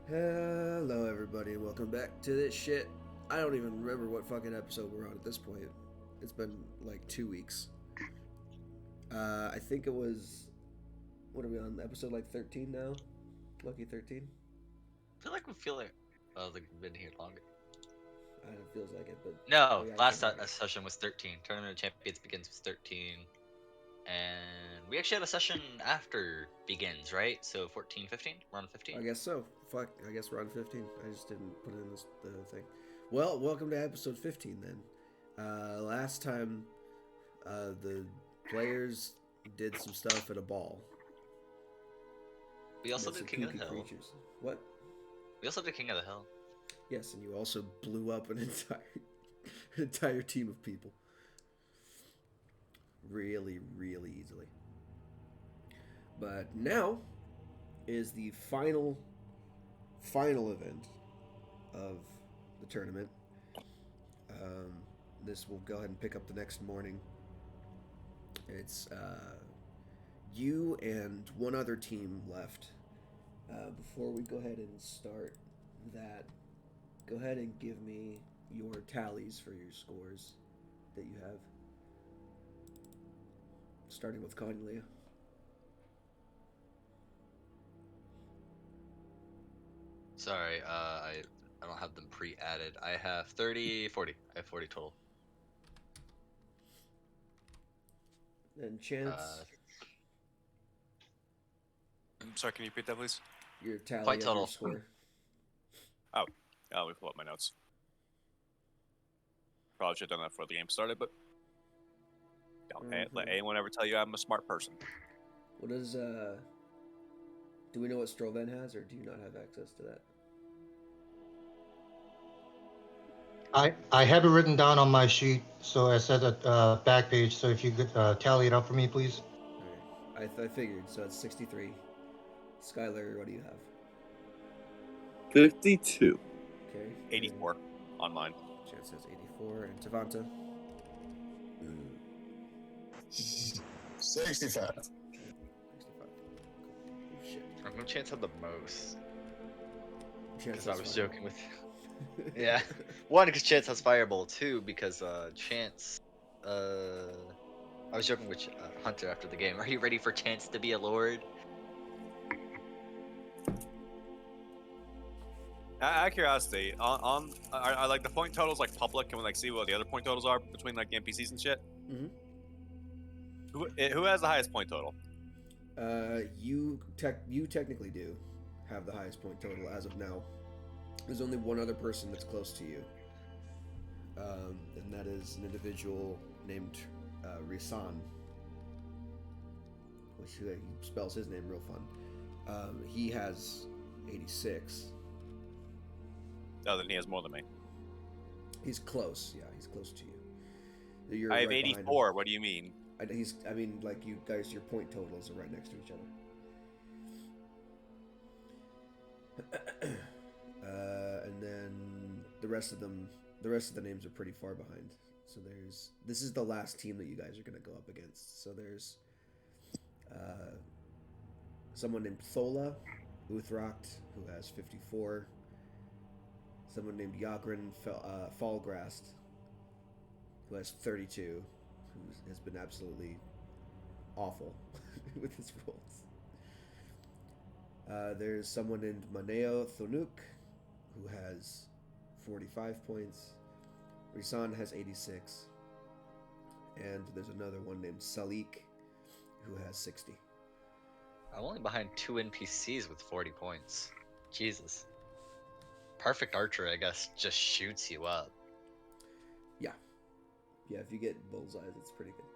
Hello, everybody, and welcome back to this shit. I don't even remember what fucking episode we're on at this point. It's been like 2 weeks. I think it was. What are we on? Episode like 13 now? Lucky 13? I feel like we've been here longer. I don't know, it feels like it, but. No, we gotta last check it. session was 13. Tournament of Champions begins with 13. And we actually had a session after begins, right? So 14, 15? We're on 15? I guess so. Fuck, I guess we're on 15. I just didn't put it in the thing. Well, welcome to episode 15 then. Last time, the players did some stuff at a ball. We also Met some did King of the kooky Hill. creatures. What? We also did King of the Hill. Yes, and you also blew up an entire team of people. Really, really easily. But now is the final event of the tournament. This will go ahead and pick up the next morning. It's you and one other team left. Before we go ahead and start that, go ahead and give me your tallies for your scores that you have. Starting with Cornelia. Sorry, I don't have them pre-added. I have 30, 40. I have 40 total. And Chance, I'm sorry, can you repeat that, please? your tally Point of total. your score. Let me pull up my notes. Probably should have done that before the game started, but don't let anyone ever tell you I'm a smart person. What does do we know what Strovan has, or do you not have access to that? I have it written down on my sheet, so I said at back page. So if you could tally it up for me, please. Alright. I figured, so it's 63. Skylar, what do you have? 52. Okay. 84 on mine. Chance says 84. And Tavanta? 65. 65. Oh, shit. I'm gonna Chance had the most. Chance Because I has was fire. joking with Yeah. One, because Chance has Fireball. Two, because Chance. I was joking with Hunter after the game. Are you ready for Chance to be a lord? Out of curiosity, are like the point totals like public? Can we like see what the other point totals are between like the NPCs and shit? Mhm. Who has the highest point total? You technically do have the highest point total as of now. There's only one other person that's close to you, and that is an individual named Risan, which he spells his name real fun. He has 86. Oh, then he has more than me. He's close. Yeah, he's close to you. You're I have right behind him. 84. What do you mean? I mean, like you guys, your point totals are right next to each other. And then the rest of the names are pretty far behind. So this is the last team that you guys are going to go up against. So there's someone named Thola Uthracht, who has 54. Someone named Yagrin Fallgrast, who has 32, who has been absolutely awful with his rolls. There's someone named Maneo Thonuk, who has 45 points. Risan has 86. And there's another one named Salik, who has 60. I'm only behind 2 NPCs with 40 points. Jesus. Perfect archer, I guess, just shoots you up. Yeah, if you get bullseyes, it's pretty good.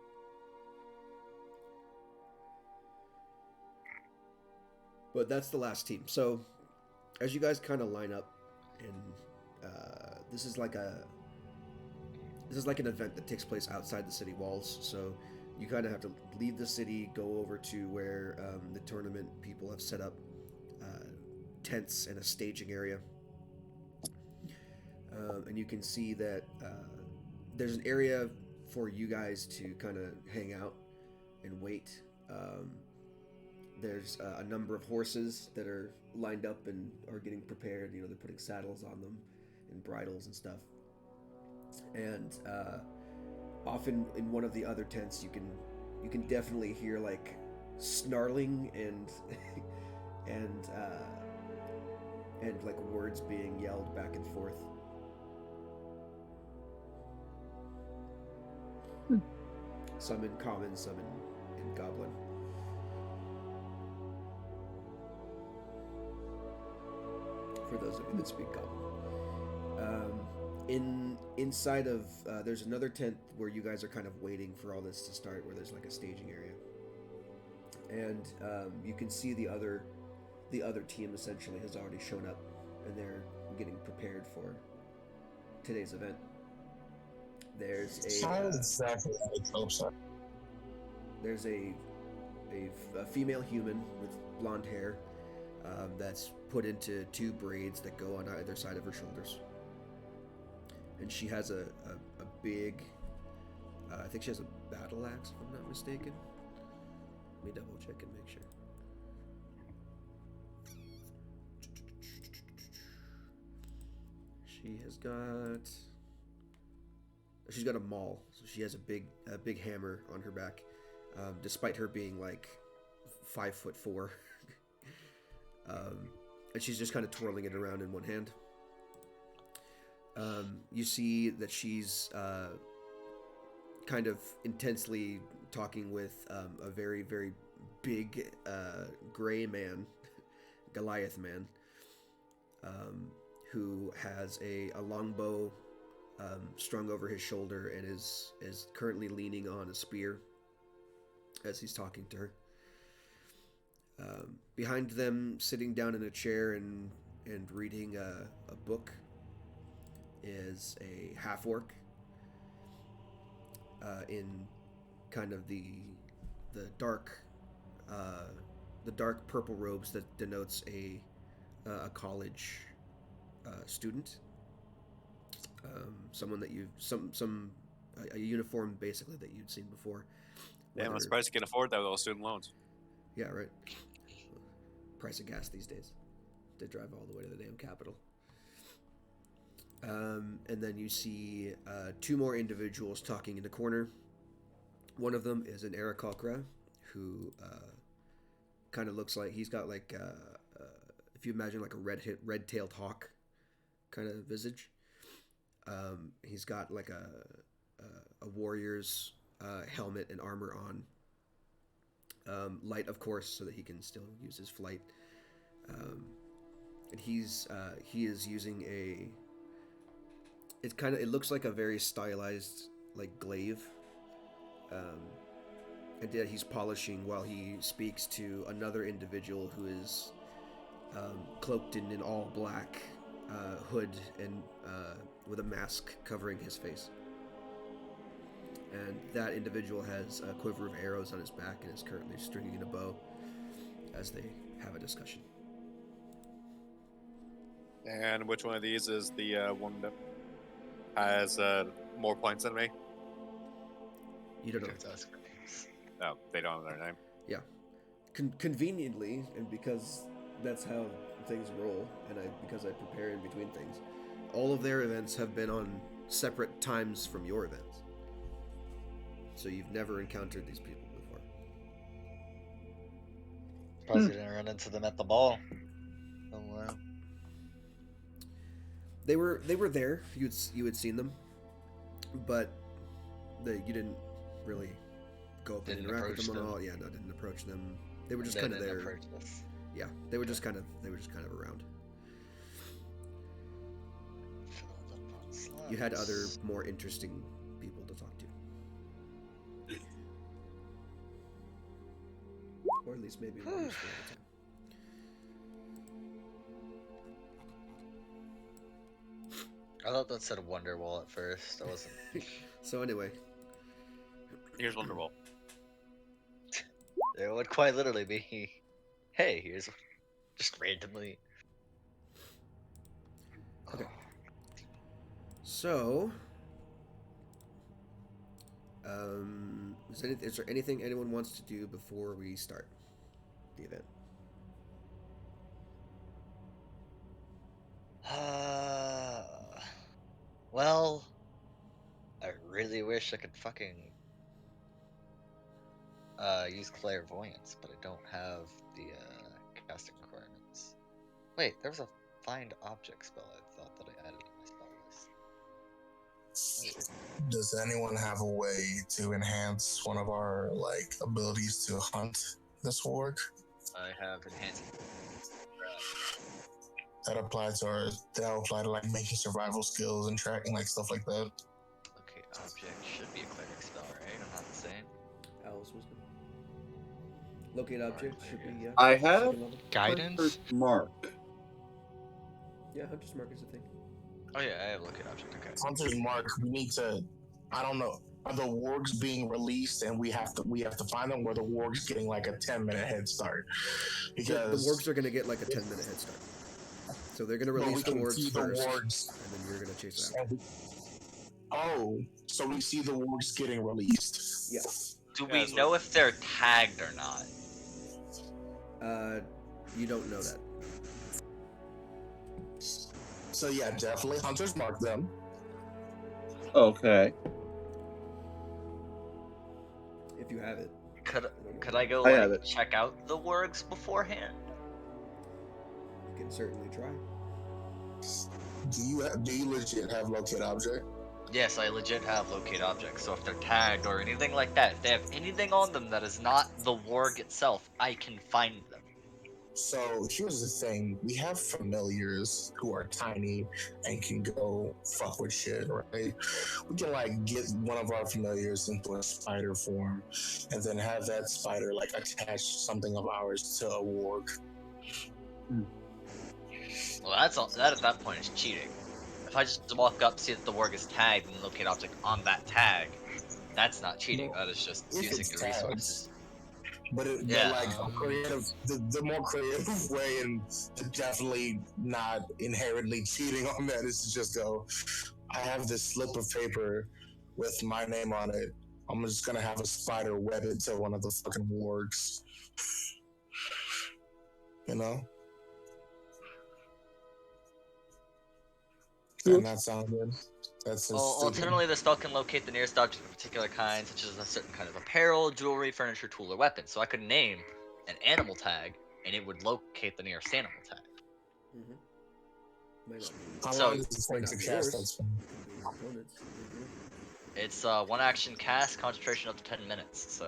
But that's the last team. So, as you guys kind of line up, and this is like an event that takes place outside the city walls. So, you kind of have to leave the city, go over to where the tournament people have set up tents and a staging area. And you can see that there's an area for you guys to kind of hang out and wait There's a number of horses that are lined up and are getting prepared. They're putting saddles on them and bridles and stuff. And often in one of the other tents, you can definitely hear like snarling and and like words being yelled back and forth. Some in common, some in goblin. For those of you that speak goblin. Inside of there's another tent where you guys are kind of waiting for all this to start, where there's like a staging area, and you can see the other team essentially has already shown up, and they're getting prepared for today's event. There's there's a female human with blonde hair that's put into 2 braids that go on either side of her shoulders. And she has a big, I think she has a battle axe, if I'm not mistaken. Let me double check and make sure. She's got a maul, so she has a big hammer on her back, despite her being like 5'4". And she's just kind of twirling it around in one hand. You see that she's kind of intensely talking with a very, very big gray man, Goliath man, who has a longbow strung over his shoulder and is currently leaning on a spear as he's talking to her. Behind them, sitting down in a chair and reading a book, is a half-orc in kind of the dark purple robes that denotes a college student, someone that a uniform basically that you'd seen before. Damn, I'm surprised you can afford that with all student loans. Yeah, right. Price of gas these days. They drive all the way to the damn capital. And then you see 2 more individuals talking in the corner. One of them is an Aarakocra, who kind of looks like he's got like if you imagine like a red-tailed hawk kind of visage. He's got like a warrior's helmet and armor on. Light, of course, so that he can still use his flight. And he is using it looks like a very stylized like glaive. And yeah, he's polishing while he speaks to another individual who is cloaked in an all black hood and with a mask covering his face. And that individual has a quiver of arrows on his back and is currently stringing in a bow as they have a discussion. And which one of these is the one that has more points than me? You don't know. No, they don't know their name. Yeah. Conveniently, and because that's how things roll, and because I prepare in between things, all of their events have been on separate times from your events. So you've never encountered these people before. Surprised you didn't run into them at the ball. Oh wow. They were there. You had seen them, but you didn't really go up and interact with them at all. Yeah, no, didn't approach them. They were just kind of there. Yeah, they were just kind of around. You had other more interesting people to talk to. Or at least maybe one useful at a time. I thought that said Wonderwall at first. I wasn't. So anyway, Here's Wonderwall. It would quite literally be, hey, here's just randomly. Okay. So, is there anything anyone wants to do before we start the event. Well, I really wish I could fucking use clairvoyance, but I don't have the casting requirements. Wait, there was a find object spell I thought that I added to my spell list. Does anyone have a way to enhance one of our abilities to hunt this warg? I have enhanced. That'll apply to making survival skills and tracking stuff like that. Okay, object should be a cleric spell, right? I'm not insane. Owl's wisdom. Locate object should be, yeah. I have second level. Guidance? Hunter's Mark. Yeah, Hunter's Mark is a thing. Oh yeah, I have locate object. Okay. Hunter's Mark. We need to. I don't know. Are the wargs being released, and we have to find them, where the wargs getting a 10-minute head start? Because the wargs are going to get a 10-minute head start. So they're going to release the wargs first, and then you're going to chase it out. So we see the wargs getting released. Yeah. Do we know if they're tagged or not? You don't know that. So yeah, definitely Hunter's Mark them. Okay. If you have it. Could I go have it. check out the wargs beforehand? You can certainly try. Do you legit have locate object? Yes, I legit have locate objects, so if they're tagged or anything like that, if they have anything on them that is not the warg itself, I can find them. So here's the thing: we have familiars who are tiny and can go fuck with shit, right? We can get one of our familiars into a spider form, and then have that spider attach something of ours to a warg. Well, that at that point is cheating. If I just walk up, see that the warg is tagged, and locate object on that tag, that's not cheating. That is just If using it's the resources. But a creative, the more creative way, and definitely not inherently cheating on that, is to just go, I have this slip of paper with my name on it. I'm just gonna have a spider web it to one of the fucking wargs. You know? Doesn't that sound good? That's Alternatively, the spell can locate the nearest object of a particular kind, such as a certain kind of apparel, jewelry, furniture, tool, or weapon. So I could name an animal tag, and it would locate the nearest animal tag. Mm-hmm. How So- long does it take to cast that spell? It's one action cast, concentration up to 10 minutes.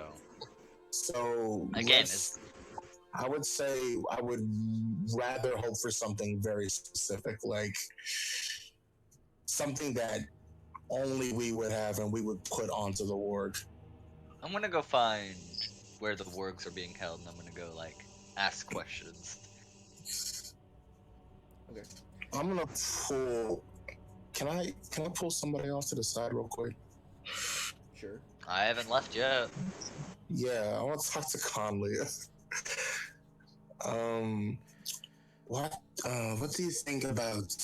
So again, I would say I would rather hope for something very specific, something that only we would have and we would put onto the warg. I'm gonna go find where the wargs are being held, and I'm gonna go ask questions. Okay. I'm gonna pull. Can I pull somebody off to the side real quick? Sure. I haven't left yet. Yeah, I want to talk to Conley. What do you think about?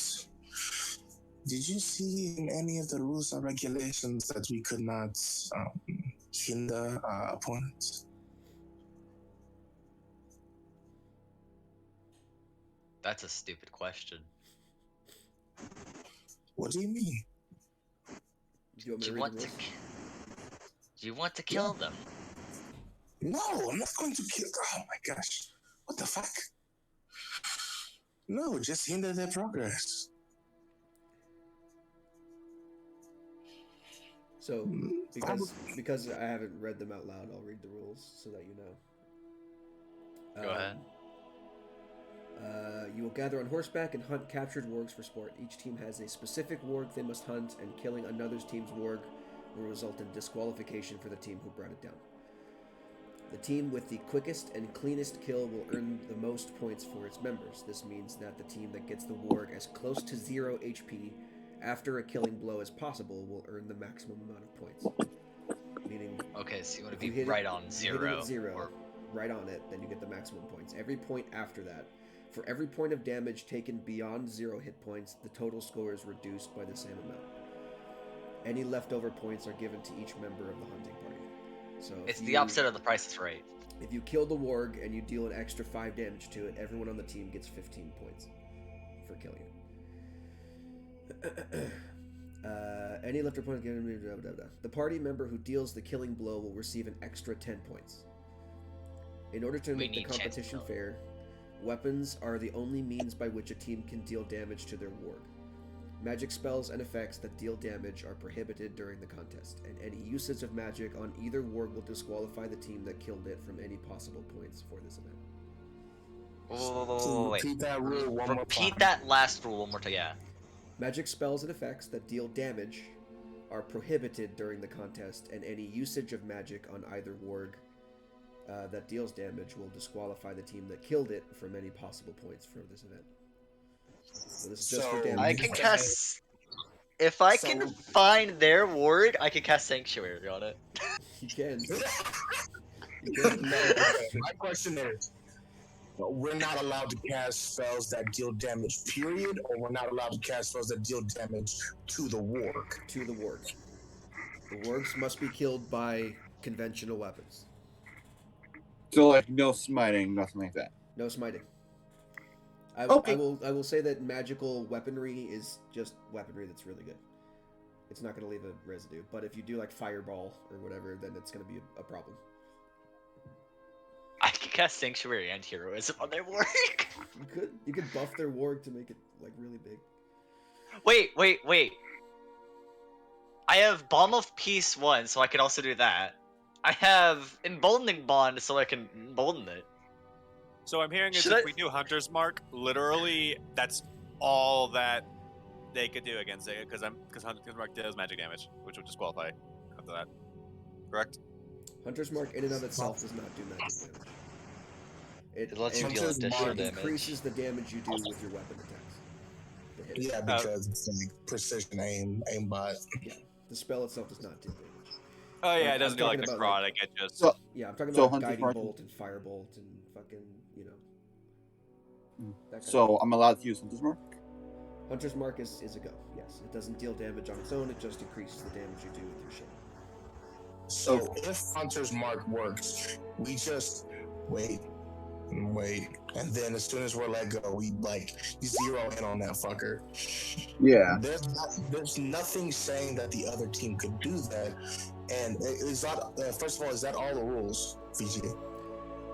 Did you see in any of the rules or regulations that we could not hinder our opponents? That's a stupid question. What do you mean? Do you want me to read the rules? Do you want to kill them? No, I'm not going to kill. Oh my gosh. What the fuck? No, just hinder their progress. So, because I haven't read them out loud, I'll read the rules so that you know. Go ahead. You will gather on horseback and hunt captured wargs for sport. Each team has a specific warg they must hunt, and killing another team's warg will result in disqualification for the team who brought it down. The team with the quickest and cleanest kill will earn the most points for its members. This means that the team that gets the warg as close to 0 HP after a killing blow as possible will earn the maximum amount of points. Meaning, Okay, so you want if to you be hit right it, on if you hit it zero. at 0, Or, right on it, then you get the maximum points. Every point after that, for every point of damage taken beyond 0 hit points, the total score is reduced by the same amount. Any leftover points are given to each member of the hunting party. So it's the opposite of the Price is Right. If you kill the warg and you deal an extra 5 damage to it, everyone on the team gets 15 points for killing it. Any lifter point. The party member who deals the killing blow will receive an extra 10 points. In order to make the competition fair, weapons are the only means by which a team can deal damage to their warg. Magic spells and effects that deal damage are prohibited during the contest, and any usage of magic on either warg will disqualify the team that killed it from any possible points for this event. Oh, wait. Repeat that rule one more time. Repeat that last rule one more time. Yeah. Magic spells and effects that deal damage are prohibited during the contest, and any usage of magic on either warg that deals damage will disqualify the team that killed it from any possible points for this event. So this is just for damage. I can cast. If I can find their warg, I can cast Sanctuary on it. You can. My question is, we're not allowed to cast spells that deal damage, period, or we're not allowed to cast spells that deal damage to the warg? To the warg. The wargs must be killed by conventional weapons. So, like, no smiting, nothing like that. No smiting. I will say that magical weaponry is just weaponry that's really good. It's not going to leave a residue. But if you do, like, fireball or whatever, then it's going to be a problem. I can cast Sanctuary and Heroism on their warg. You could buff their warg to make it, like, really big. Wait. I have Balm of Peace 1, so I can also do that. I have Emboldening Bond, so I can embolden it. So I'm hearing is if we do Hunter's Mark, literally that's all that they could do against it, because Hunter's Mark does magic damage, which would disqualify after that. Correct? Hunter's Mark in and of itself does not do magic damage. It lets you deal additional damage. It increases the damage you do with your weapon attacks. Yeah, because it's like precision aimbot. Yeah, the spell itself does not do damage. Oh yeah, it doesn't do like necrotic. It just. Yeah, I'm talking about Guiding Bolt and Firebolt and fucking, you know. So I'm allowed to use Hunter's Mark? Hunter's Mark is a go, yes. It doesn't deal damage on its own, it just increases the damage you do with your shield. So if Hunter's Mark works, we just wait, and then as soon as we're let go, we like zero in on that fucker. Yeah. There's nothing saying that the other team could do that. And is that first of all, is that all the rules, Fiji?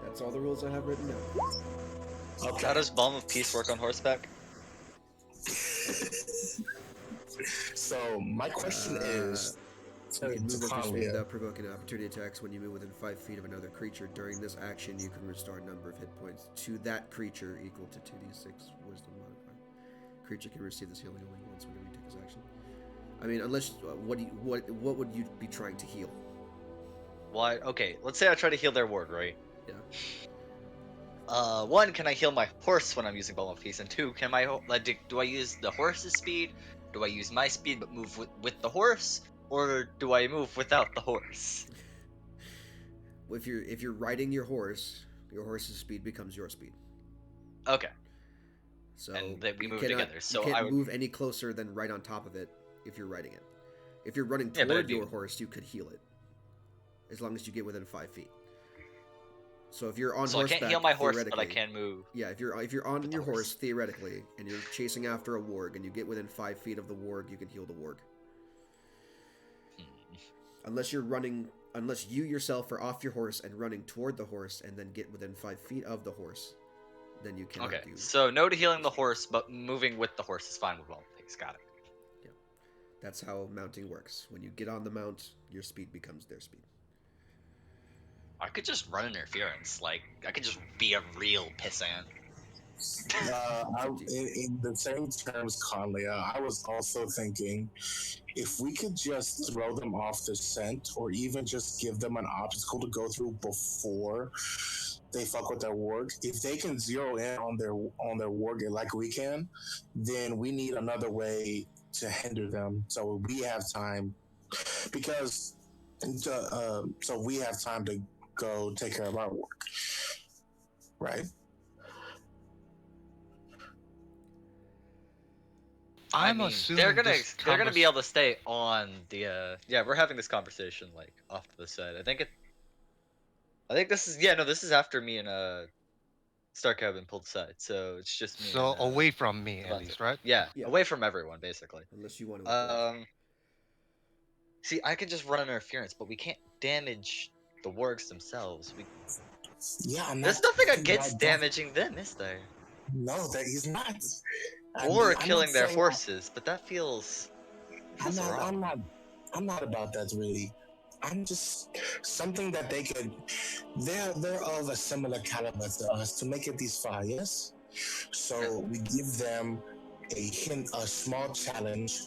That's all the rules I have written down. Okay. How does Balm of Peace work on horseback? So my question is. You can move into speed without provoking opportunity attacks. When you move within 5 feet of another creature during this action, you can restore a number of hit points to that creature equal to 2d6 wisdom modifier. Creature can receive this healing only once whenever you take this action. I mean, unless what would you be trying to heal? Why? Okay, let's say I try to heal their ward, right? Yeah. One, can I heal my horse when I'm using Balm of Peace? And two, do I use the horse's speed? Do I use my speed but move with the horse? Or do I move without the horse? If you're riding your horse's speed becomes your speed. Okay. So and then we move together. So you can't move any closer than right on top of it if you're riding it. If you're running toward your horse, you could heal it, as long as you get within 5 feet. So if you're on horseback, I can't heal my horse, but I can move. Yeah, if you're on your horse theoretically, and you're chasing after a warg, and you get within 5 feet of the warg, you can heal the warg. Unless you yourself are off your horse and running toward the horse and then get within 5 feet of the horse, then you cannot do. So no to healing the horse, but moving with the horse is fine with all things. Got it. Yeah. That's how mounting works. When you get on the mount, your speed becomes their speed. I could just run interference. Like, I could just be a real pissant. In the same terms, Conley, I was also thinking if we could just throw them off the scent, or even just give them an obstacle to go through before they fuck with their warg. If they can zero in on their warg like we can, then we need another way to hinder them, so we have time. Because so we have time to go take care of our warg, right? I'm assuming they're gonna be able to stay on the. Yeah, we're having this conversation like off to the side. I think I think this is this is after me and Stark have been pulled aside, so it's just me. So and, away from me, at Devontae. least, right? Yeah, Yeah. away from everyone, basically. Unless you want to approach. See, I could just run interference, but we can't damage the wargs themselves. Yeah, I'm There's not. nothing I against don't. damaging them, is there? No, that he's not. I Or mean, I'm not killing their saying. horses, but that feels I'm not. wrong. I'm not. I'm not about that really. I'm just something that they could. They're of a similar caliber to us to make it these far. Yes. So we give them a small challenge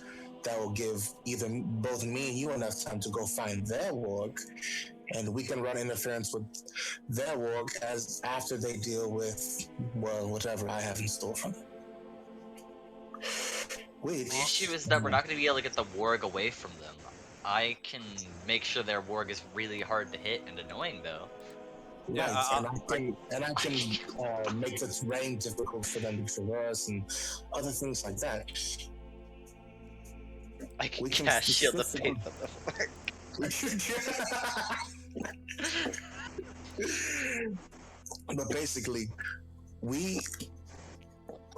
that will give either both me and you enough time to go find their warg, and we can run interference with their warg as after they deal with whatever I have in store for them. Which The issue is that we're not going to be able to get the warg away from them. I can make sure their warg is really hard to hit and annoying, though. Yeah, right, and I can make the terrain difficult for them to traverse and other things like that. I can We can cast Shield of Faith specifically- on the warg. But basically,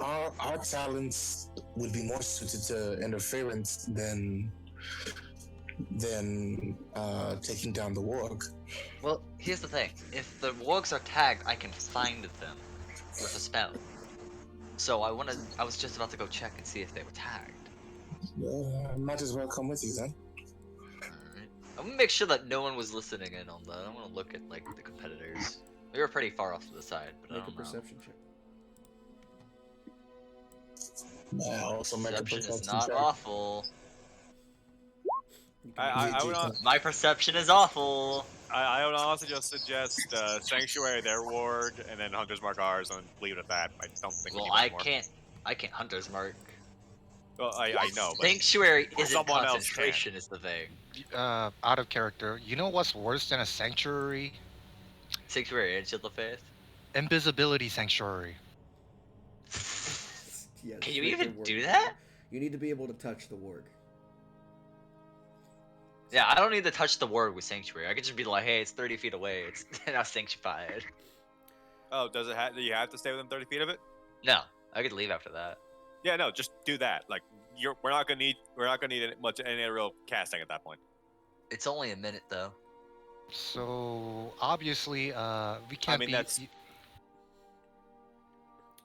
our talents would be more suited to interference than taking down the warg. Well, here's the thing. If the wargs are tagged, I can find them with a spell. So I was just about to go check and see if they were tagged. I might as well come with you then. Alright. I'm gonna make sure that no one was listening in on that. I want to look at like the competitors. We were pretty far off to the side, but Make I a don't know. perception check. Also make a Perception is perception not check. awful. You can I would My perception is awful. I would honestly just suggest Sanctuary their ward, and then Hunter's Mark ours, and leave it at that. I don't think we Well, need I any more. can't Hunter's Mark. Well, I know, but Sanctuary isn't someone else concentration is the thing. Out of character. You know what's worse than a sanctuary? Sanctuary and Shield of Faith. Invisibility sanctuary. Yes, Can you make your even warg do be- that? You need to be able to touch the warg. Yeah, I don't need to touch the ward with Sanctuary. I could just be like, hey, it's 30 feet away. It's now sanctified. oh, do you have to stay within 30 feet of it? No, I could leave after that. Yeah, no, just do that. Like we're not gonna need any real casting at that point. It's only a minute though. So obviously, we can't mean, be. that's-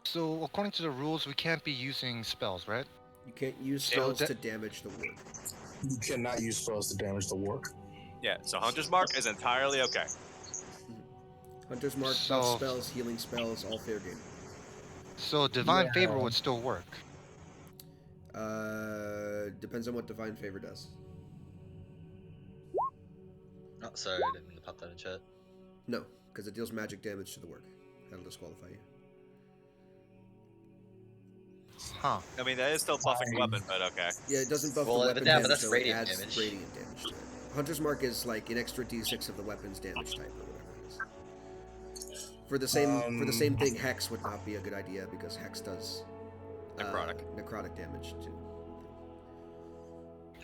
So according to the rules, we can't be using spells, right? You can't use So spells that- to damage the warg. You cannot use spells to damage the warg. Yeah, so Hunter's Mark is entirely okay. Hunter's Mark, So- buff spells, healing spells, all fair game. So divine favor would still work. Depends on what Divine Favor does. Oh, sorry, I didn't mean to pop that in chat. No, because it deals magic damage to the warg. That'll disqualify you. Huh. I mean, that is still buffing weapon, but okay. Yeah, it doesn't buff Well, the but weapon yeah, but damage, that's though, radiant it adds damage. radiant damage to it. Hunter's Mark is like an extra d6 of the weapon's damage type or whatever it is. For the same thing, Hex would not be a good idea because Hex does necrotic damage too.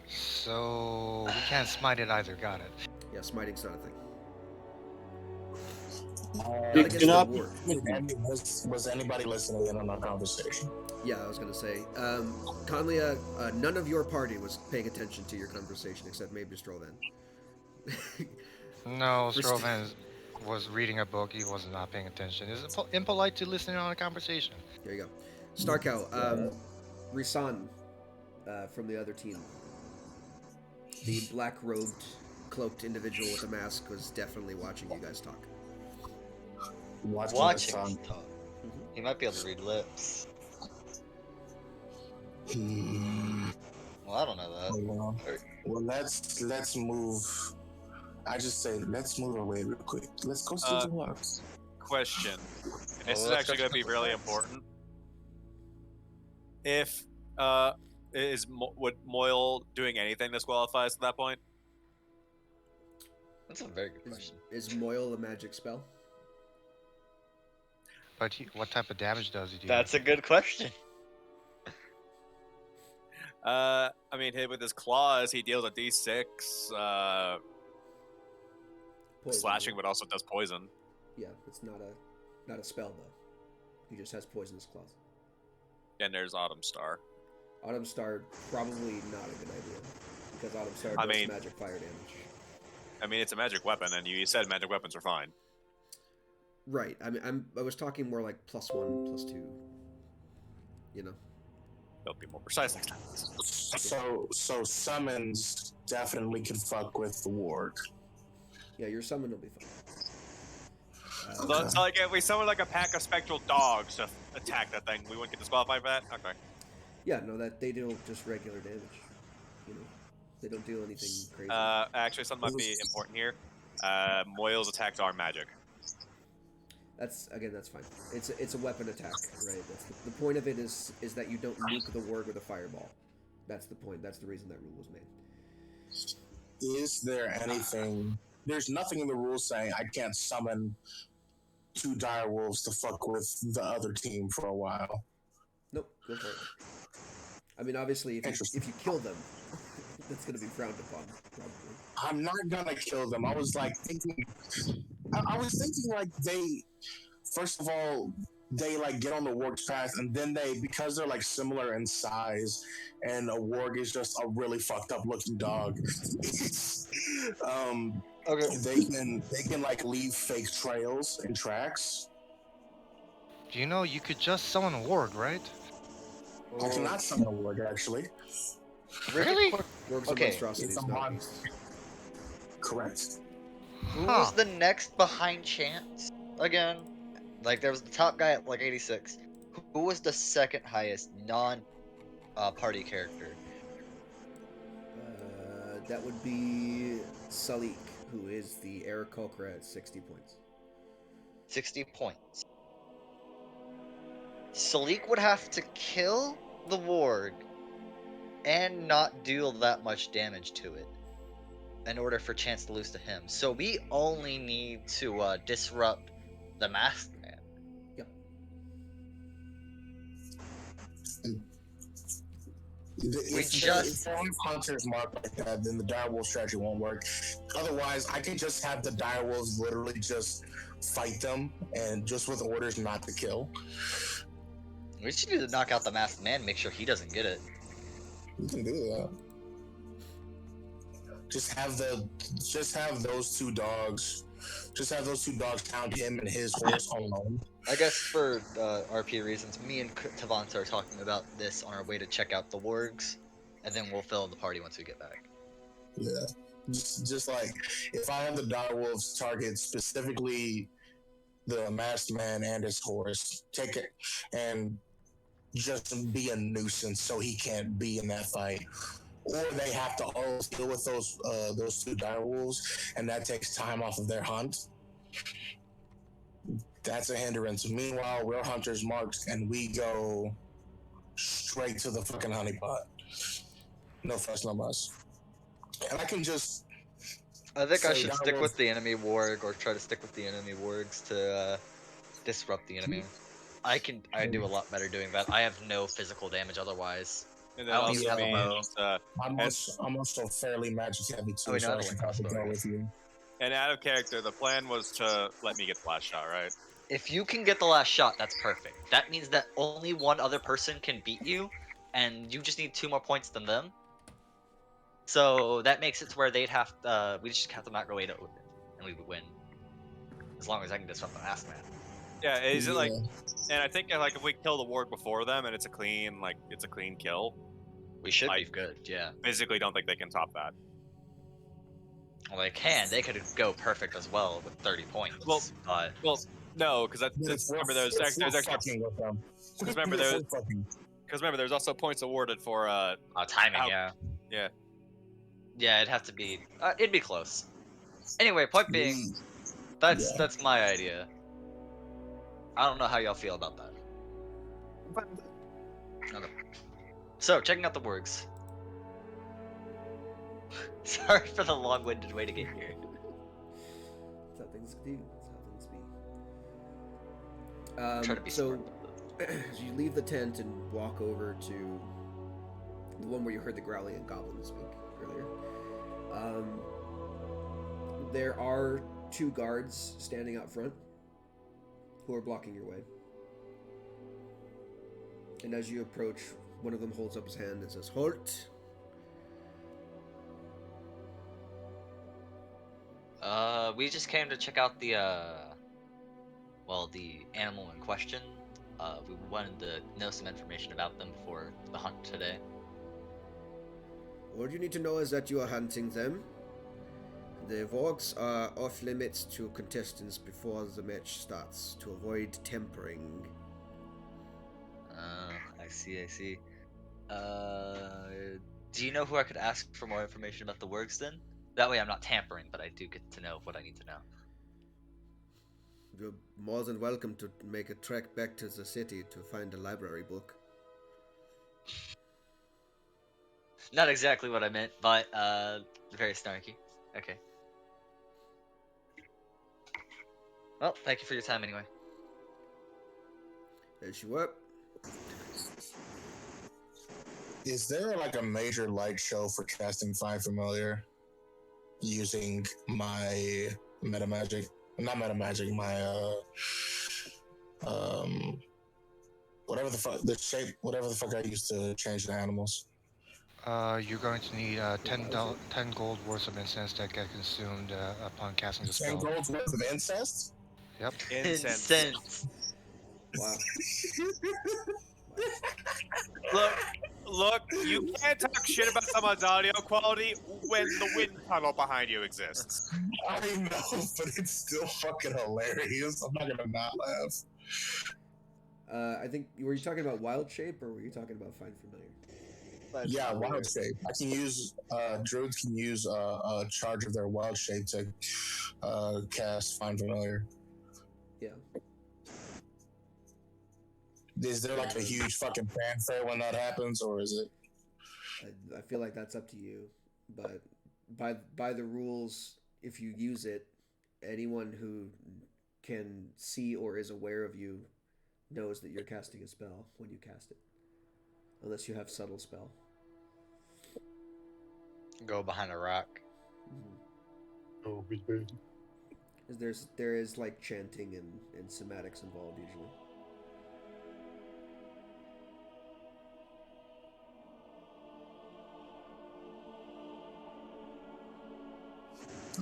So we can't smite it either. Got it. Yeah, smiting's not a thing. Uh, Not You against cannot the warg. was anybody listening in on our conversation? Yeah, I was gonna say, Conlia, none of your party was paying attention to your conversation except maybe Strovan. No, Rest- Strovan was reading a book. He was not paying attention. Is it impolite to listen in on a conversation? There you go. Starcow, Risan, from the other team. The black-robed, cloaked individual with a mask was definitely watching you guys talk. Watching us us talk. He might be able to read lips. Well, I don't know that. Well, let's move. I just say let's move away real quick. Let's go see the works. Question. And this is let's actually go going to be check the really stats. important. If would Moyle doing anything disqualifies at that point? That's a very good question. Is Moyle a magic spell? But what type of damage does he do? That's a good question. I mean, hit with his claws, he deals a d6. Poison, slashing, right? but also does poison. Yeah, it's not a spell though. He just has poisonous claws. And there's Autumn Star. Autumn Star probably not a good idea because Autumn Star I does mean- magic fire damage. I mean, it's a magic weapon, and you said magic weapons are fine. Right. I mean, I was talking more like +1, +2. You know. They'll be more precise next time. So summons definitely can fuck with the warg. Yeah, your summon will be fine. So it's like if we summon like a pack of spectral dogs to attack that thing, we wouldn't get disqualified for that? Okay. Yeah, no, that they deal just regular damage. You know, they don't do anything crazy. Actually, something might be important here. Moyle's attacks are magic. That's fine. It's a weapon attack, right? That's the point of it is that you don't nuke the warg with a fireball. That's the point. That's the reason that rule was made. Is there anything? There's nothing in the rules saying I can't summon 2 dire wolves to fuck with the other team for a while. Nope, go for it. I mean, obviously, if you kill them, that's going to be frowned upon, probably. I'm not gonna kill them. I was like thinking. I was thinking like they. First of all, they like get on the warg's path, and then because they're like similar in size, and a warg is just a really fucked up looking dog. Okay. They can like leave fake trails and tracks. Do you know you could just summon a warg, right? I cannot summon a warg actually. Really? Wargs are Okay. monstrosities, It's a not mon- beasts. Correct. Who Huh. was the next behind Chance again? Like there was the top guy at like 86. Who was the second highest non-party character? That would be Salik, who is the Aarakocra at 60 points. 60 points. Salik would have to kill the warg and not deal that much damage to it in order for Chance to lose to him. So we only need to disrupt the masked man. Yep. If they have Hunter's Mark like that, then the direwolf strategy won't work. Otherwise, I can just have the direwolves literally just fight them and just with orders not to kill. We should do to knock out the masked man, make sure he doesn't get it. You can do that. Just have those 2 dogs. Just have those 2 dogs count him and his horse alone. I guess for RP reasons, me and Tavant are talking about this on our way to check out the wargs, and then we'll fill the party once we get back. Yeah. Just like if I have the direwolves target specifically the masked man and his horse, take it and just be a nuisance so he can't be in that fight. Or they have to all deal with those 2 direwolves, and that takes time off of their hunt. That's a hindrance. Meanwhile, we're Hunter's Marks, and we go straight to the fucking honeypot. No fuss, no muss. And I can just. I think I So should that stick was- with the enemy warg, or try to stick with the enemy wargs to disrupt the enemy. I do a lot better doing that. I have no physical damage otherwise. And that I don't also even have a bow. means, I'm also fairly magic heavy too, Oh, so no, I I should don't probably like go crossbow. with you. and out of character, the plan was to let me get the last shot, right? If you can get the last shot, that's perfect. That means that only one other person can beat you, and you just need 2 more points than them. So that makes it to where they'd have we just have to not go 8-0, and we would win. As long as I can disrupt the masked man. Yeah, is it like? Yeah. And I think like if we kill the warg before them, and it's a clean kill. We should be Like- good, yeah. Physically, don't think they can top that. Well, they can. They could go perfect as well with 30 points. Well- but Well, no, because But that's if we're- remember there's if extra we're fucking with them. Because remember, If there- we're fucking- because remember there's also points awarded for timing, How- yeah. yeah. Yeah, it'd have to be. It'd be close. Anyway, point being, that's my idea. I don't know how y'all feel about that. Okay. So, checking out the wargs. Sorry for the long-winded way to get here. That's how things do. That's how things be. Try to be So, smart. as you leave the tent and walk over to the one where you heard the growling and goblins speak earlier, there are two guards standing out front who are blocking your way. And as you approach, one of them holds up his hand and says, "Halt." We just came to check out the animal in question. We wanted to know some information about them for the hunt today. All you need to know is that you are hunting them. The wargs are off limits to contestants before the match starts to avoid tampering. I see. Do you know who I could ask for more information about the works then? That way I'm not tampering, but I do get to know what I need to know. You're more than welcome to make a trek back to the city to find a library book. Not exactly what I meant, but very snarky. Okay. Well, thank you for your time anyway. As you were. Is there like a major light show for casting Find Familiar using my meta magic? Not meta magic, my whatever the fuck the shape, whatever the fuck I used to change the animals. You're going to need 10 gold worth of incense that get consumed upon casting the 10 spell. gold worth of incest? Yep. Incense. Wow. Look, you can't talk shit about someone's audio quality when the wind tunnel behind you exists. I know, but it's still fucking hilarious. I'm not gonna not laugh. I think, were you talking about Wild Shape or were you talking about Find Familiar? Yeah, Wild Shape. I can use, druids can use a charge of their Wild Shape to cast Find Familiar. Yeah. Is there like a huge fucking fanfare when that happens, or is it? I feel like that's up to you, but by the rules, if you use it, anyone who can see or is aware of you knows that you're casting a spell when you cast it, unless you have subtle spell. Go behind a rock. Oh, big baby. There is like chanting and somatics involved usually.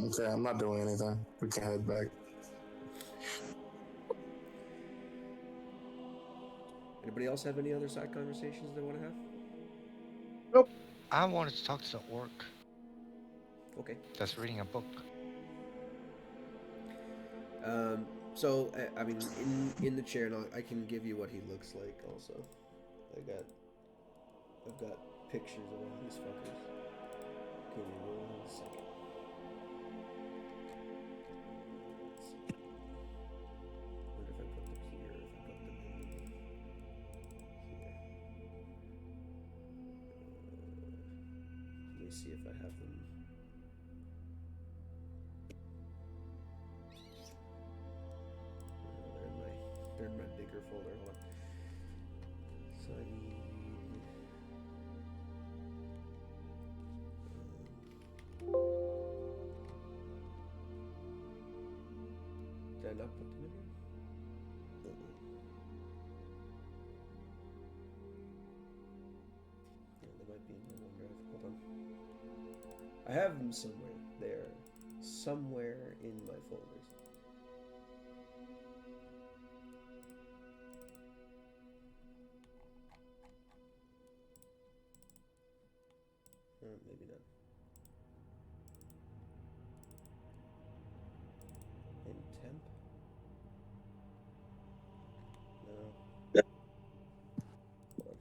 Okay, I'm not doing anything. We can head back. Anybody else have any other side conversations they want to have? Nope. I wanted to talk to the orc Okay. that's reading a book. So I mean, in the chair, and I can give you what he looks like. Also, I've got pictures of all these fuckers. Give me 1 second. Let's see. I wonder if I put them here, if I put them in here. Let me see if I have them. They're in my bigger folder. Hold on. So I need. Did I not put them in here? Yeah, they might be in my OneDrive. Hold on. I have them somewhere. They're somewhere in my folders. Maybe not. In temp? No. Hold on.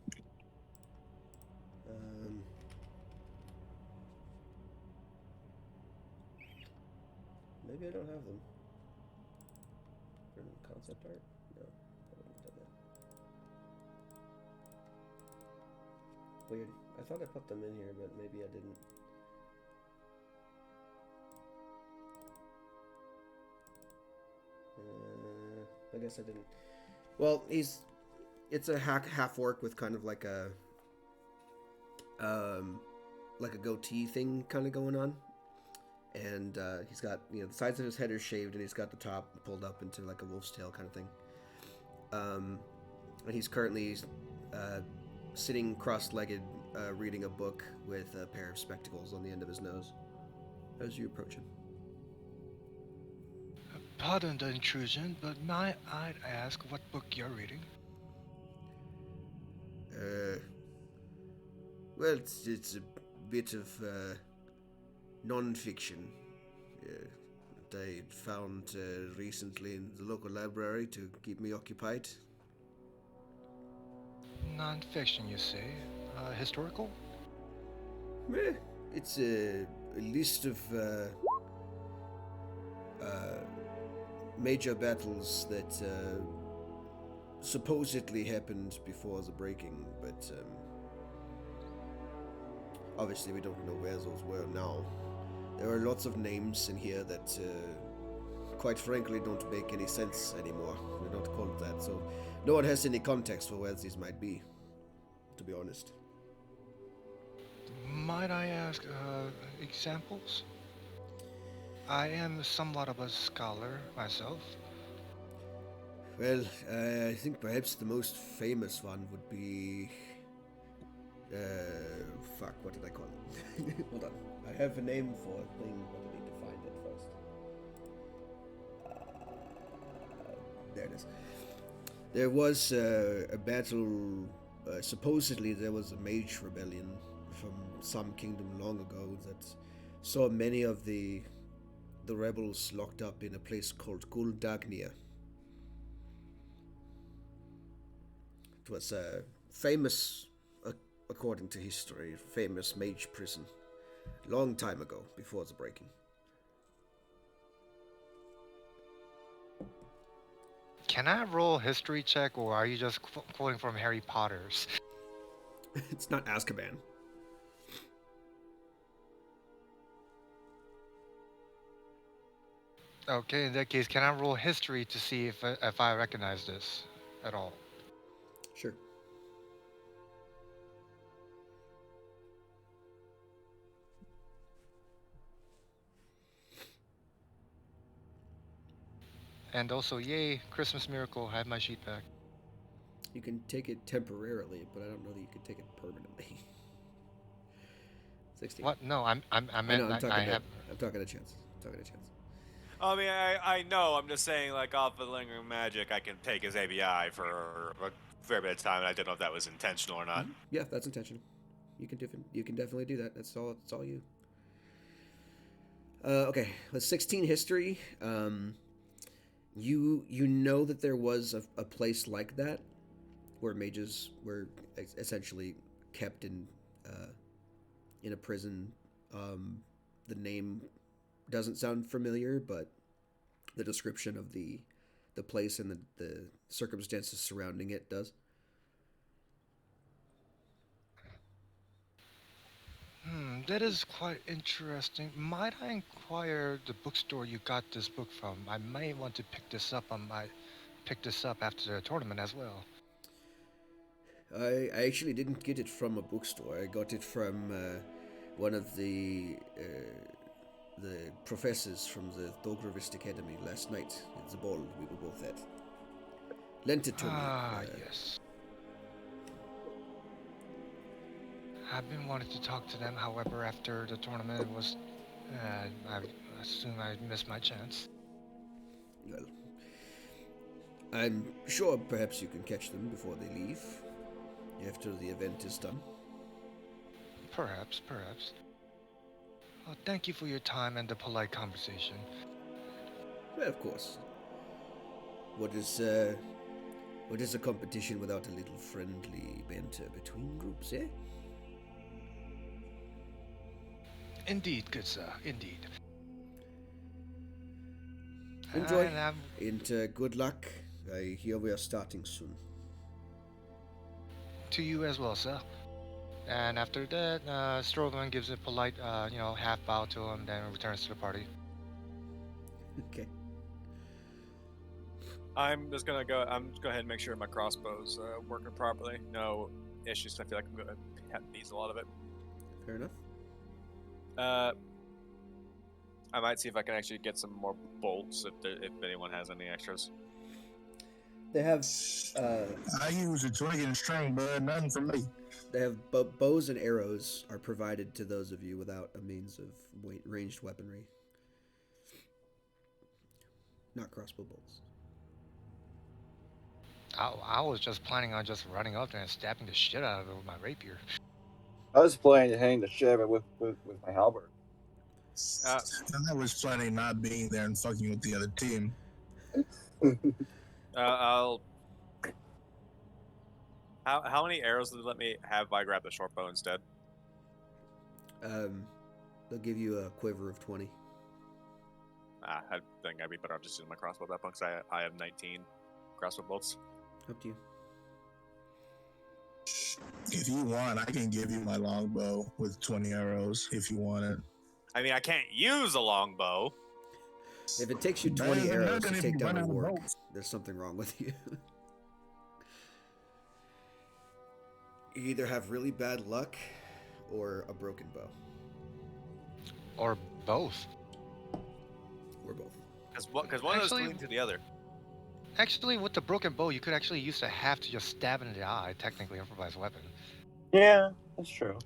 Maybe I don't have them. For concept art? No, I wouldn't have done that. Weird. I thought I put them in here, but maybe I didn't. I guess I didn't. Well, it's a half orc with kind of like a goatee thing kind of going on, and he's got the sides of his head are shaved, and he's got the top pulled up into like a wolf's tail kind of thing. And he's currently sitting cross-legged, reading a book with a pair of spectacles on the end of his nose. As you approach him. Pardon the intrusion, but might I ask what book you're reading? Well, it's a bit of non-fiction that I found recently in the local library to keep me occupied. Non-fiction, you say? Historical? It's a list of major battles that supposedly happened before the breaking, but obviously we don't know where those were now. There are lots of names in here that, quite frankly, don't make any sense anymore. They're not called that, so no one has any context for where these might be, to be honest. Might I ask, examples? I am somewhat of a scholar myself. Well, I think perhaps the most famous one would be... fuck, what did I call it? Hold on. I have a name for a thing, but I need to find it first. There it is. There was a battle, supposedly there was a mage rebellion from some kingdom long ago that saw many of the rebels locked up in a place called Guldagnia. It was a famous, according to history, famous mage prison. Long time ago, before the breaking. Can I roll a history check, or are you just quoting from Harry Potter's? It's not Azkaban. Okay, in that case, can I roll history to see if I recognize this at all? Sure. And also, yay, Christmas miracle, I have my sheet back. You can take it temporarily, but I don't know that you can take it permanently. 16. What? No, I meant I'm talking I to, have. I'm talking to Chance. I'm talking to Chance. I mean, I know. I'm just saying, like, off of lingering magic, I can take his ABI for a fair bit of time, and I didn't know if that was intentional or not. Mm-hmm. Yeah, that's intentional. You can definitely do that. That's all you. Okay, with 16 history, you know that there was a place like that where mages were essentially kept in a prison. The name doesn't sound familiar, but the description of the place and the circumstances surrounding it does. That is quite interesting. Might I inquire the bookstore you got this book from? I may want to pick this up after the tournament as well. I actually didn't get it from a bookstore. I got it from one of the professors from the Dogrovist Academy last night at the ball we were both at. Lent it to me. Yes. I've been wanting to talk to them, however, after the tournament was... I assume I missed my chance. Well, I'm sure perhaps you can catch them before they leave, after the event is done. Perhaps. Well, thank you for your time and the polite conversation. Well, of course. What is a competition without a little friendly banter between groups, eh? Indeed, good sir, indeed. Enjoy, and good luck. I hear we are starting soon. To you as well, sir. And after that, Strovan gives a polite, half bow to him, then returns to the party. Okay. I'm just gonna go ahead and make sure my crossbow's working properly. No issues. I feel like I'm gonna have to use a lot of it. Fair enough. I might see if I can actually get some more bolts if anyone has any extras. They have I use a twig and string, but nothing for me. they have bows and arrows are provided to those of you without a means of ranged weaponry. Not crossbow bolts. I was just planning on just running up there and stabbing the shit out of it with my rapier. I was planning to hang the shit of it with my halberd. And I was planning not being there and fucking with the other team. I'll. How many arrows did they let me have if I grab the short bow instead? They'll give you a quiver of 20. I think I'd be better off just using my crossbow at that point because I have 19 crossbow bolts. Up to you. If you want, I can give you my longbow with 20 arrows if you want it. I mean, I can't use a longbow. If it takes you 20 arrows to take down a warg, there's something wrong with you. You either have really bad luck or a broken bow. Or both. Or both. Because one of those leads to the other. Actually, with the broken bow, you could actually use the half to just stab in the eye, technically improvised weapon. Yeah, that's true.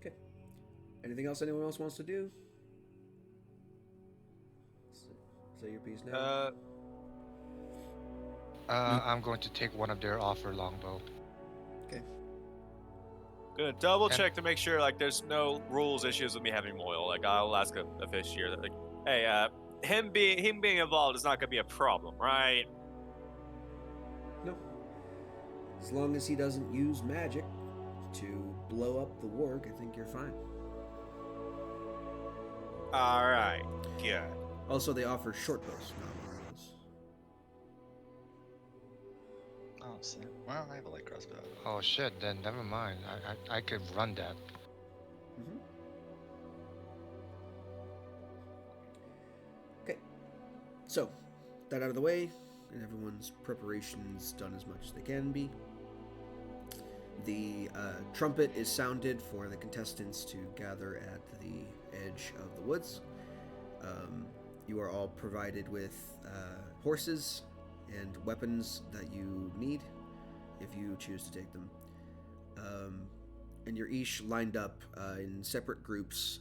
Okay. Anything else anyone else wants to do? Say your piece now. I'm going to take one of their offer longbow. Okay. Gonna double check to make sure like there's no rules issues with me having oil. Like I'll ask a fish here that like, hey, him being involved is not gonna be a problem, right? No. As long as he doesn't use magic to blow up the warg, I think you're fine. All right, good. Also, they offer short bows, not long bows. Oh, snap. Well, I have a light crossbow. Oh shit, then never mind. I could run that. Mm-hmm. Okay. So, that out of the way, and everyone's preparations done as much as they can be. The trumpet is sounded for the contestants to gather at the edge of the woods. You are all provided with horses and weapons that you need if you choose to take them. And you're each lined up in separate groups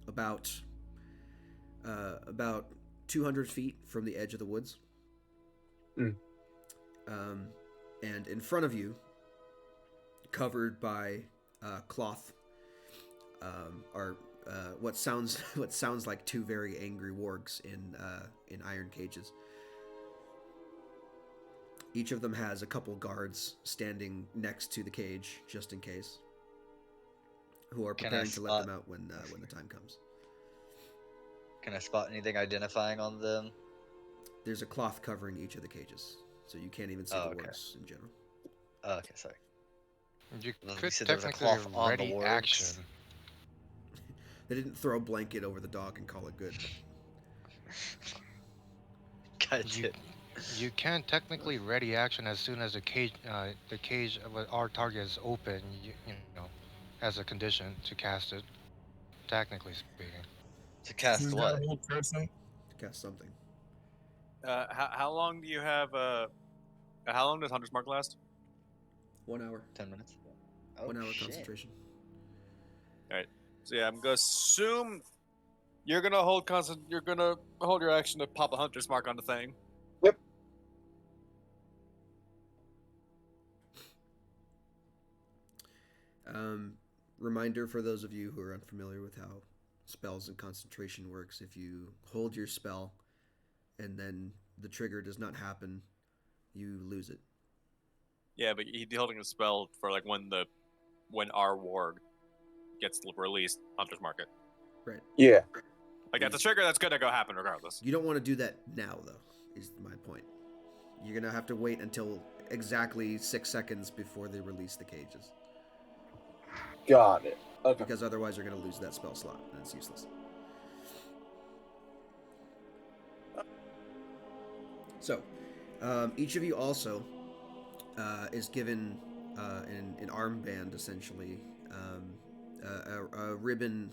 about 200 feet from the edge of the woods. Mm. And in front of you, covered by cloth, are what sounds like two very angry wargs in iron cages. Each of them has a couple guards standing next to the cage, just in case, who are preparing to let them out when the time comes. Can I spot anything identifying on them? There's a cloth covering each of the cages, so you can't even see the wargs in general. Oh, okay, sorry. You Well, could said there was a technically cloth on the ready wargs. action. They didn't throw a blanket over the dog and call it good. Gotcha. You can technically ready action as soon as the cage of our target is open. You know, as a condition to cast it. Technically speaking. To cast what? To cast something. How long do you have? How long does Hunter's Mark last? 1 hour. 10 minutes. Oh, 1 hour shit. concentration. All right. So yeah, I'm gonna assume you're gonna hold You're gonna hold your action to pop a Hunter's Mark on the thing. Yep. Reminder for those of you who are unfamiliar with how spells and concentration works: if you hold your spell and then the trigger does not happen, you lose it. Yeah, but he'd be holding a spell for like when our warg gets released, Hunter's Mark it. Right. Yeah. Like that's a trigger that's gonna go happen regardless. You don't want to do that now, though, is my point. You're going to have to wait until exactly 6 seconds before they release the cages. Got it. Okay. Because otherwise you're going to lose that spell slot, and it's useless. So, Each of you also is given an armband, essentially, a ribbon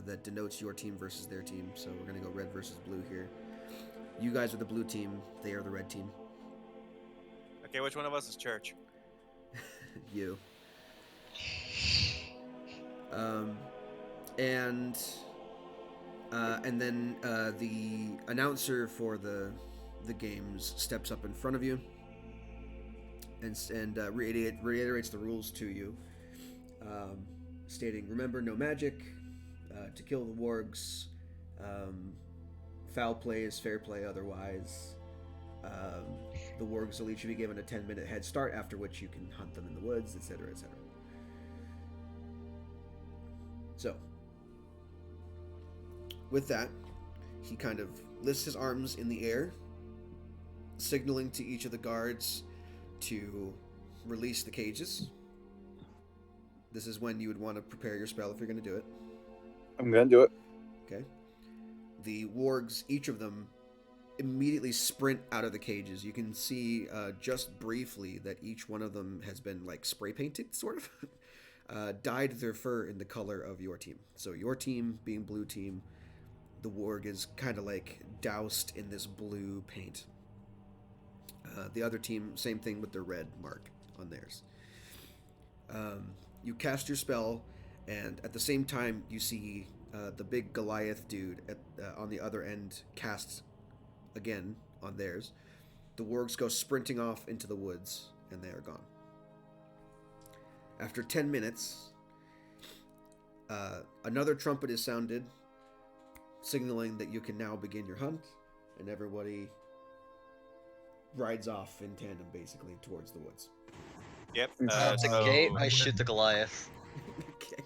that denotes your team versus their team. So we're gonna go red versus blue here. You guys are the blue team. They are the red team. Okay, which one of us is church? You. And then the announcer for the games steps up in front of you and reiterates the rules to you, stating, remember, no magic, to kill the wargs, foul play is fair play otherwise. The wargs will each be given a 10-minute head start, after which you can hunt them in the woods, etc., etc. So, with that, he kind of lifts his arms in the air, signaling to each of the guards to release the cages. This is when you would want to prepare your spell if you're going to do it. I'm gonna do it. Okay. The wargs, each of them, immediately sprint out of the cages. You can see just briefly that each one of them has been like spray painted, sort of. Dyed their fur in the color of your team. So your team being blue team, the warg is kind of like doused in this blue paint. The other team, same thing with the red mark on theirs. You cast your spell, and at the same time, you see the big Goliath dude on the other end cast again on theirs. The wargs go sprinting off into the woods, and they are gone. After 10 minutes, another trumpet is sounded, signaling that you can now begin your hunt, and everybody rides off in tandem, basically, towards the woods. Yep. At the gate, I shoot the Goliath. Okay.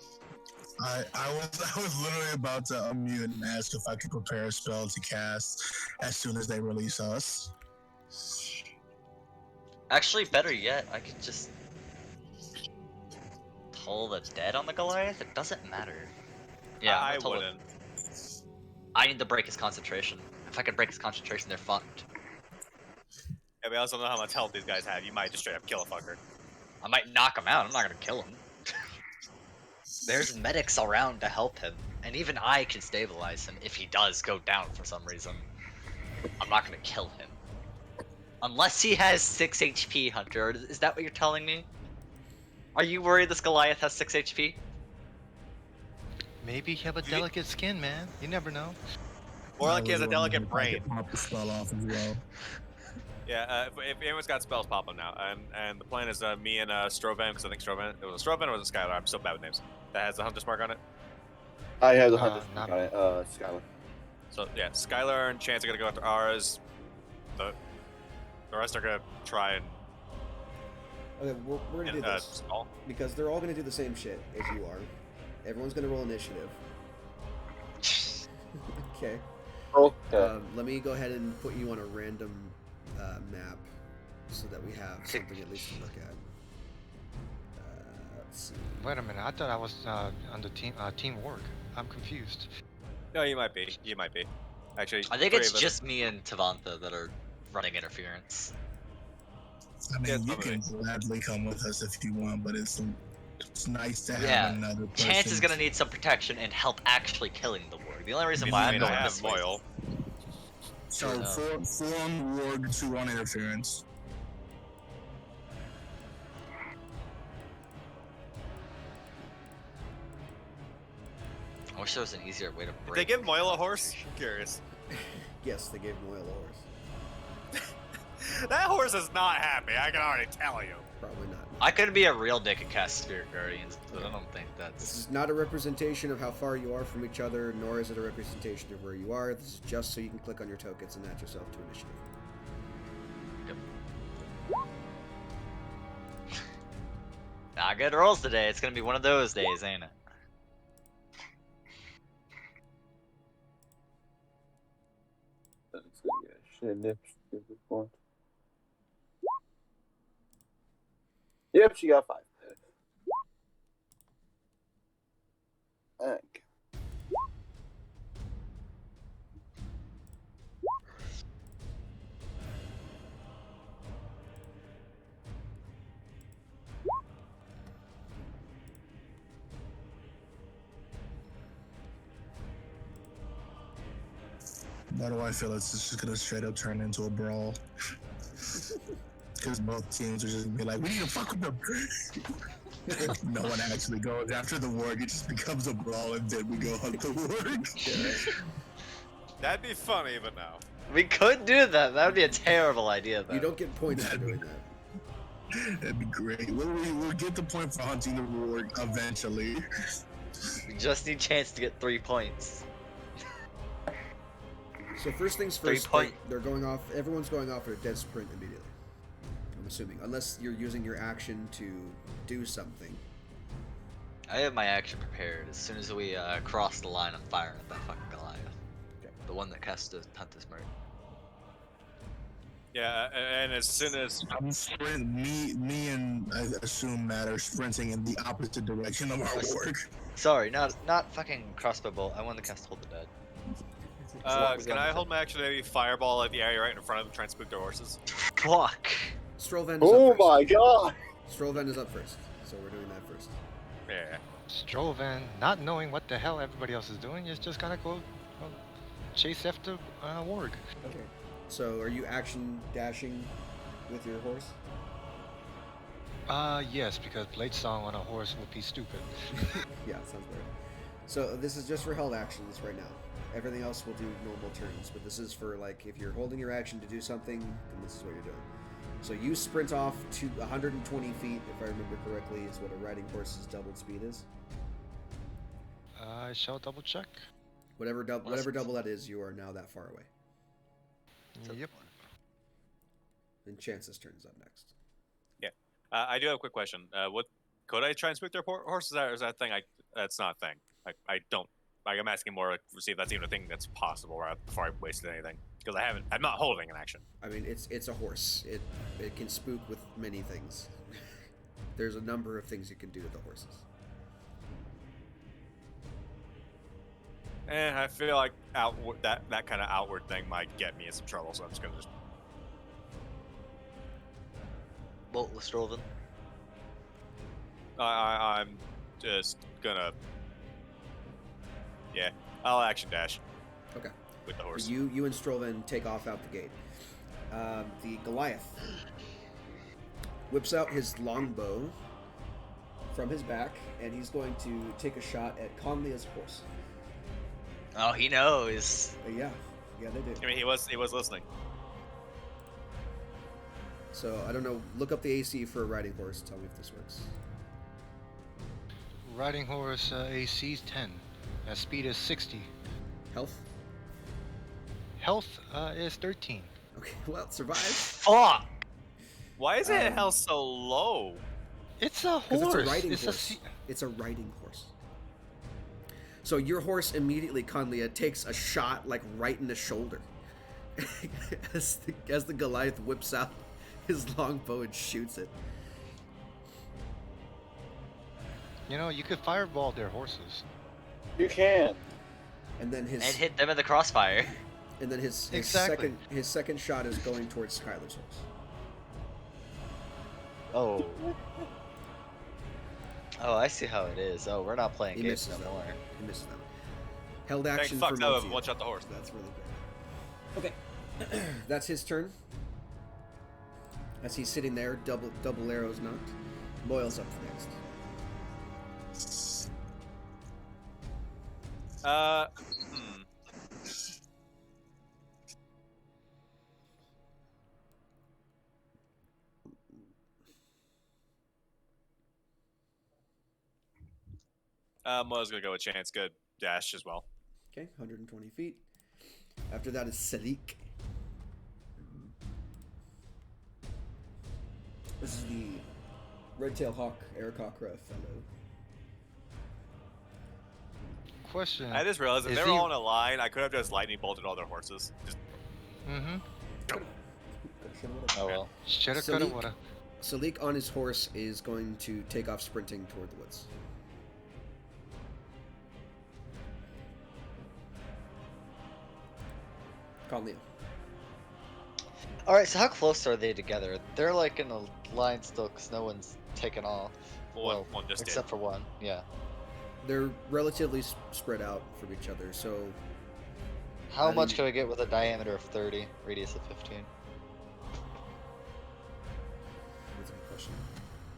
I was literally about to unmute and ask if I could prepare a spell to cast as soon as they release us. Actually, better yet, I could just toll the dead on the Goliath. It doesn't matter. Yeah, I I'll toll it. wouldn't. I need to break his concentration. If I can break his concentration, they're fucked. Yeah, we also know how much health these guys have. You might just straight up kill a fucker. I might knock him out. I'm not gonna kill him. There's medics around to help him, and even I can stabilize him if he does go down for some reason. I'm not gonna kill him. Unless he has 6 HP, Hunter. Is that what you're telling me? Are you worried this Goliath has 6 HP? Maybe you have a delicate skin, man. You never know. Or like he has a delicate brain. Pop the spell off as well. Yeah, if anyone's got spells, pop them now. And the plan is me and Strovan, because I think Strovan, it was a Strovan or was it Skylar? I'm so bad with names. That has the Hunter's mark on it. I have the hunter's not- on it, Skylar. So yeah, Skylar and Chance are gonna go after ours. The rest are gonna try and Okay, we're gonna do this stall. because they're all gonna do the same shit as you are. Everyone's gonna roll initiative. Okay. Okay. Let me go ahead and put you on a random map so that we have something at least to look at. Let's see. Wait a minute. I thought I was on the teamwork. I'm confused. No, you might be. You might be. Actually, I think three it's of us- just me and Tavantha that are running interference. I mean, Yeah, you probably. can gladly come with us if you want, but it's nice to have Yeah, another person. Chance is gonna need some protection and help actually killing the warg. The only reason why I I'm mean, I going have this way. Moyle. So Yeah. four on warg, 2 on interference. I wish there was an easier way to Did break. they give Moyle a horse? I'm curious. Yes, they gave Moyle a horse. That horse is not happy. I can already tell you. Probably not. I could be a real dick and cast Spirit Guardians, but I don't think This that's. is not a representation of how far you are from each other, nor is it a representation of where you are. This is just so you can click on your tokens and add yourself to initiative. Not good rolls today. It's gonna be one of those days, ain't it? Yep, she got 5. Okay. Why do I feel it's just gonna straight up turn into a brawl? Because both teams are just gonna be like, we need to fuck with them. No one actually goes after the warg. It just becomes a brawl, and then we go hunt the warg. That'd be funny, but no. We could do that. That would be a terrible idea, though. You don't get points for doing that. That'd be great. We'll get the point for hunting the warg eventually. We just need chance to get 3 points. So first things 3 first, point. they're going off. Everyone's going off at a dead sprint immediately. I'm assuming, unless you're using your action to do something. I have my action prepared. As soon as we cross the line, I'm firing at that fucking Goliath. Okay. The one that has to hunt this murder. Yeah, and as soon as Me and I assume Matt are sprinting in the opposite direction of our warg. Sorry, not fucking crossbow bolt. I want to cast Hold the Dead. can I hold my action to maybe fireball at the area right in front of them, try and spook their horses? Fuck. Strollven is Oh up first. my god! Strollven is up first, so we're doing that first. Yeah. Strovan, not knowing what the hell everybody else is doing, is just gonna go chase after Warg. Okay. So are you action dashing with your horse? Yes, because Blade Song on a horse would be stupid. Yeah, sounds better. So this is just for held actions right now. Everything else will do normal turns, but this is for like if you're holding your action to do something, then this is what you're doing. So you sprint off to 120 feet, if I remember correctly, is what a riding horse's doubled speed is. I shall double check. Whatever double that is, you are now that far away. Yep. And Chance's turn's up next. I do have a quick question. What could I try and spook their horses? Or is that a thing? That's not a thing. I don't. Like, I'm asking more to see if that's even a thing that's possible before I wasted anything. Because I'm not holding an action. I mean, it's a horse. It can spook with many things. There's a number of things you can do with the horses. I feel like that kind of outward thing might get me in some trouble, so I'm just gonna just. Bolt with Strovan. I'm just gonna. Yeah, I'll action dash. Okay. With the horse. You and Strovan take off out the gate. The Goliath whips out his longbow from his back, and he's going to take a shot at Conlia's horse. Oh, he knows. Yeah, they do. I mean, he was listening. So I don't know. Look up the AC for a riding horse. Tell me if this works. Riding horse AC is 10. Speed is 60. Health. Health is 13. Okay, well, it survives. Fuck. Why is it health so low? It's a Because horse. it's a riding It's horse. It's a riding horse. So your horse immediately, Conlia, takes a shot like right in the shoulder as the Goliath whips out his longbow and shoots it. You know, you could fireball their horses. You can. And then And hit them in the crossfire. And then his Exactly. second shot is going towards Skylar's horse. Oh. Oh, I see how it is. Oh, we're not playing He games misses no that more. one. He misses that one. Held Thank action fuck for no, Monty. one shot the horse. That's really good. Okay. That's his turn. As he's sitting there, double arrows knocked. Boyle's up next. Mo's gonna go with Chance. Good dash as well. Okay, 120 feet. After that is Salik. This is the red-tailed hawk, Aarakocra fellow. Question. I just realized if Is they were he- all in a line, I could have just lightning bolted all their horses. Just Mm-hmm. Oh well. Shoulda, Salik- coulda, woulda. Salik on his horse is going to take off sprinting toward the woods. Conlea. Alright, so how close are they together? They're like in a line still because no one's taken off. one just except for one, yeah. They're relatively spread out from each other, so How I much think- could I get with a diameter of 30, radius of 15? That's a good question.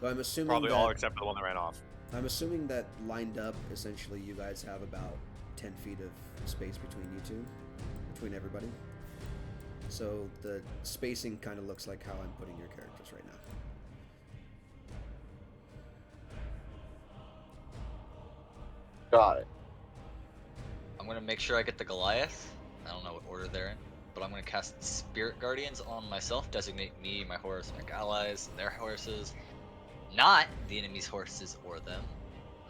But I'm assuming Probably that all except for the one that ran off. I'm assuming that lined up, essentially, you guys have about 10 feet of space between you two, between everybody. So the spacing kind of looks like how I'm putting your characters right now. Got it. I'm gonna make sure I get the Goliath. I don't know what order they're in, but I'm gonna cast Spirit Guardians on myself, designate me, my horse, my allies, their horses, not the enemy's horses or them.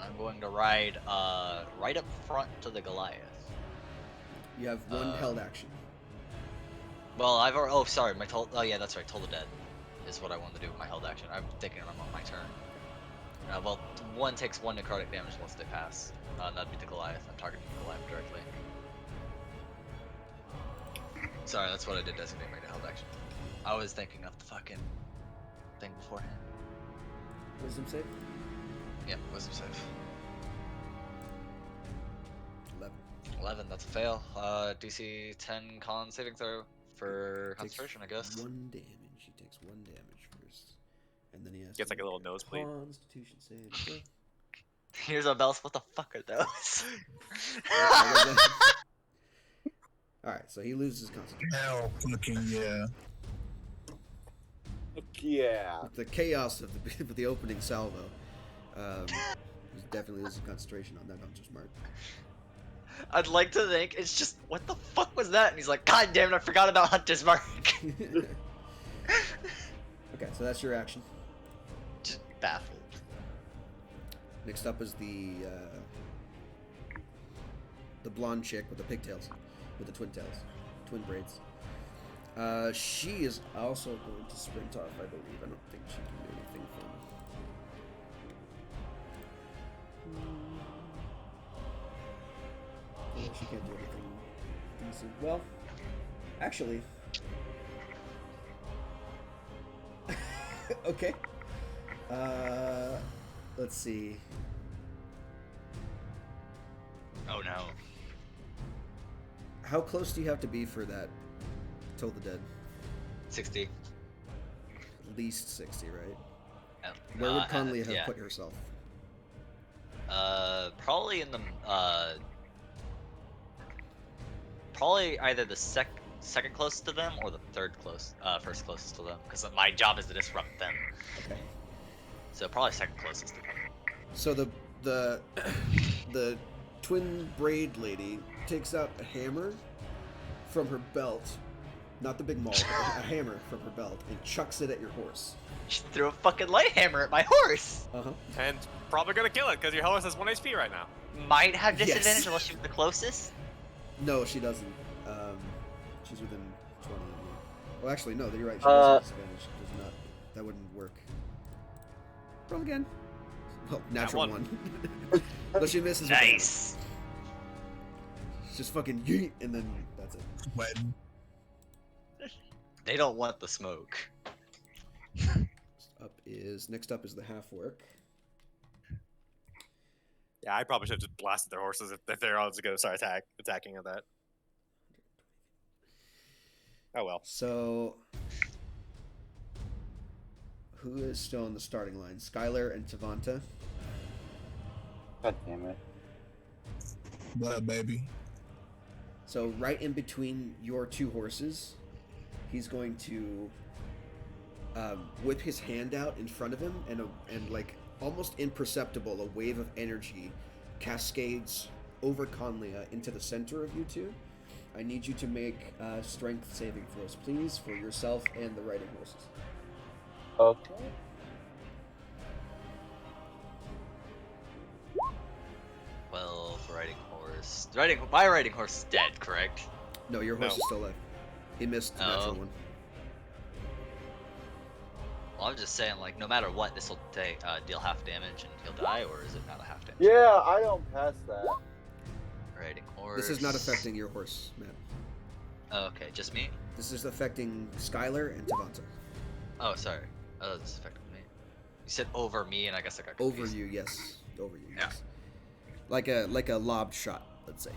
I'm going to ride right up front to the Goliath. You have one held action. Well, I've already, oh sorry, my oh yeah, that's right, Toll the Dead is what I wanted to do with my held action. I'm thinking I'm on my turn. Well, one takes 1 necrotic damage once they pass. That'd be the Goliath. I'm targeting the Goliath directly. Sorry, that's what I did designate my held action. I was thinking of the fucking thing beforehand. Wisdom save? Yep, wisdom save. 11. 11, that's a fail. DC 10 con saving throw for Takes concentration, I guess. 1 damage. He takes 1 damage first. And then he has Gets to like a little make nosebleed. Constitution save. Go. Here's our bells. What the fuck are those? Alright, so he loses constitution. Hell, fucking yeah. Yeah. With the chaos of the, with the opening salvo, he's definitely losing concentration on that Hunter's Mark. I'd like to think it's just, what the fuck was that? And he's like, God damn it, I forgot about Hunter's Mark. Okay, so that's your action. Just baffled. Next up is the blonde chick with the pigtails, with the twin tails, twin braids. She is also going to sprint off, I believe. I don't think she can do anything fun. Yeah, she can't do anything decent. Well, actually, okay. Let's see. Oh no. How close do you have to be for that? Toll the Dead. 60. At least 60, right? Yeah. Where would Conley have yeah. put herself? Probably in the probably either the second closest to them or the first closest to them, because my job is to disrupt them. Okay. So probably second closest to them. So the twin braid lady takes out a hammer from her belt, not the big maul, but a hammer from her belt, and chucks it at your horse. She threw a fucking light hammer at my horse. Uh huh. And probably gonna kill it because your horse has 1 HP right now. Might have disadvantage Yes. unless she was the closest. No, she doesn't. She's within 20. Well, actually, no. You're right. She does have disadvantage. Does not. That wouldn't work. Roll again. Well, natural one. So she misses. with the hammer. Nice. Just fucking yeet, and then that's it. When They don't want the smoke. Next up is the half work. Yeah, I probably should have just blasted their horses if they're all just gonna start attacking at that. Oh well. So, who is still on the starting line? Skylar and Tavanta. God damn it. what, baby? So right in between your two horses, he's going to whip his hand out in front of him, and like almost imperceptible, a wave of energy cascades over Conlia into the center of you two. I need you to make strength saving throws, please, for yourself and the riding horses. Okay. Well, my riding horse is dead, correct? No, your horse No. is still alive. He missed the natural one. Well, I'm just saying, like, no matter what, this will deal half damage and he'll die, or is it not a half damage? Yeah, I don't pass that. Riding horse. This is not affecting your horse, Matt. Oh, okay, just me? This is affecting Skylar and Tavanta. Oh, sorry. Oh, this is affecting me. You said over me, and I guess I got Over confused. you, yes. Over you, Yeah. yes. Like a lobbed shot, let's say.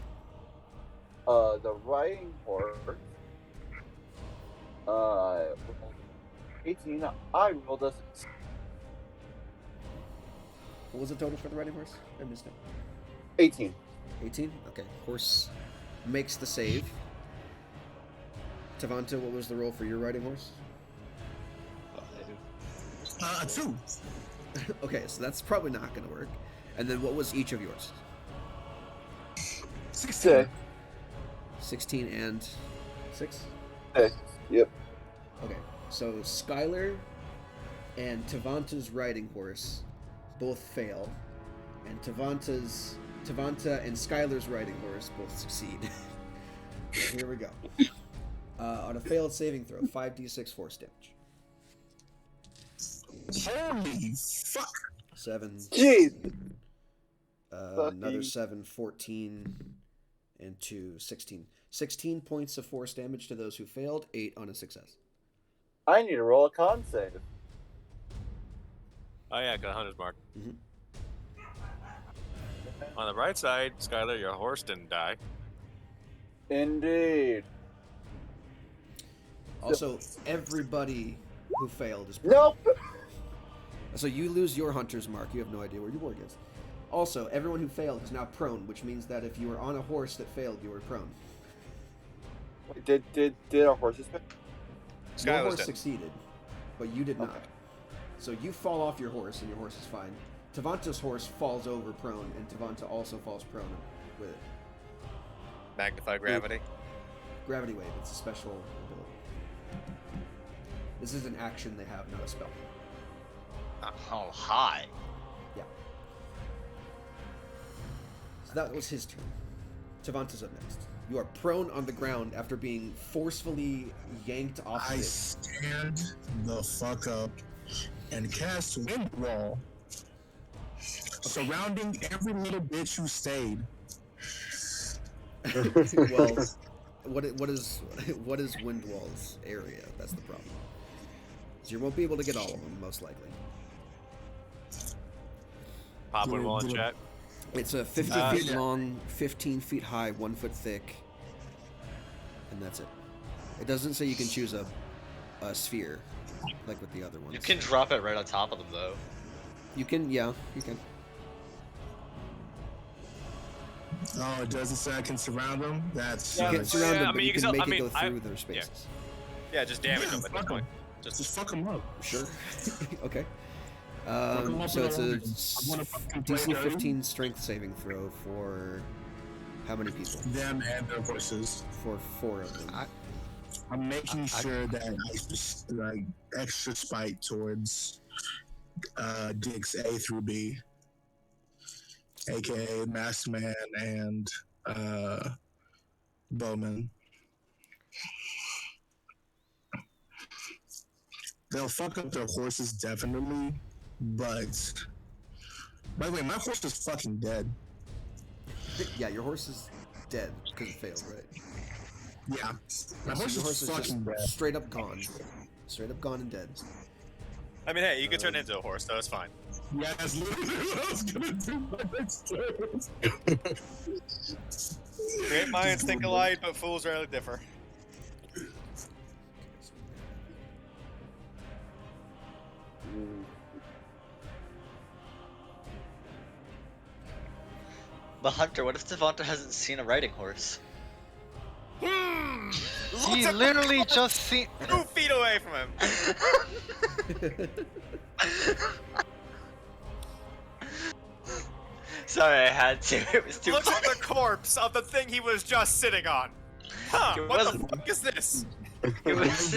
The riding horse. Rolled 18. I rolled a 6. What was the total for the riding horse? I missed it. 18. 18? Okay. Horse makes the save. Tavanta, what was the roll for your riding horse? 2. Okay, so that's probably not going to work. And then what was each of yours? 6. 16 and 6? 6. Yep. Okay, so Skylar and Tavanta's riding horse both fail, and Tavanta and Skylar's riding horse both succeed. Here we go. On a failed saving throw, 5d6 force damage. Holy fuck! 7. Jeez. Another 7, 14, and 2, 16. 16 points of force damage to those who failed, 8 on a success. I need to roll a con save. Oh yeah, got a 100 mark. Mhm. On the right side, Skylar, your horse didn't die. Indeed. Also, everybody who failed is Nope. So you lose your hunter's mark. You have no idea where your ward is. Also, everyone who failed is now prone, which means that if you were on a horse that failed, you were prone. Did our horses fail? Your Skylar's horse dead. succeeded, but you did not. Okay. So you fall off your horse, and your horse is fine. Tavanta's horse falls over prone, and Tavanta also falls prone with it. Magnify gravity. Gravity Wave, it's a special ability. This is an action they have, not a spell. Oh, hi. Yeah. So that was his turn. Tavanta's up next. You are prone on the ground after being forcefully yanked off I it. stand the fuck up and cast Wind Wall, surrounding every little bitch who stayed. Well, what is Windwall's area? That's the problem. So you won't be able to get all of them, most likely. Pop one wall in chat. It's a 50 feet long, 15 feet high, 1 foot thick, and that's it. It doesn't say you can choose a sphere, like with the other ones. You can drop it right on top of them, though. You can, yeah, you can. Oh, it doesn't say I can surround them? That's You can't surround them, I but mean, you you can can make still- it I go mean, through their spaces. Yeah, just damage Yeah, them at this fuck point. 'em. Just fuck them up. Sure. Okay. 'em up So with it's all a of them. I wanna fucking play DC them. 15 strength saving throw for how many people? Them and their horses. For 4 of them. I'm making sure that I just like extra spite towards dicks A through B, aka Masked Man and Bowman. They'll fuck up their horses definitely, but by the way, my horse is fucking dead. Yeah, your horse is dead because it failed, right? Yeah, my So horse your horse is is fucking dead. just straight up gone. Straight up gone and dead. I mean, hey, you can turn into a horse, though. It's fine. Yeah, that's literally what I was gonna do my next turn. Great minds think alike, but fools rarely differ. But Hunter, what if Devonta hasn't seen a riding horse? He literally just seen. 2 feet away from him. Sorry, I had to. It was too Look at funny. the corpse of the thing he was just sitting on. Huh? It What the wasn't- fuck is this? It was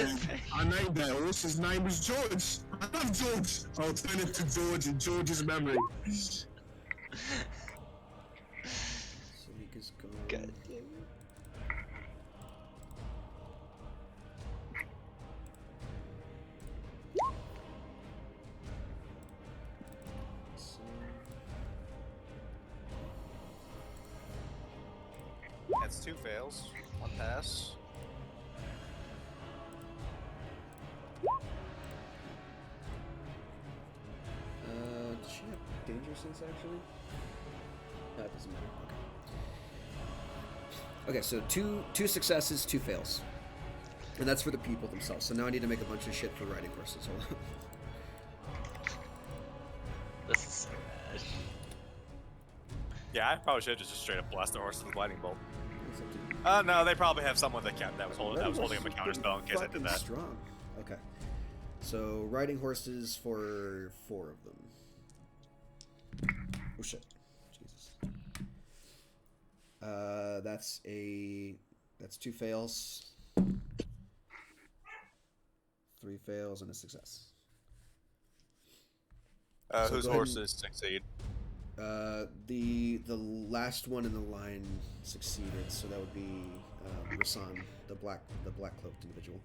I named that horse. His name was George. I love George. I'll turn it to George in George's memory. Samika's gone. God. That's 2 fails. 1 pass. Does she have danger sense actually? No, it doesn't matter. Okay, so two successes, 2 fails. And that's for the people themselves. So now I need to make a bunch of shit for riding horses. Hold on. This is so bad. Yeah, I probably should have just straight up blast the horses with lightning bolt. It's up to you. No, they probably have someone that was holding Riding up a horses counter are spell in case I fucking did that. Strong. Okay. So riding horses for 4 of them. Oh shit. Jesus. That's 2 fails. 3 fails and a success. So Whose go ahead horses succeed? The last one in the line succeeded, so that would be Rasan, the black cloaked individual.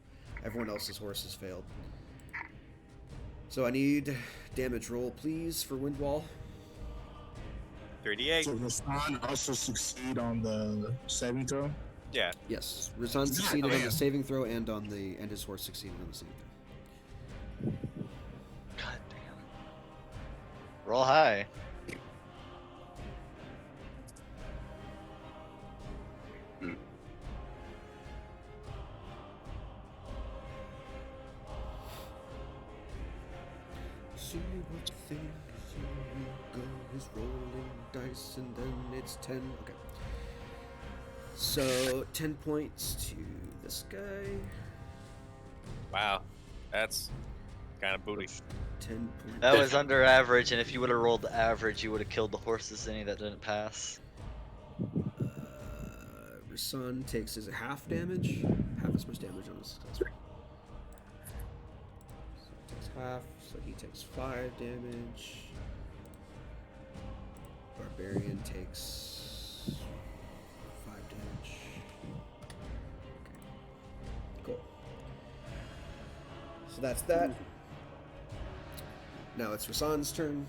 Everyone else's horses failed. So I need damage roll, please, for Windwall. 3d8. So Rasan also succeed on the saving throw? Yeah. Yes, Rasan succeeded on the saving throw and his horse succeeded on the saving throw. God damn. Roll high. See what things you go is rolling dice and then it's 10. Okay. So 10 points to this guy. Wow. That's kind of booty. 10 points. That was under average, and if you would have rolled the average, you would have killed the horses any that didn't pass. Rasan takes his half damage. Half as much damage on a success roll. So he takes half, so he takes 5 damage. Barbarian takes 5 damage. Okay. Cool. So that's that. Now it's Rasan's turn.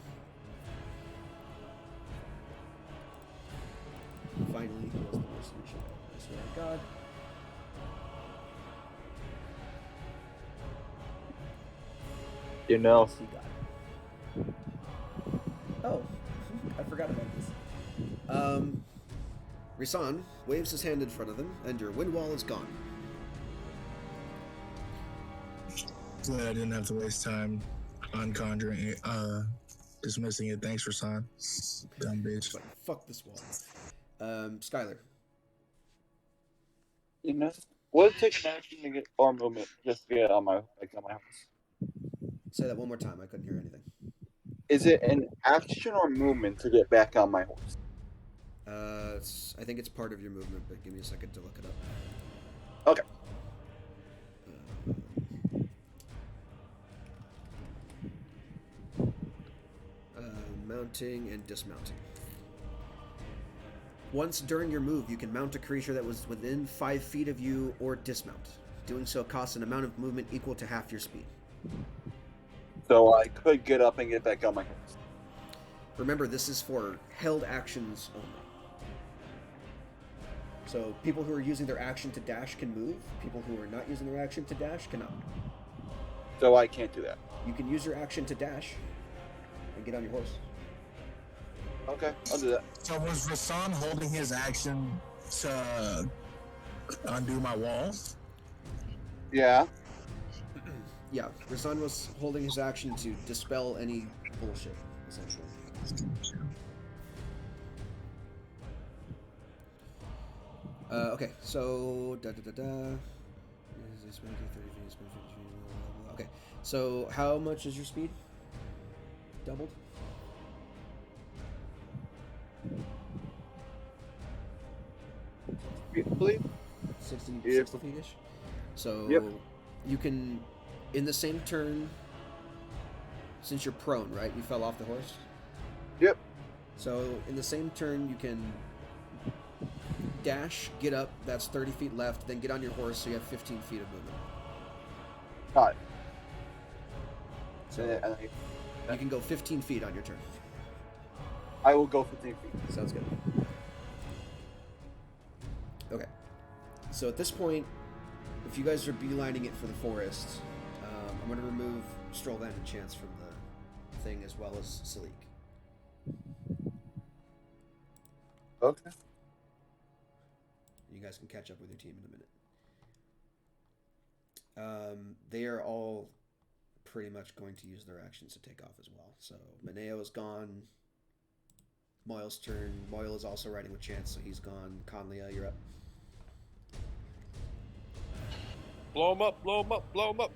Finally, he has the worst solution. I swear to God. You know. What's he got? Oh, I forgot about this. Rasan waves his hand in front of him, and your wind wall is gone. Glad I didn't have to waste time on conjuring it, dismissing it. Thanks, Rasan. Dumb bitch. But fuck this wall. Skylar. You know. Would it take an action to get or movement just to get on my house? Say that one more time. I couldn't hear anything. Is it an action or movement to get back on my horse? I think it's part of your movement, but give me a second to look it up. Okay. Mounting and dismounting. Once during your move, you can mount a creature that was within 5 feet of you or dismount. Doing so costs an amount of movement equal to half your speed. So I could get up and get back on my horse. Remember, this is for held actions only. So people who are using their action to dash can move. People who are not using their action to dash cannot. So I can't do that. You can use your action to dash and get on your horse. Okay, I'll do that. So was Rasan holding his action to undo my wall? Yeah. Yeah, Rasan was holding his action to dispel any bullshit, essentially. Okay, so Okay, so how much is your speed? Doubled? I believe. 60 Yep. feet-ish? So Yep. you can, in the same turn, since you're prone, right? You fell off the horse? Yep. So in the same turn, you can dash, get up, that's 30 feet left, then get on your horse so you have 15 feet of movement. Got it. So you can go 15 feet on your turn. I will go 15 feet. Sounds good. Okay. So at this point, if you guys are beelining it for the forest, I'm going to remove Strollvan and Chance from the thing as well as Salik. Okay. You guys can catch up with your team in a minute. They are all pretty much going to use their actions to take off as well. So Mineo is gone. Moyle's turn. Moyle is also riding with Chance, so he's gone. Conlia, you're up. Blow him up, blow him up, blow him up.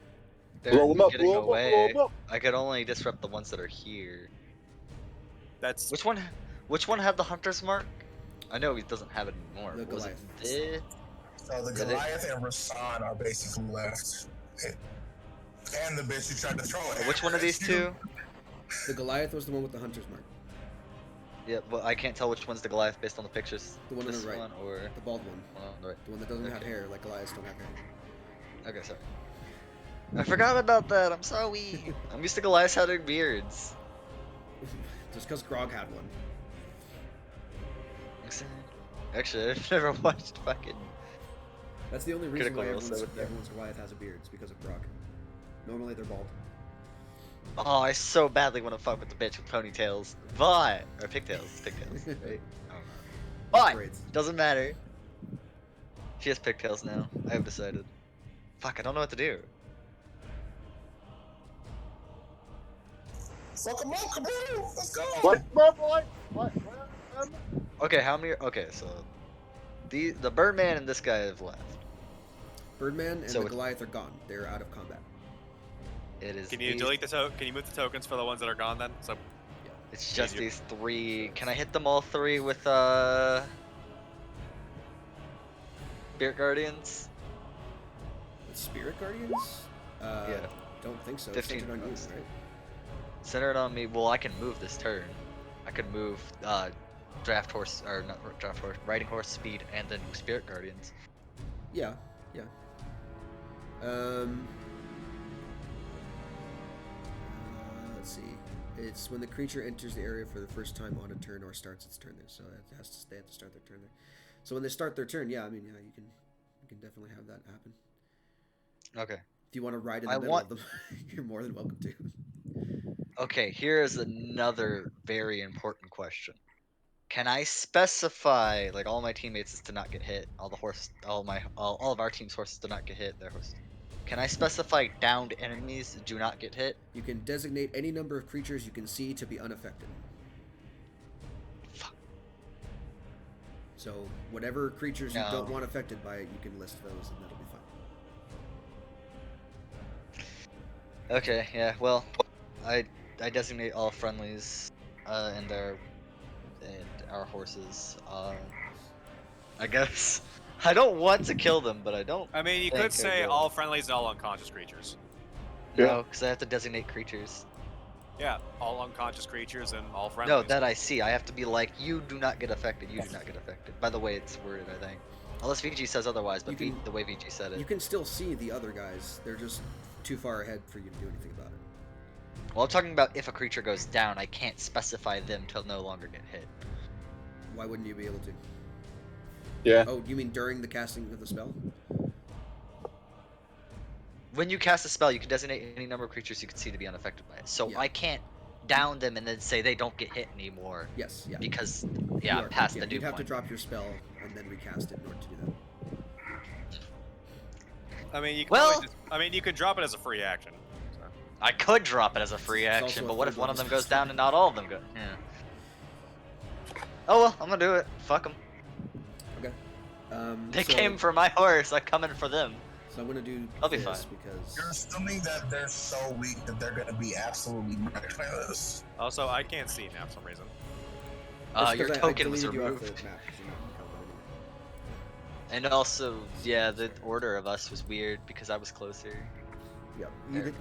They're Blow 'em up, getting blow 'em up, away. blow 'em up. I could only disrupt the ones that are here. That's Which one had the hunter's mark? I know he doesn't have it anymore. The Was it Goliath. this? So the Goliath and Rasan are basically left. And the bitch who tried to throw it. Which one of these two? The Goliath was the one with the hunter's mark. Yeah, well, I can't tell which one's the Goliath based on the pictures. The one on This the right. one or The bald one. one on the right. The one that doesn't have Okay. hair, like Goliaths don't have hair. Okay, sorry. I forgot about that. I'm sorry. I'm used to Goliaths having beards. Just because Grog had one. Actually, I've never watched fucking. That's the only reason Critical why Role 7 there. everyone's Goliath has a beard. It's because of Grog. Normally they're bald. Oh, I so badly want to fuck with the bitch with ponytails. But or pigtails, right? But Braids. doesn't matter. She has pigtails now. I have decided. Fuck, I don't know what to do. Fuck him up, bro. Let's go. What, boy? What? Okay, how many? Okay, so the Birdman and this guy have left. Birdman and So the it's- Goliath are gone. They're out of combat. It is. Can you these- delete the Can you move the tokens for the ones that are gone then? So It's just easier? these three. Can I hit them all three with Spirit Guardians? With Spirit Guardians? Yeah. Don't think so. 15 It's centered on you, points. right? Center it on me. Well, I can move this turn. I could move draft horse or not draft horse, riding horse speed, and then Spirit Guardians. Yeah, yeah. Let's see. It's when the creature enters the area for the first time on a turn or starts its turn there. So it has to. They have to start their turn there. So when they start their turn, yeah, I mean, yeah, you can definitely have that happen. Okay. If you want to ride in the I middle want- of them, you're more than welcome to. Okay. Here is another very important question. Can I specify like all my teammates is to not get hit? All of our team's horses do not get hit. Their horses. Can I specify downed enemies do not get hit? You can designate any number of creatures you can see to be unaffected. Fuck. So whatever creatures you No. don't want affected by it, you can list those, and that'll be fine. Okay. Yeah. Well, I designate all friendlies and our horses. I guess I don't want to kill them, but I don't. I mean, you Think I could say will. all friendlies and all unconscious creatures. No, because I have to designate creatures. Yeah, all unconscious creatures and all No, friendlies. that I see. I have to be like, you do not get affected. You do not get affected. By the way it's worded, I think. Unless VG says otherwise, but You can- the way VG said You it. can still see the other guys. They're just too far ahead for you to do anything about it. Well, I'm talking about if a creature goes down, I can't specify them to no longer get hit. Why wouldn't you be able to? Yeah. Oh, you mean during the casting of the spell? When you cast a spell, you can designate any number of creatures you can see to be unaffected by it. So Yeah. I can't down them and then say they don't get hit anymore Yes, yeah. because You yeah, are- I'm past yeah, the dew you'd have to point. drop your spell and then recast it in order to do that. I mean, you can Well- always I mean, you could drop it as a free action. So. I could drop it as a free It's action, also but a what if third one of level them goes spell. down and not all of them go? Yeah. Oh well, I'm gonna do it. Fuck them. Okay. They so, came for my horse. I'm coming for them. So I'm gonna do I'll be this fine. because You're assuming that they're so weak that they're gonna be absolutely wrecked by this. Also, I can't see now for some reason. That's Your 'cause I token was deleted you off removed. the map 'cause you're not in combat anymore. And also, yeah, the order of us was weird because I was closer. Yeah,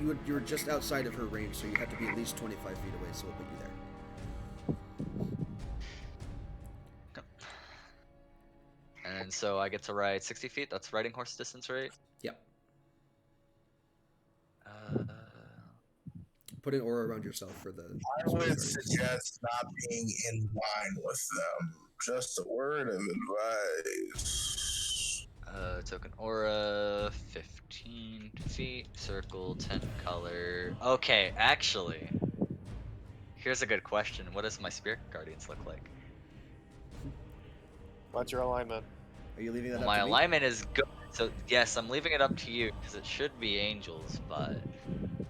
you were just outside of her range, so you had to be at least 25 feet away, so we'll put you there. And so I get to ride 60 feet. That's riding horse distance, right? Yep. Uh, Put an aura around yourself for the. I would suggest not being in line with them. Just a word of advice. token aura, 15 feet, circle, 10 color. Okay, actually, here's a good question. What does my spirit guardians look like? What's your alignment? Are you leaving that Well, up my to me? alignment is good. So yes, I'm leaving it up to you because it should be angels, but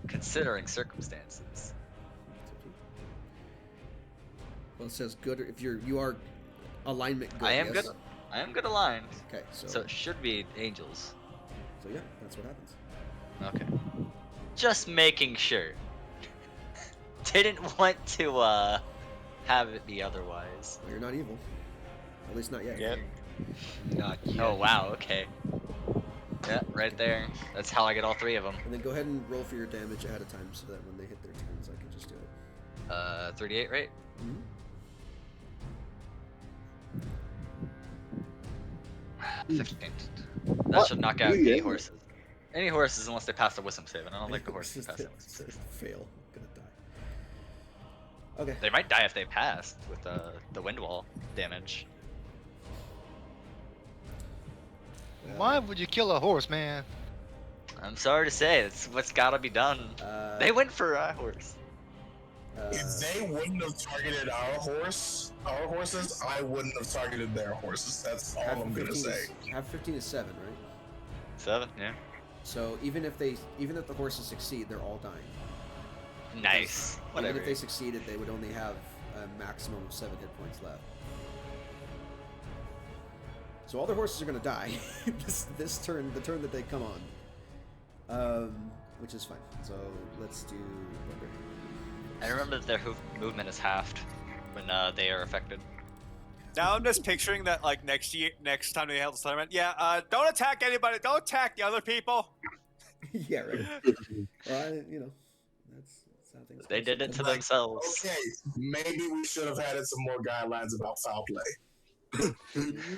considering circumstances. Well, it says good. If you are alignment good. I am yes? good. I am good aligned. Okay, So it should be angels. So yeah, that's what happens. Okay. Just making sure. Didn't want to have it be otherwise. Well, you're not evil. At least not yet. Yep. Not yet. Oh wow. Okay. Yeah, right there. That's how I get all 3 of them. And then go ahead and roll for your damage ahead of time so that when they hit their turns, I can just do it. 38, right? Mm-hmm. 15. That should knock out Yeah. any horses. Any horses unless they pass the wisdom save, and I don't think the horses pass that wisdom save. Fail. Gonna die. Okay. They might die if they passed with the wind wall damage. Why would you kill a horse, man? I'm sorry to say, it's what's gotta be done. They went for a horse. If they wouldn't have targeted our horses, I wouldn't have targeted their horses. That's all I'm gonna say. Half 15 is 7, right? 7, yeah. So even if the horses succeed, they're all dying. Nice. Whatever. Even if they succeeded, they would only have a maximum of 7 hit points left. So all their horses are gonna die this turn, the turn that they come on, which is fine. So let's do. I remember that their movement is halved when they are affected. Now I'm just picturing that like next time they have the tournament. Yeah, don't attack anybody. Don't attack the other people. Yeah, right. Well, that's how things. They did it to themselves. Okay, maybe we should have added some more guidelines about foul play.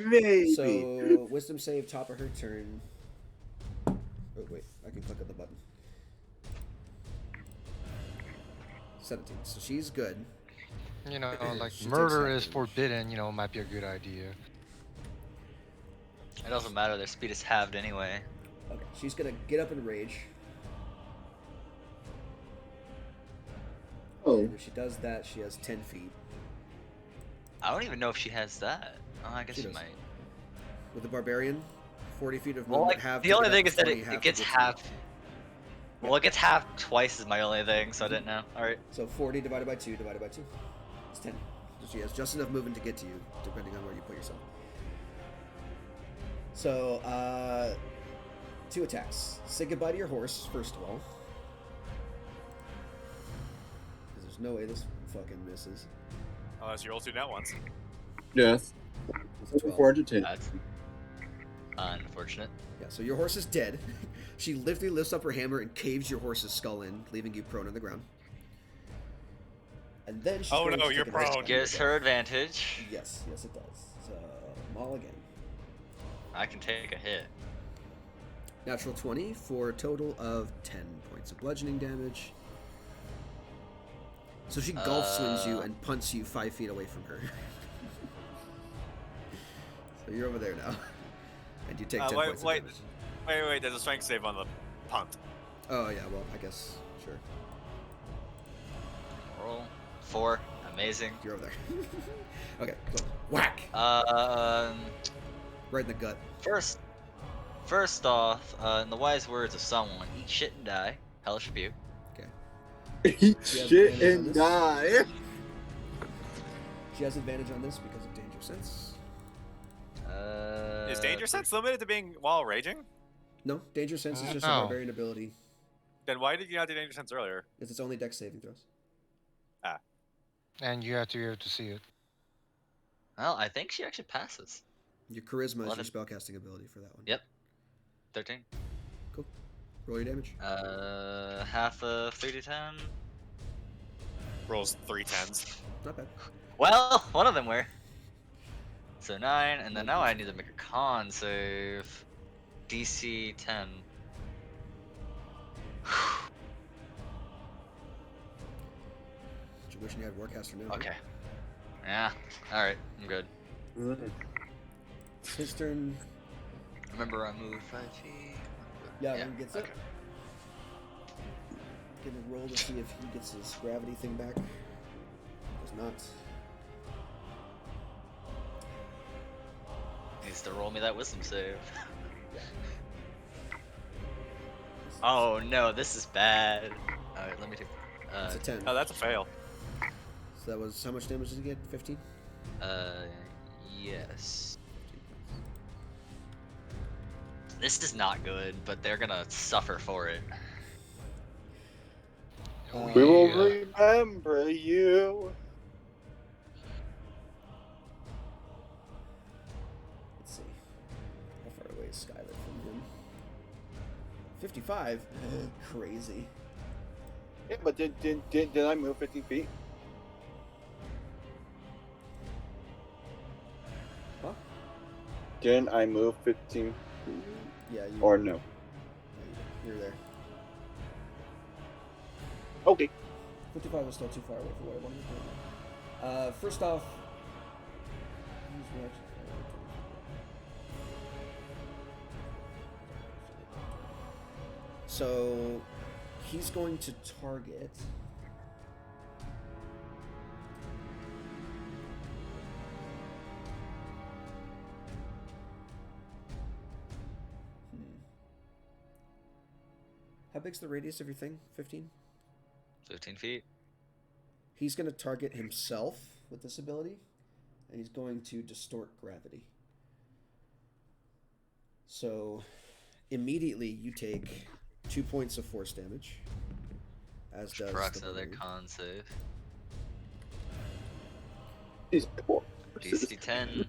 Maybe. So wisdom save, top of her turn. Oh wait, I can click on the button. 17. So she's good. You know, like She takes murder that is damage. forbidden. You know, might be a good idea. It doesn't matter, their speed is halved anyway. Okay, she's gonna get up in rage. Oh. And if she does that, she has 10 feet. I don't even know if she has that. Oh, I guess She she does. might. With the barbarian, 40 feet of Well, movement. like, half the to only get up thing to is that 40, it half to gets get to- halved. Well, it gets halved twice is my only thing, so I didn't know. Alright. So 40 divided by 2 divided by 2. It's 10. So she has just enough movement to get to you, depending on where you put yourself. So, 2 attacks. Say goodbye to your horse, first of all. Because there's no way this fucking misses. Unless you roll 2 net ones. Yes. It's a Looking 12. forward to take. That's unfortunate. Yeah, so your horse is dead. She literally lifts up her hammer and caves your horse's skull in, leaving you prone on the ground. And then she's Oh, going no, to you're take advantage prone. of your Gives death. her advantage. Yes, yes it does. So, maul again. I can take a hit. Natural 20 for a total of 10 points of bludgeoning damage. So she golf swings you and punts you 5 feet away from her. So you're over there now. And you take 10 points of wait, damage. wait. There's a strength save on the punt. Oh, yeah, well, I guess, sure. Roll 4. Amazing. You're over there. Okay, so whack! Right in the gut. First off, in the wise words of someone, eat shit and die. Hellish rebuke. Eat She has shit advantage on and this. die. She has advantage on this because of danger sense. Is danger sense limited to being while raging? No, danger sense is just a No. barbarian ability. Then why did you not do danger sense earlier? It's only dex saving throws. And you have to be able to see it. Well, I think she actually passes. Your charisma is 11. your spellcasting ability for that one. Yep. 13. Roll your damage. Half of 3 to 10. Rolls 3 10s. Not bad. Well, one of them were. So 9, and then now I need to make a con save. DC 10. You're wishing you had Warcaster now. Okay. Yeah. Alright, I'm good. It's his turn. Remember I moved 5 feet. Yeah, when he gets up. okay. Gonna roll to see if he gets his gravity thing back. Does not. Needs to roll me that wisdom save. Oh no, this is bad. Alright, let me take. It's a 10. Oh, that's a fail. So that was how much damage did it get? 15? Yes. This is not good, but they're gonna suffer for it. We will Yeah. remember you. Let's see. How far away is Skylar from him? 55? Crazy. Yeah, but did I move 15 feet? Huh? Didn't I move 15 feet? Yeah, you Or no? You're there. Okay. 55 is still too far away for what I wanted to do. First off, so he's going to target. How big's the radius of your thing? 15? 15 feet. He's going to target himself with this ability, and he's going to distort gravity. So, immediately you take 2 points of force damage, as does Procs the another balloon. con save. He's poor. DC 10.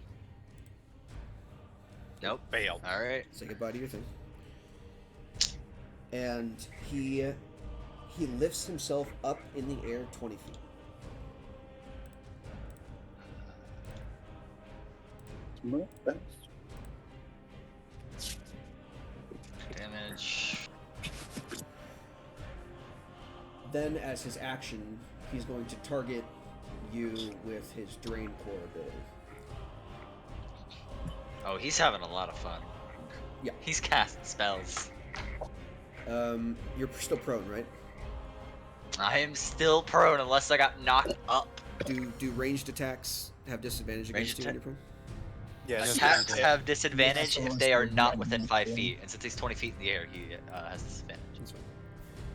Nope. Failed. Alright. Say goodbye to your thing. And he lifts himself up in the air 20 feet. Damage. Then, as his action, he's going to target you with his Drain Core ability. Oh, he's having a lot of fun. Yeah. He's casting spells. You're still prone, right? I am still prone unless I got knocked up. Do ranged attacks have disadvantage against you when you're prone? Yes. Attacks Yeah. have disadvantage Yeah, if they are so not it's within not 5 good. feet, and since he's 20 feet in the air, he has disadvantage. That's fine.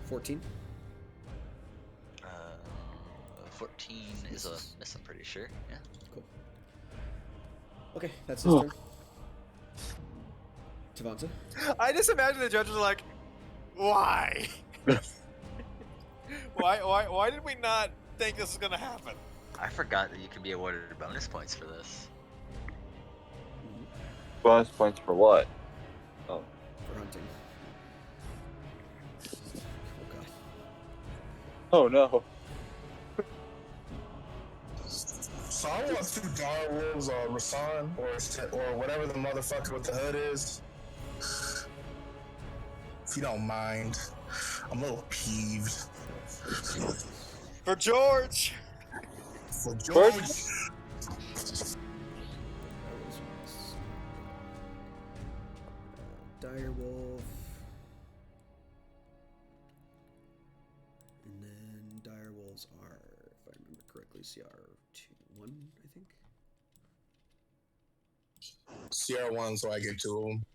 14? 14 is a miss, I'm pretty sure. Yeah. Cool. Okay, that's his turn. Tavanta? I just imagine the judges are like, why? why did we not think this was gonna happen? I forgot that you can be awarded bonus points for this. Bonus points for what? Oh. For hunting. Oh god. Oh no. So I want two dire wolves or Rasan or whatever the motherfucker with the hood is. If you don't mind. I'm a little peeved. For George! For George. Direwolf. And then direwolves are, if I remember correctly, CR1, I think. CR1, so I get two of them.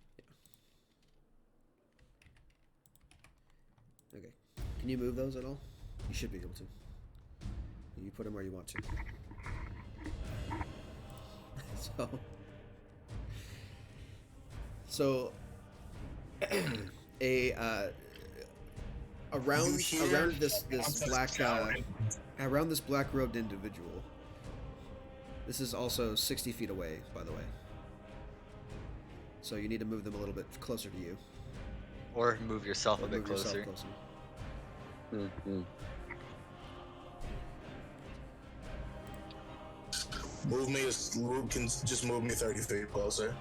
Okay. Can you move those at all? You should be able to. You put them where you want to. So around this black robed individual. This is also 60 feet away, by the way. So you need to move them a little bit closer to you. Or move yourself Or a bit move yourself closer. closer. Can just move me 30 feet closer.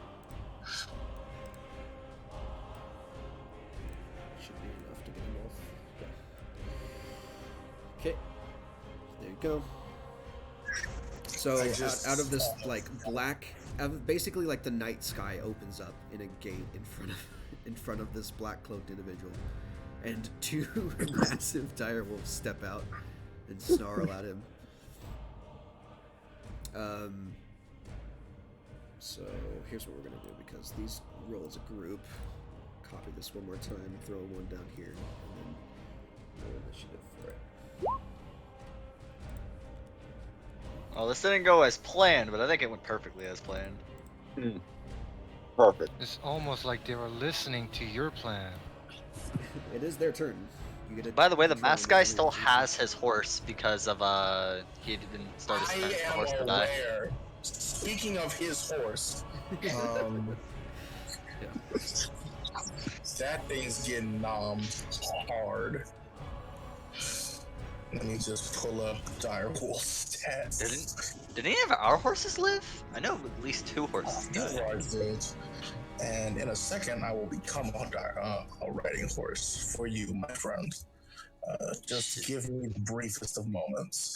Should be enough to get them off. Yeah. Okay. There you go. So out of this like black, basically like the night sky opens up in a gate in front of this black cloaked individual, and two massive dire wolves step out and snarl at him. So here's what we're gonna do, because these roll as a group. Copy this one more time, throw one down here, and then roll initiative for it. Well, this didn't go as planned, but I think it went perfectly as planned. Perfect. It's almost like they were listening to your plan. It is their turn. You get to By the way, the control mask them guy as many still as you has his horse because of he didn't start his I turn for the am horse to die. aware. Speaking of his horse, that thing's getting hard. Let me just pull up Direwolf stats. Did any of our horses live? I know at least 2 horses You died. are good. And in a second, I will become a riding horse for you, my friend. Just give me the briefest of moments.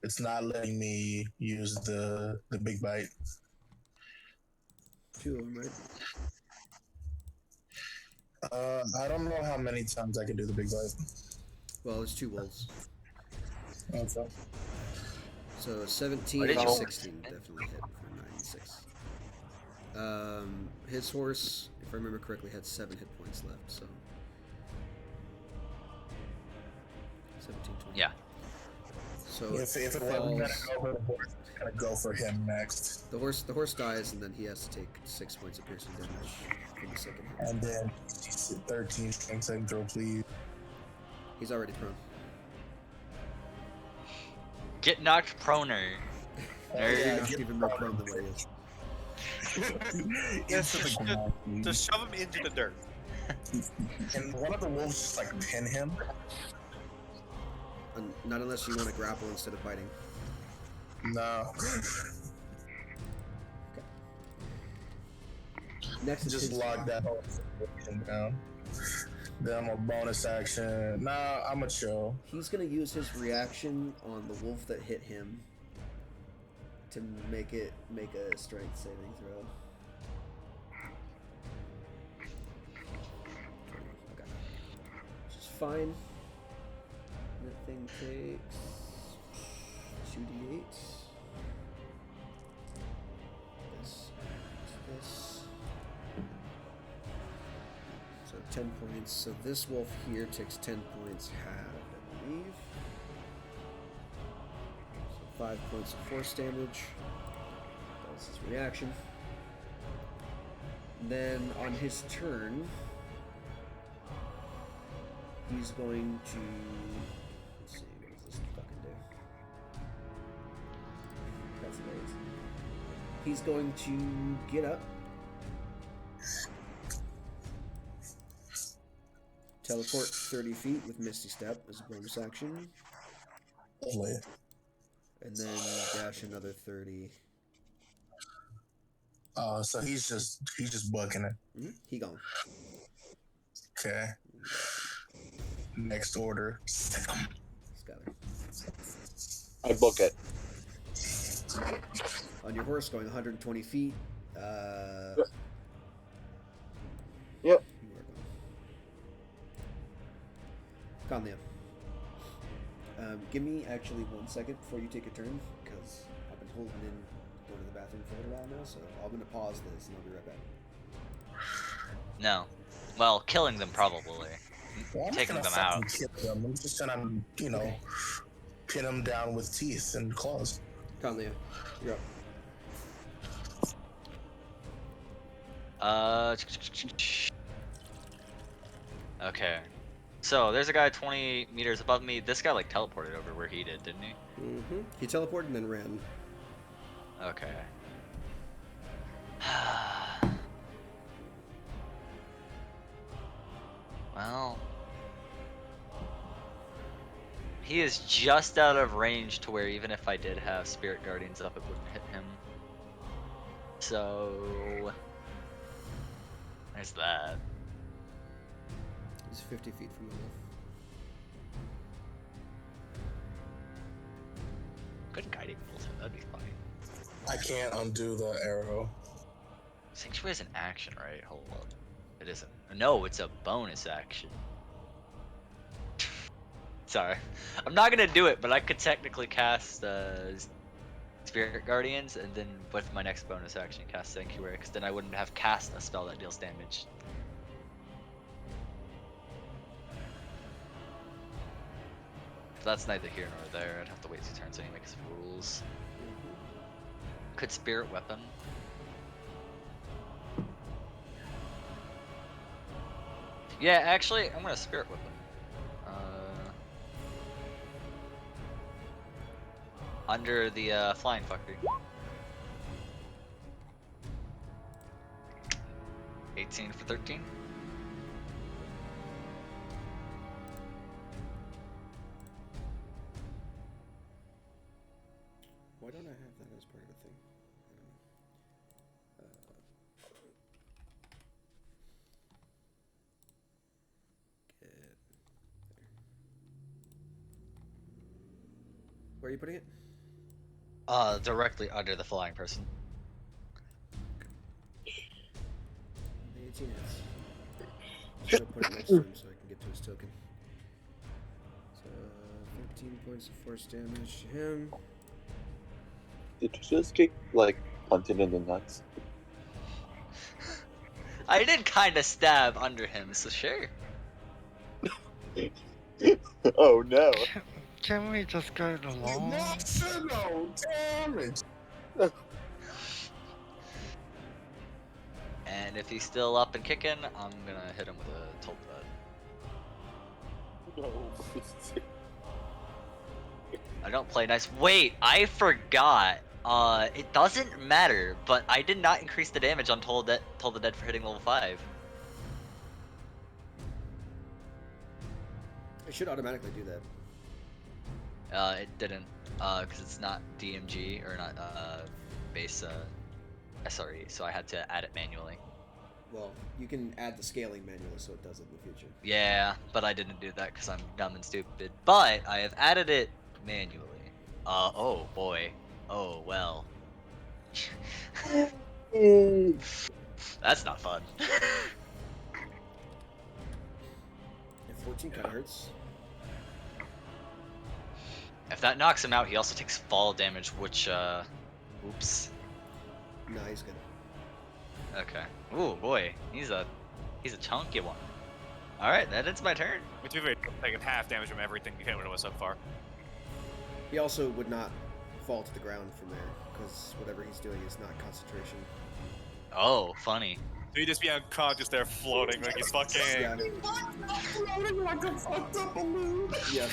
It's not letting me use the big bite. 2 of them, right? I don't know how many times I can do the big bite. Well, there's 2 wolves. Okay. So 17 Where did and you- 16 definitely hit for 9 and 6. His horse, if I remember correctly, had 7 hit points left, so 17, 20. Yeah. So If it wasn't gonna go for the horse, it's gonna go for him next. the horse dies, and then he has to take 6 points of piercing damage from the second hit. And then 13 strength saving throw, please. He's already prone. Get knocked proner. Nerd. Yeah, Not even more prone than what he is. Yes, Into the just- ground. Just shove him into the dirt. And one of the wolves just like pin him. Not unless you want to grapple instead of biting. No. Next is Just his lock that whole situation down. Then I'm a bonus action. Nah, I'm a chill. He's gonna use his reaction on the wolf that hit him to make a strength saving throw. Okay, which is fine. That thing takes 2d8. This. So 10 points. So this wolf here takes 10 points halved, I believe. So 5 points of force damage. That's his reaction. And then on his turn, he's going to. Let's see, what does this fucking do? That's amazing. He's going to get up. Teleport 30 feet with Misty Step as a bonus action. Lovely. And then dash another 30. So he's just bucking it. He gone. Okay. Next order. Skyler. I book it. On your horse, going 120 feet. Yep. Conlea. Give me actually 1 second before you take a turn, because I've been holding in going to the bathroom for a little while now, so I'm going to pause this and I'll be right back. No. Well, killing them probably. Well, I'm Taking not them gonna out. fucking kill them. I'm just gonna, pin them down with teeth and claws. Conlea, you're up. Okay. So there's a guy 20 meters above me. This guy like teleported over where he did, didn't he? Mm-hmm. He teleported and then ran. Okay. Well, he is just out of range to where even if I did have Spirit Guardians up, it wouldn't hit him. So there's that. He's 50 feet from the wolf. Good guiding bolt, that'd be fine. I can't undo the arrow. Sanctuary is an action, right? Hold up. It isn't. No, it's a bonus action. Sorry. I'm not gonna do it, but I could technically cast Spirit Guardians, and then with my next bonus action cast Sanctuary, because then I wouldn't have cast a spell that deals damage. But that's neither here nor there. I'd have to wait 2 turns anyway because of rules. Could Spirit Weapon? Yeah, actually, I'm gonna Spirit Weapon. Under the flying fucker. 18 for 13. Why don't I have that as part of the thing? Where are you putting it? Directly under the flying person. The 18 hits. Should have put it next to him so I can get to his token. So 13 points of force damage to him. Did you just get like punted in the nuts? I did kind of stab under him, so sure. Oh no! Can we just get along? No damage. And if he's still up and kicking, I'm gonna hit him with a Toll Bud. No. I don't play nice. Wait, I forgot. It doesn't matter, but I did not increase the damage on Toll the Dead for hitting level 5. It should automatically do that. It didn't, because it's not DMG or not base SRE, so I had to add it manually. Well, you can add the scaling manually so it does it in the future. Yeah, but I didn't do that because I'm dumb and stupid. But I have added it manually. Oh boy. Oh well. That's not fun. Yeah, 14 kind of hurts. If that knocks him out, he also takes fall damage, which, oops. Nah, he's good. Okay. Ooh, boy. He's a chunky one. Alright, that ends my turn. Which we've taken half damage from everything you hit with us so far. He also would not fall to the ground from there, because whatever he's doing is not concentration. Oh, funny. So he'd just be unconscious there floating like he's fucking... Yeah. Floating like a fucked up balloon. Yeah.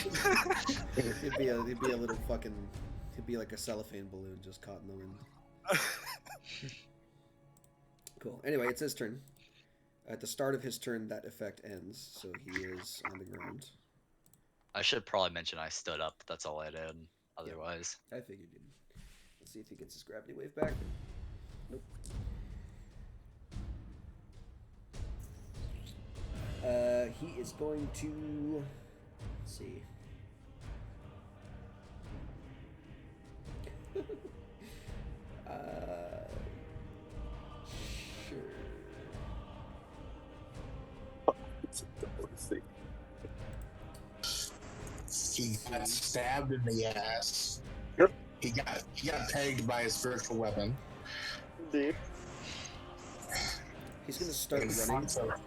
He'd be a little fucking... He'd be like a cellophane balloon just caught in the wind. Cool. Anyway, it's his turn. At the start of his turn, that effect ends, so he is on the ground. I should probably mention I stood up. That's all I did. Otherwise. I figured you'd. Let's see if he gets his gravity wave back. Nope. He is going to... Let's see. Sure. He got stabbed in the ass. Yep. He got pegged by his virtual weapon. Indeed. He's going to start In running. front of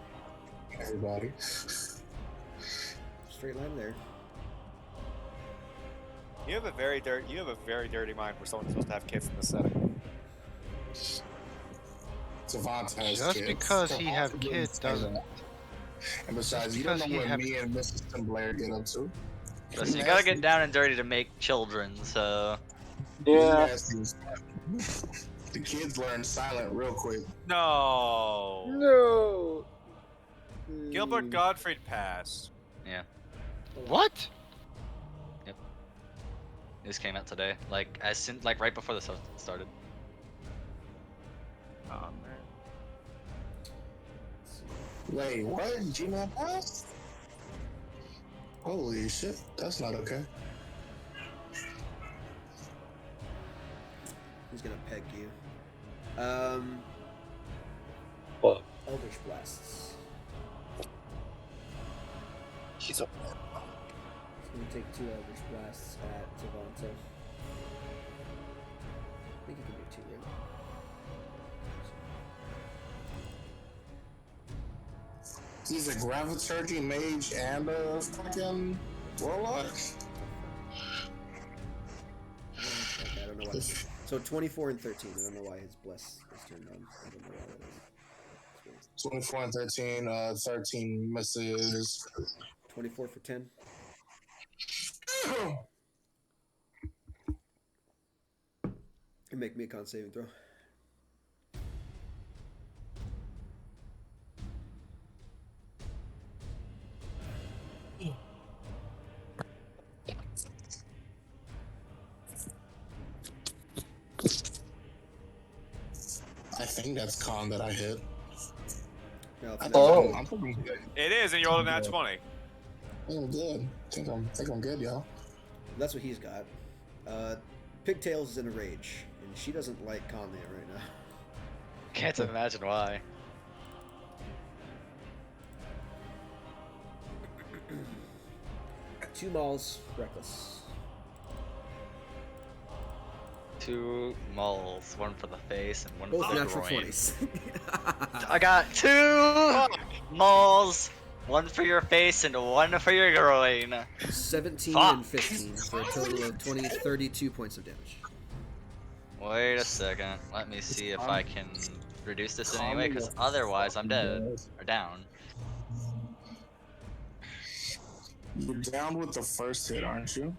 everybody. Straight line there. You have a very dirty mind for someone who's supposed to have kids in this setting. Savant has Just kids. because he have Savant kids doesn't. And besides, you don't know what me and Mrs. Simblair get up to. Listen, you gotta get down and dirty to make children, so... Yeah. The kids learn silent real quick. No. No. Gilbert Gottfried passed. Yeah. What? This came out today. Like, right before the started. Oh, man. Wait, what? G-Man passed? Holy shit, that's not okay. He's going to peg you. What? Eldritch Blasts. He's up. gonna take 2 Eldritch Blasts at Devonta. I think you can do 2, right? He's a Graviturgy Mage and a fucking Warlock? Okay, I don't know why. So 24 and 13. I don't know why his bless is turned on. I don't know why that is. 24 and 13. 13 misses. 24 for 10. And make me a con saving throw. I think that's con that I hit. No, I it's I'm pretty good. It is, and you rolled a nat 20. I'm good. Think I'm good, y'all. That's what he's got. Pigtails is in a rage, and she doesn't like Conley right now. Can't imagine why. Two Mauls, Reckless. 2 mauls, 1 for the face and 1 Both for the natural groin. 20s. I got 2 mauls, 1 for your face and 1 for your groin. 17 Fuck. and 15 for a total of 32 points of damage. Wait a second. Let me see if I can reduce this in any way, because otherwise I'm dead. Or down. You're down with the first hit, aren't you?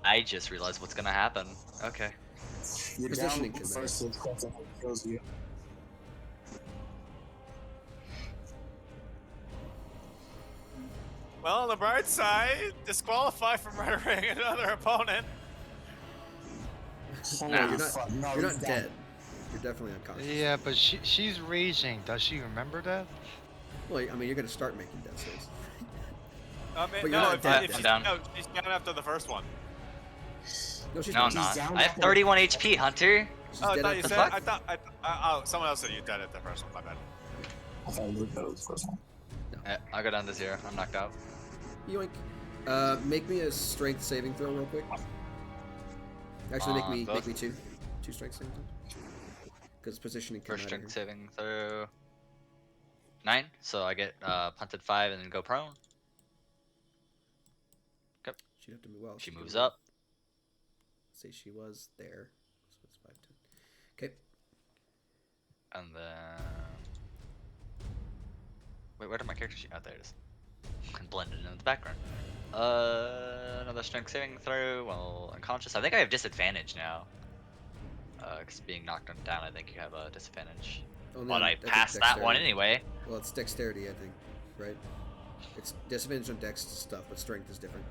I just realized what's gonna happen. Okay. You're Positioning down with the can first hit. That's what kills you. Well, on the bright side, disqualify from murdering another opponent. Holy Nah. You're not, fuck, no, you're he's not down. dead. You're definitely unconscious. Yeah, but she's raging. Does she remember that? Well, I mean, you're going to start making death saves. But you're no, not if, dead, if dead. she's, I'm down. no, she's down after the first one. No, she's No, I'm not. not. down I have after- 31 HP, Hunter. She's Oh, I dead thought you after said. fuck? Oh, someone else said you died at the first one. My bad. I thought you were dead with the first one. I'll go down to 0. I'm knocked out. Yoink. Make me a strength saving throw real quick. Actually, make both? me 2 strength saving throws. Because positioning can First matter strength here. saving throw. 9, so I get punted 5 and then go prone. Okay. She'd have to move well. She she'd moves move. up. Say she was there. So it's 5, 10. Okay. And then. Wait, where did my character sheet? Oh, there it is. Blended in the background. Another strength saving throw while unconscious. I think I have disadvantage now. Because being knocked down, I think you have a disadvantage. Only But on- I think passed that one dexterity. anyway. Well, it's dexterity, I think, right? It's disadvantage on dex stuff, but strength is different.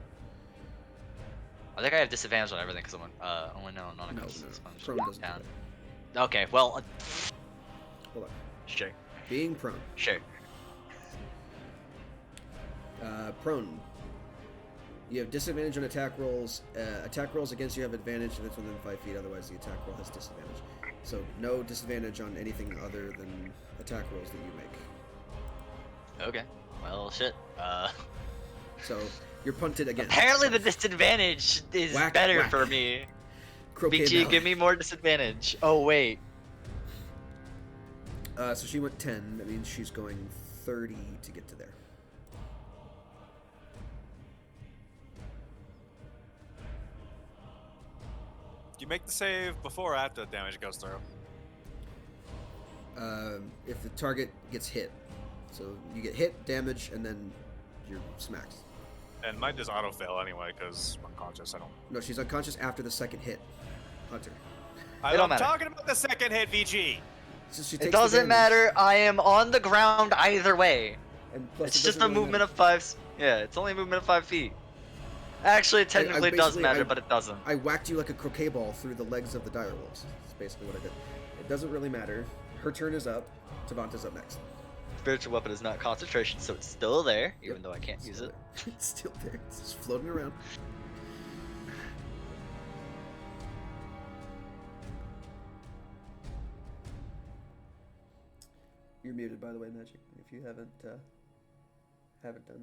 I think I have disadvantage on everything because I'm only no, not No, unconscious. no. I'm just Prone doesn't down. do that. Okay, well, Hold on. sure, Being prone. sure. Prone. You have disadvantage on attack rolls. Attack rolls against you have advantage if it's within 5 feet, otherwise the attack roll has disadvantage. So no disadvantage on anything other than attack rolls that you make. Okay, well, shit. So you're punted again. Apparently the disadvantage is Whack, better whack. for me. Croquet BG, bell. give me more disadvantage. Oh, wait. So she went 10. That means she's going 30 to get to there. Do you make the save before or after the damage goes through? If the target gets hit. So you get hit, damage, and then you're smacked. And mine just auto fail anyway because I'm unconscious. I don't. No, she's unconscious after the second hit. Hunter. don't I'm matter. talking about the second hit, VG. So she It takes doesn't the damage, matter. I am on the ground either way. And plus It's it just doesn't a really movement matter. of 5. Yeah, it's only a movement of 5 feet. Actually, it technically does basically- matter, but it doesn't. I whacked you like a croquet ball through the legs of the dire wolves. That's basically what I did. It doesn't really matter. Her turn is up. Tavanta's up next. Spiritual weapon is not concentration, so it's still there, even Yep, though I can't use Still it. there. It's still there. It's just floating around. You're muted, by the way, Magic. If you haven't done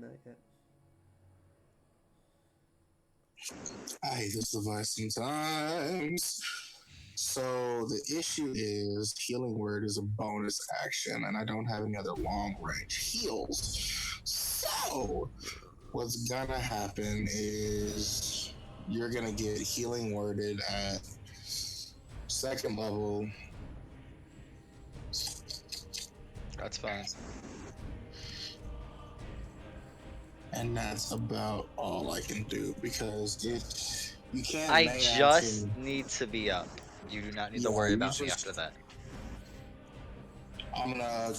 that yet. I hate this device sometimes. So the issue is healing word is a bonus action, and I don't have any other long range heals. So what's gonna happen is you're gonna get healing worded at second level. That's fine. And that's about all I can do because you can't I main just action. need to be up. You do not need to Yeah, worry you about me just. after that. I'm gonna.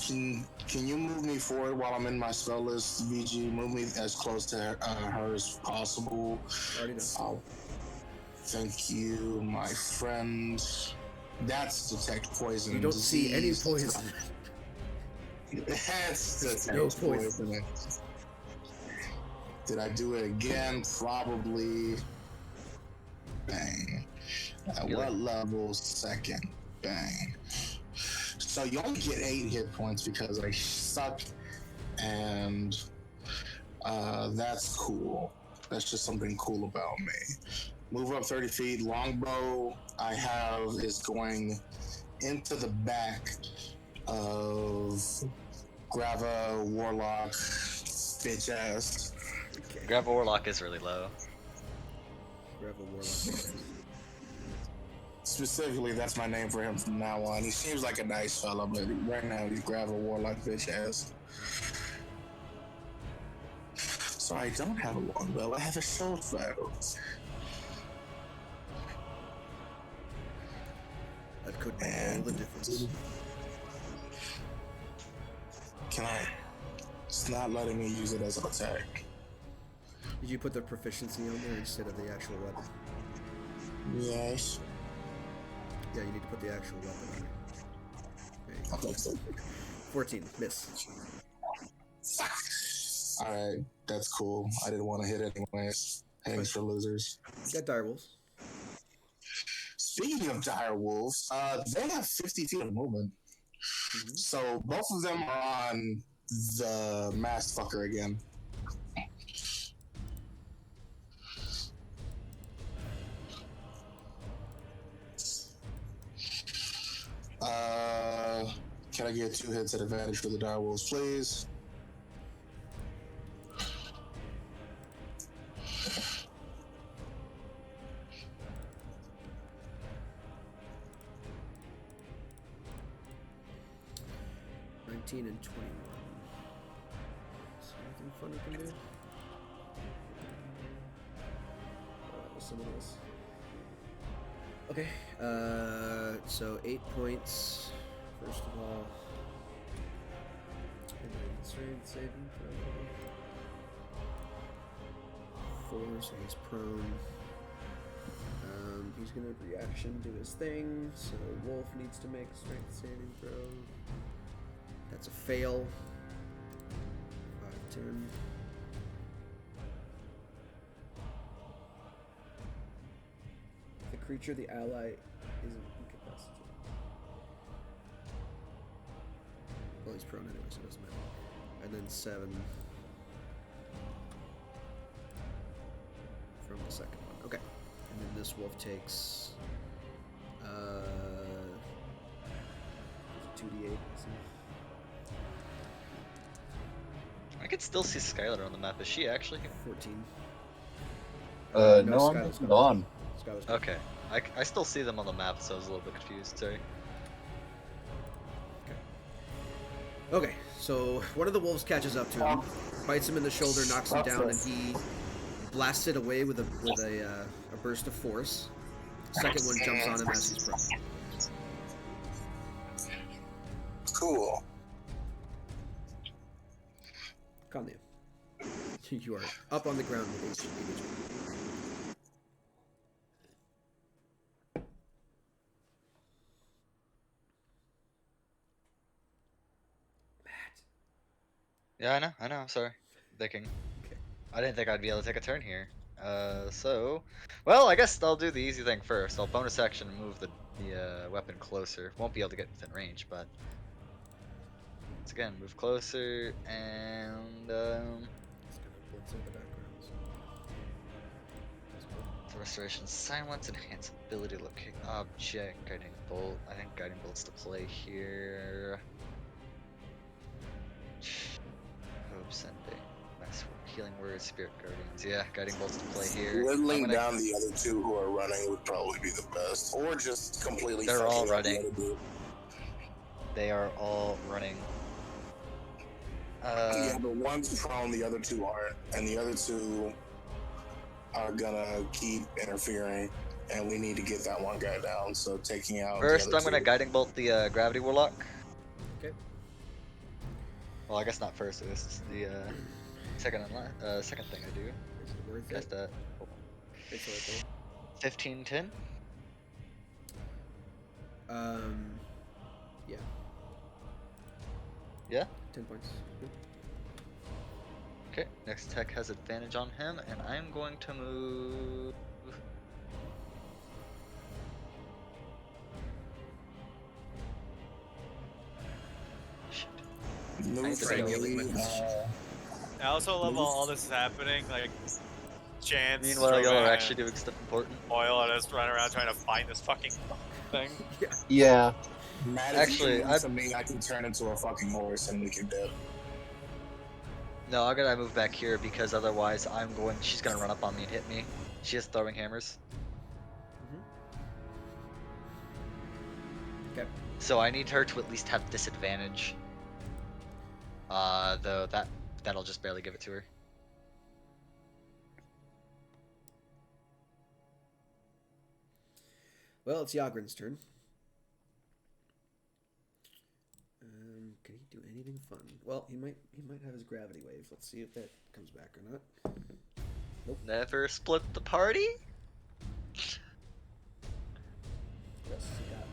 Can you move me forward while I'm in my spell list, VG? Move me as close to her as possible. Already done. Thank you, my friend. That's detect poison. You don't see any disease. poison. That's detect No poison. poison. Did I do it again? Probably. Bang. At Really? what level? Second. Bang. So you only get 8 hit points because I suck, and that's cool. That's just something cool about me. Move up 30 feet. Longbow I have is going into the back of Grava Warlock, bitch ass. Okay. Gravel Warlock is really low. Gravel Warlock. Specifically, that's my name for him from now on. He seems like a nice fella, but right now he's Gravel Warlock, bitch ass. So I don't have a longbow. I have a short bow. That could make all the difference. Can I? It's not letting me use it as an attack. Did you put the proficiency on there instead of the actual weapon? Yes. Yeah, you need to put the actual weapon on there. I think so. 14, miss. Alright, that's cool. I didn't want to hit anyways. Thanks for losers. You got direwolves. Speaking of dire wolves, they have 50 feet of movement. Mm-hmm. So both of them are on the masked fucker again. Can I get 2 hits at advantage for the dire wolves, please? And 21. Is there anything fun I can do? That was someone else. Okay, so 8 points, first of all. And then strength saving throw. 4, so he's prone. He's gonna reaction to his thing, so Wolf needs to make a strength saving throw. That's a fail. 5, 10. The creature, the ally, isn't incapacitated. Well, he's prone anyway, so it doesn't matter. And then 7 from the second one. Okay. And then this wolf takes 2d8. I could still see Skylar on the map. Is she actually here? 14. No, I'm gone. Skylar's gone. Okay. I still see them on the map, so I was a little bit confused. Sorry. Okay, so one of the wolves catches up to him, bites him in the shoulder, knocks him down, and he blasts it away with a burst of force. Second one jumps on him as he's prone. Cool. Conley, you are up on the ground with HP. Yeah, I know. I'm sorry. Thinking. Okay. I didn't think I'd be able to take a turn here. Well, I guess I'll do the easy thing first. I'll bonus action and move the weapon closer. Won't be able to get within range, but once again, move closer and It's gonna blitz in the background. So. Restoration, silence, enhance ability, locate object, guiding bolt. I think guiding bolt's to play here. Hope sending, master healing words, spirit guardians. Yeah, guiding bolt's to play here. Whittling down the other two who are running would probably be the best, or just completely. They're all fucking up the running. other group. They are all running. Yeah, but one's prone, the other two aren't, and the other two are gonna keep interfering, and we need to get that one guy down. So taking out. First, the I'm other gonna two. guiding bolt the gravity warlock. Okay. Well, I guess not first. It's the second thing I do. Is it worth Guess it? that. It's worth it. 15-10. Yeah. Yeah. 10 points. Yep. Okay. Next tech has advantage on him, and I'm going to move. Shit. Move I need to for go. Gilly, I also love all this is happening. Like, Chance, Meanwhile, y'all are Roman, actually doing stuff important. Oil, and us running around trying to find this fucking thing. Yeah. Matt, Actually, if you me, I can turn into a fucking horse and we can dip. No, I gotta move back here because otherwise she's gonna run up on me and hit me. She has throwing hammers. Okay. So I need her to at least have disadvantage. Though that'll just barely give it to her. Well, it's Yagrin's turn. Can he do anything fun? Well, he might have his gravity wave. Let's see if that comes back or not. Nope. Never split the party? What else has he got?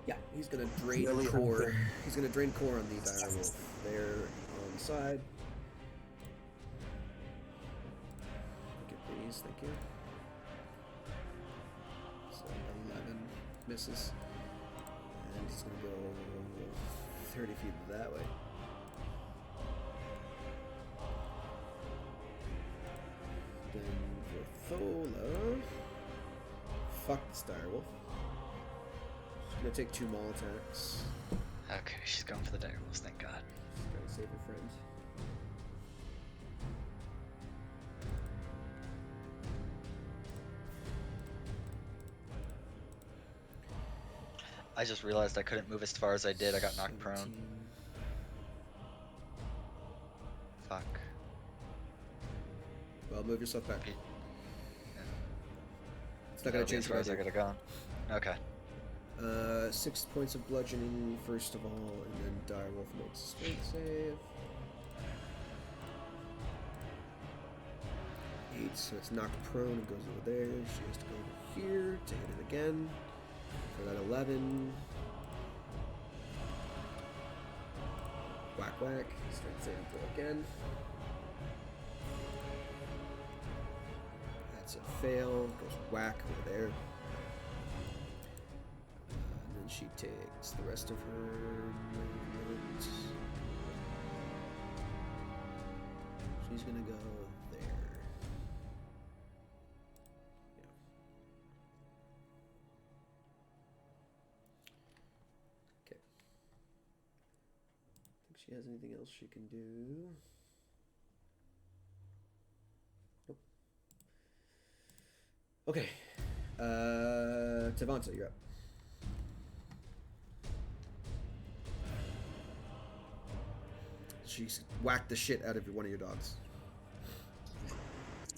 Yeah, he's gonna drain Really core. hoping. He's gonna drain core on the dire wolf. There on the side. Get these, thank you. So 11 misses, and he's gonna go 30 feet that way. Then for Thola, fuck this dire wolf. She's gonna take 2 maul attacks. Okay, she's going for the dire wolves, thank God. She's trying to save her friend. I just realized I couldn't move as far as I did. I got knocked prone. 17. Fuck. Well, move yourself back. Yeah. It's not gonna change as far what as I I could have gone. Okay. do. 6 points of bludgeoning first of all, and then dire wolf makes a strength save. 8, so it's knocked prone and goes over there. She has to go over here to hit it again. For that 11. Whack whack. Strength save throw again. That's a fail. Goes whack over there. And then she takes the rest of her movement. She's gonna go there. Okay. Think she has anything else she can do? Nope. Okay. Tavanta, you're up. She's whacked the shit out of one of your dogs.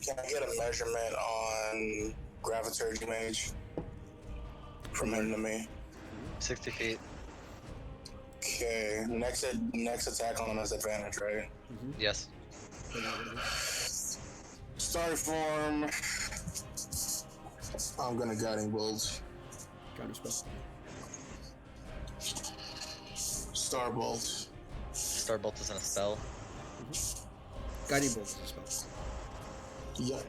Can I get a measurement on gravitary damage from him to me? 60 feet. Okay, next attack on him has advantage, right? Yes. Starry form. I'm gonna guiding bolt. Counterspell. Starbolt. Starbolt isn't a spell. Guiding bolt is a spell. Yep.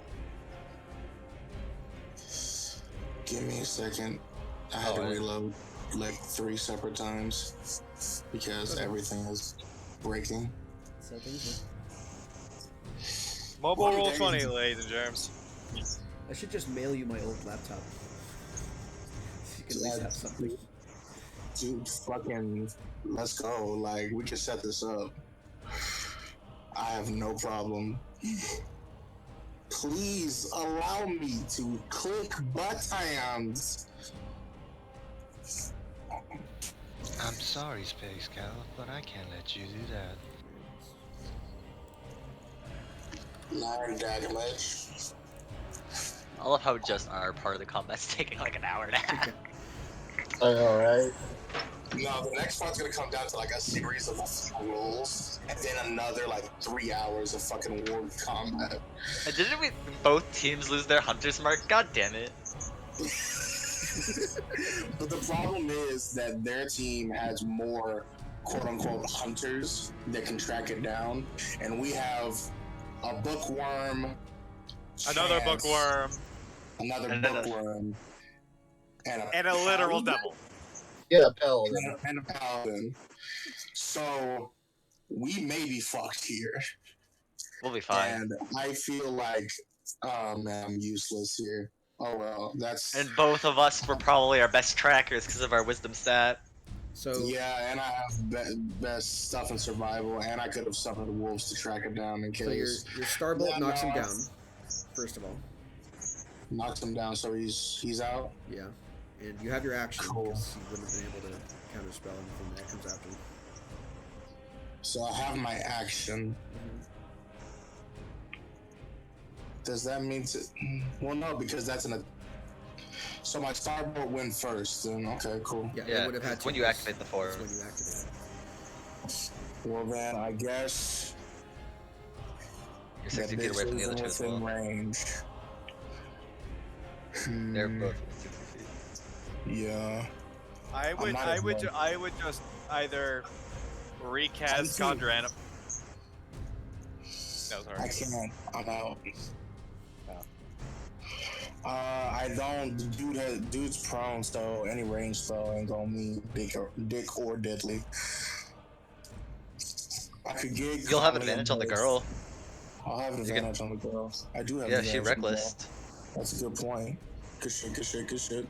Give me a second. I had to Alright. reload like 3 separate times because Okay. everything is breaking. So things Mobile One roll day- 20, ladies and germs. I should just mail you my old laptop. So you can at least have something. Dude, fucking, let's go. Like, we can set this up. I have no problem. Please allow me to click buttons. I'm sorry, Space Cow, but I can't let you do that. 9 damage. I love how just our part of the combat's taking like an hour and a half. I know, right? No, the next one's gonna come down to like a series of rolls, and then another like 3 hours of fucking war combat. And didn't we both teams lose their hunter's mark? God damn it. But the problem is that their team has more quote-unquote hunters that can track it down, and we have a bookworm, Another chance, bookworm, another And then a- bookworm, and a literal devil. Yeah, paladin. And a paladin. So we may be fucked here. We'll be fine. And I feel like, oh man, I'm useless here. Oh well, that's. And both of us were probably our best trackers because of our wisdom stat. So Yeah, and I have best stuff in survival, and I could have summoned wolves to track it down in so your case. starbolt Yeah, knocks no, him I- down. First of all, Knocks him down, so he's out. yeah, and you have your action Cool. because you wouldn't have been able to counterspell anything that comes after. So I have my action. Does that mean to? Well, no, because that's an. So my starbolt went first. Then okay, cool. Yeah, Yeah, it would have had to when you because activate the force. that's when you activate it. Well then, I guess You're that 60 feet away bitch from the other isn't two as within well. range. They're Hmm, both 60 feet. Yeah. I would not I as would well. I would just either recast I'm too- Condra. No, sorry. I can't. I'm out. Oh. I don't. Dude's prone, so any range spell ain't gonna mean dick or deadly. I could get. You'll have Colin advantage on the both. girl. I'll have an You can- advantage on the girl. I do have. Yeah, advantage she on the girl. reckless. That's a good point. Good shit. Good shit. Good shit.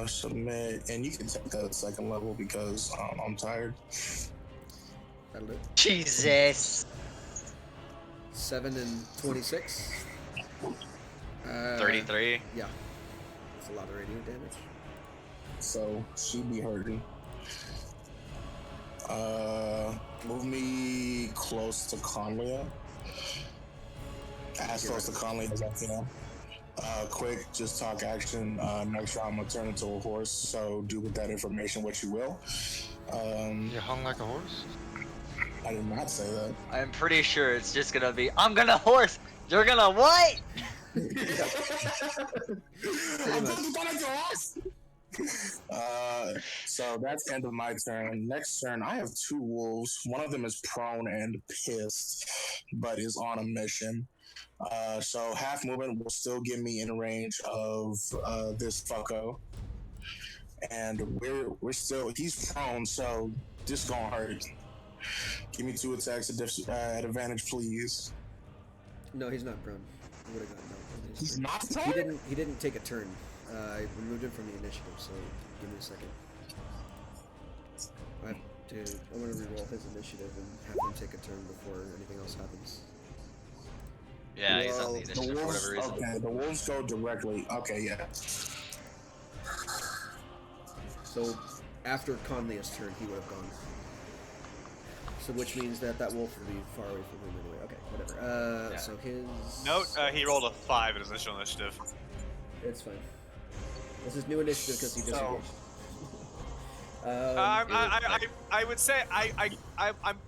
Submit, and you can take that at second level because I'm tired. That'll do. Jesus. 7 and 26. 33. Yeah, that's a lot of radiant damage. So she be hurting. Move me close to Conlia. As close to Conlia as I can. Quick, just talk action. Next round, I'm gonna turn into a horse. So do with that information what you will. You hung like a horse? I did not say that. I'm pretty sure it's just gonna be, I'm gonna horse, you're gonna what? I'm gonna turn into a horse. So that's the end of my turn. Next turn, I have 2 wolves. One of them is prone and pissed, but is on a mission. So half movement will still get me in range of this fucko, and we're still. He's prone, so this gonna hurt. Give me 2 attacks at advantage, please. No, he's not prone. He would have gotten no. He's not prone. He didn't take a turn. I removed him from the initiative, so give me a second. I want to reroll his initiative and have him take a turn before anything else happens. Yeah, he's on Well, the initiative for whatever reason. Okay, the wolves go directly. Okay, yeah. So after Conlia's turn, he would have gone. So which means that wolf would be far away from him anyway. Okay, whatever. Yeah. So his Note, he rolled a 5 in his initial initiative. It's fine. This is new initiative because he disengaged. I would say I'm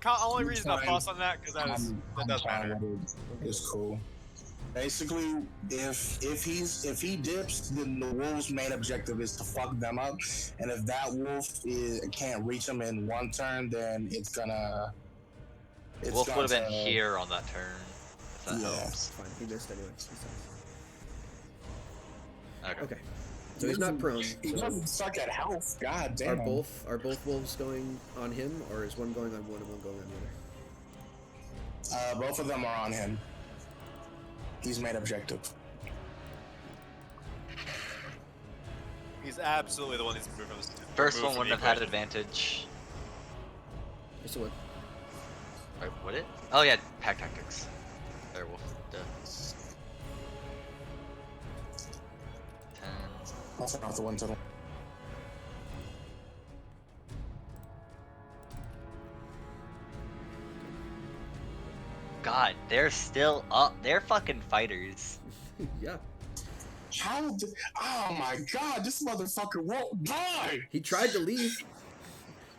only reason I'm fine. boss on that because that does matter. It's cool. Basically, if he dips, then the wolf's main objective is to fuck them up, and if that wolf can't reach him in one turn, then it's gonna. Wolf would have been here on that turn, if that Yeah. helps. It's fine. He missed anyway. He's fine. Okay. Okay. So he's not prone. He So doesn't suck at health. God are damn. both wolves going on him, or is one going on one and one going on the other? Both of them are on him. He's made objective. He's absolutely the one who's moved from this. First one wouldn't have had advantage. Yes, it would. Wait, would it? Oh yeah, pack tactics. Werewolf. Duh. 10. Also not the one total. God, they're still up. They're fucking fighters. Yeah. Oh my god, this motherfucker won't die! He tried to leave.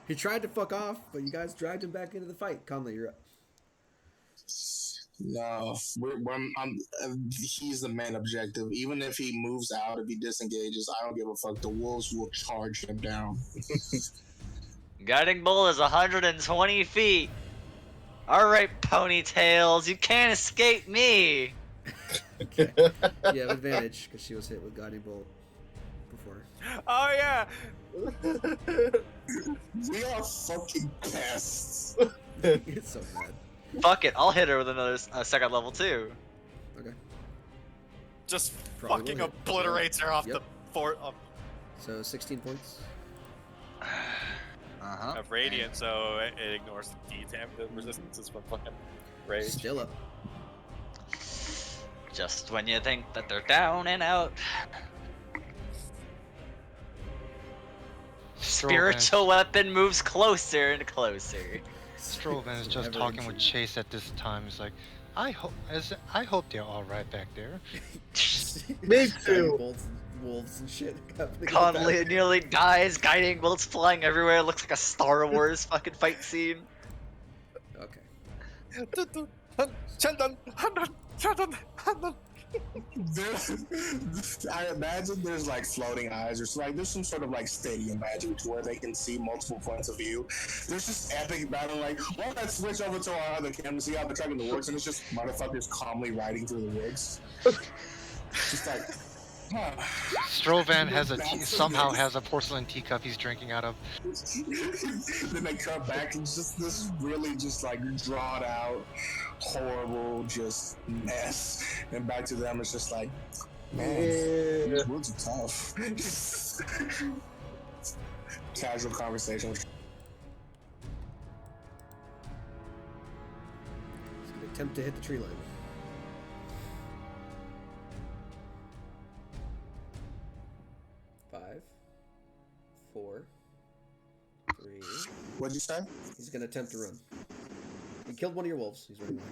He tried to fuck off, but you guys dragged him back into the fight. Conley, you're up. No, he's the main objective. Even if he moves out, if he disengages, I don't give a fuck. The wolves will charge him down. Guiding Bull is 120 feet. Alright, ponytails, you can't escape me! Okay. You have advantage because she was hit with Guiding Bolt before. Oh yeah. We are fucking pests. It's so bad. Fuck it, I'll hit her with another second level too. Okay. Just Probably fucking will hit. obliterates her off Yep. the fort So 16 points. of radiant, so it ignores the D-Tam. The resistance is from fucking rage. Still up. Just when you think that they're down and out. Spiritual weapon moves closer and closer. Strovan is just Never talking with ending. Chase at this time. He's like, I hope they're all right back there. Me Guiding too. bolts and wolves and shit. Conley nearly dies, guiding bolts flying everywhere. It looks like a Star Wars fucking fight scene. Okay. I imagine there's like floating eyes, or like there's some sort of like stadium magic to where they can see multiple points of view. There's just epic battle, like, well, let's switch over to our other camera, see how they're tracking the woods, and it's just motherfuckers calmly riding through the woods. Just like, huh. Strovan has somehow has a porcelain teacup he's drinking out of. Then they cut back and just this really just like drawn out, horrible just mess. And back to them, it's just like, man, these woods are tough. Casual conversation. He's gonna attempt to hit the tree line. Five, 4, 3. What'd you say? He's gonna attempt to run. He killed one of your wolves. He's running away.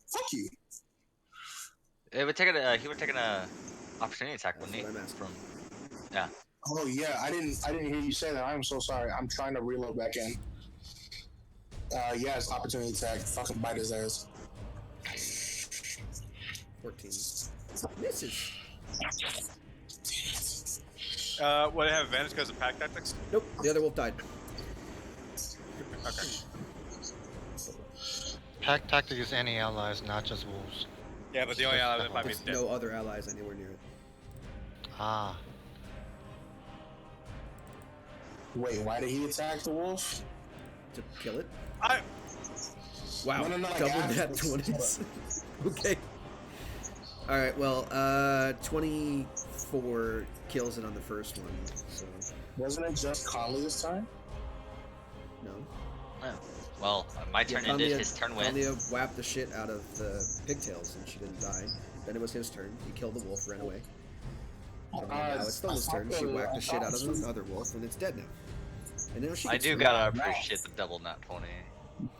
Fuck you. It would take he would take an opportunity attack, wouldn't he? That's what I'm asking. Yeah. Oh yeah, I didn't hear you say that. I'm so sorry. I'm trying to reload back in. Yes, opportunity attack. Fucking bite his ass. 14. Misses. Would it have advantage because of pack tactics? Nope. The other wolf died. Okay. Pack tactic is any allies, not just wolves. Yeah, but the only ally that might be There's dead. no other allies anywhere near it. Ah. Wait, why did he attack the wolf? To kill it. I Wow. No, like Double after that this. 20s. Okay. Alright, well, 24 kills it on the first one, so Wasn't it just Conley this time? no. Oh. Well, my turn ended, his turn went. Conley whapped the shit out of the pigtails and she didn't die. Then it was his turn. He killed the wolf, ran away. And then now it's Stella's turn. She whacked the shit out of another wolf and it's dead now. And now she I gets do to gotta Nice. appreciate the double nat 20.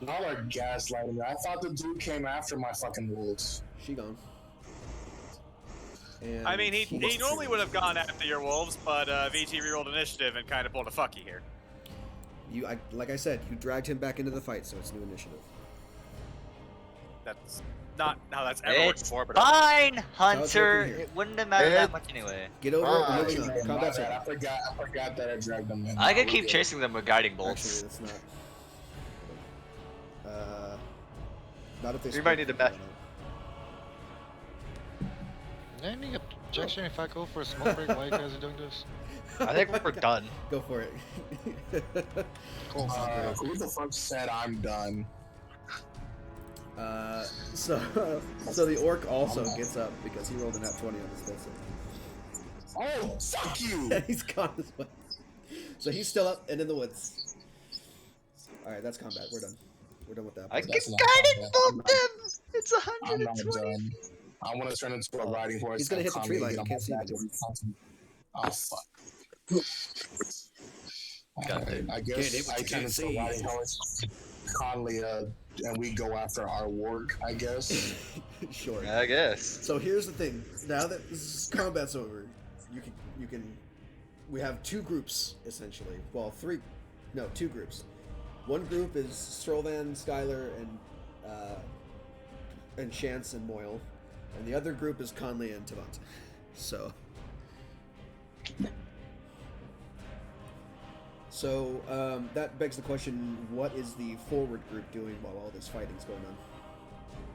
Y'all are gaslighting me. I thought the dude came after my fucking wolves. She gone. And mean, he gets normally to- would have gone after your wolves, but VT rerolled initiative and kind of pulled a fucky here. Like I said, you dragged him back into the fight, so it's new initiative. That's not how that's ever worked It's before, but fine, it's Hunter! working here. It wouldn't have mattered that It's- much anyway. Get over it. Ah, We're moving Okay, on. my Combat's bad. over. I forgot that I dragged them in. I could We're keep good. chasing them with guiding Actually, bolts. that's not. Not if they. We might need to back- Landing objection if I go for a smoke break while you guys are doing this? I think we're done. Go for it. Cool. Who the fuck said I'm done? So the orc also gets up because he rolled a nat 20 on his skill set. Oh, fuck you! He's gone as well. So he's still up and in the woods. All right, that's combat. We're done. We're done with that. I part. can That's not guidance combat. bolt them. It's I'm not 120. done. I want to turn into a riding horse. He's gonna and hit the calmly tree line. get You on can't see my him back anymore. every time. Oh, fuck. God, Alright, I Get guess it, but I you turn can't into a see. riding horse, Conley, and we go after our work, I guess. Sure. I guess. So here's the thing. Now that this combat's over, you can. We have two groups essentially. Well, two groups. One group is Strolvan, Skylar, and Chance and Moyle, and the other group is Conley and Tavant. So that begs the question: what is the forward group doing while all this fighting's going on?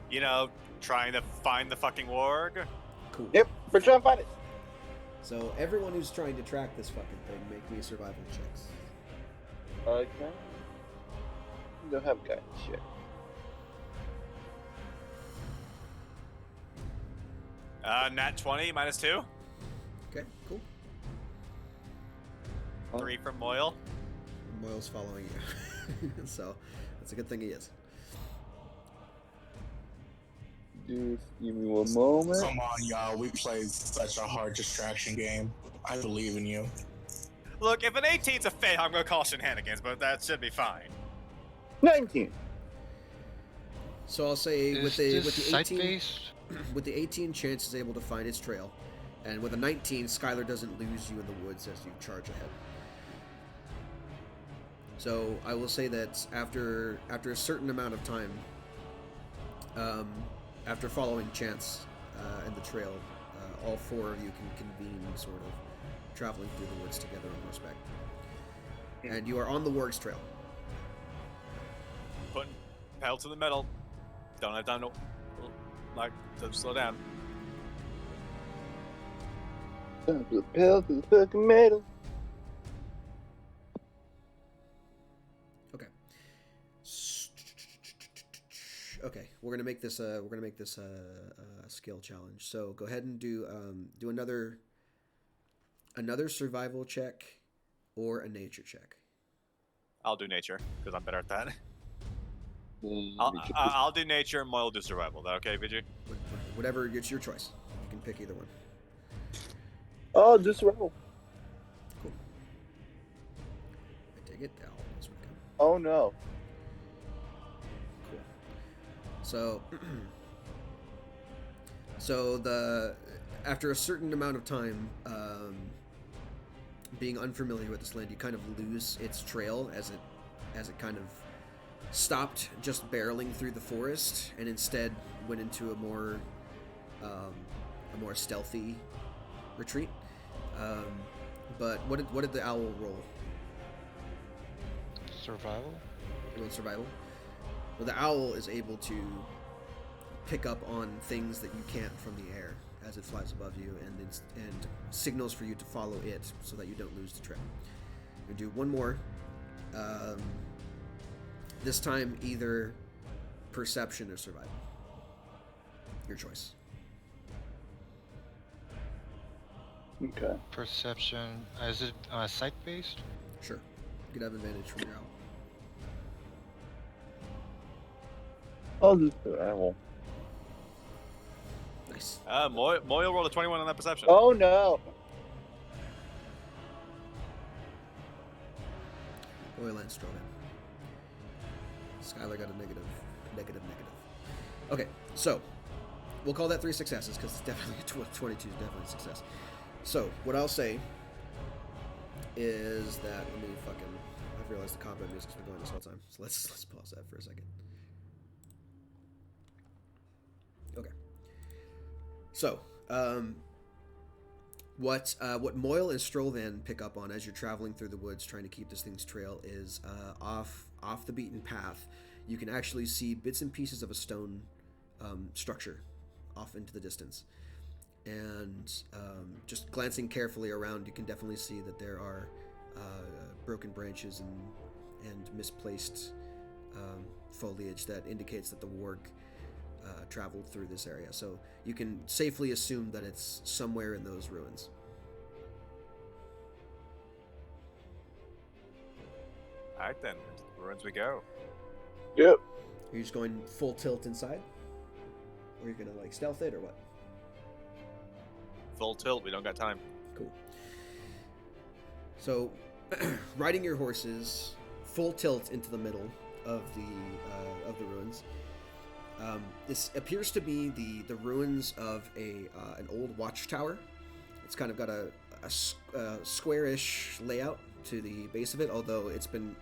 You know, trying to find the fucking warg. Cool. Yep, we're trying to find it. So everyone who's trying to track this fucking thing, make me survival checks. Okay. You don't have guidance yet. Nat 20 -2. Okay, cool. 3 from Moyle. Moyle's following you, so that's a good thing he is. Just give me one moment. Come on, y'all. We played such a hard distraction game. I believe in you. Look, if an 18's a fail, I'm gonna call shenanigans, but that should be fine. 19. So I'll say Is with the this 18, site-based? with the 18, Chance is able to find its trail, and with a 19, Skylar doesn't lose you in the woods as you charge ahead. So I will say that after a certain amount of time, after following Chance and the trail, all four of you can convene, sort of traveling through the woods together on horseback, and you are on the Warg's trail. Putting pedal to the metal. Don't have time to slow down. Time to the pedal to the fucking metal. Okay. Okay, we're gonna make this a skill challenge. So go ahead and do another survival check or a nature check. I'll do nature because I'm better at that. Mm, I'll do nature and Moyle will do survival. Is that okay, VG? Whatever, it's your choice. You can pick either one. Oh, just roll. Cool. I dig it. The owl this would come. Oh no. Cool. So, after a certain amount of time, being unfamiliar with this land, you kind of lose its trail as it kind of stopped just barreling through the forest and instead went into a more stealthy retreat. But what did the owl roll? Survival? It rolled survival. Well, the owl is able to pick up on things that you can't from the air as it flies above you, and signals for you to follow it so that you don't lose the trail. You do one more. This time, either perception or survival. Your choice. Okay. Perception. Is it site-based? Sure. You could have advantage from your owl. I'll just survival. Nice. Moyle rolled a 21 on that perception. Oh no. Oil and Strogan. Skylar got a negative. Okay, so we'll call that 3 successes because it's definitely 22 is definitely a success. So what I'll say is that I've realized the combat music's been going this whole time, so let's pause that for a second. Okay. So what Moyle and Strolvan pick up on as you're traveling through the woods trying to keep this thing's trail is off the beaten path. You can actually see bits and pieces of a stone structure off into the distance. and just glancing carefully around, you can definitely see that there are broken branches and misplaced foliage that indicates that the warg traveled through this area. So you can safely assume that it's somewhere in those ruins. All right, then. Into the ruins we go. Yep. Are you just going full tilt inside? Or are you gonna like stealth it or what? Full tilt. We don't got time. Cool. So, riding your horses full tilt into the middle of the ruins. This appears to be the ruins of an old watchtower. It's kind of got a squarish layout to the base of it, although it's been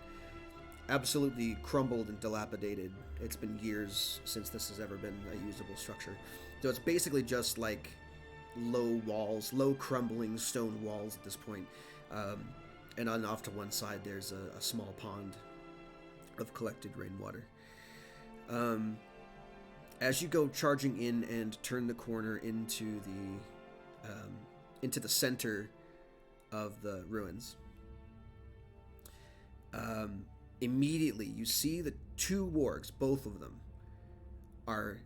absolutely crumbled and dilapidated. It's been years since this has ever been a usable structure. So it's basically just like low walls, low crumbling stone walls at this point. And on off to one side, there's a small pond of collected rainwater. As you go charging in and turn the corner into the center of the ruins, immediately you see the two wargs, both of them, are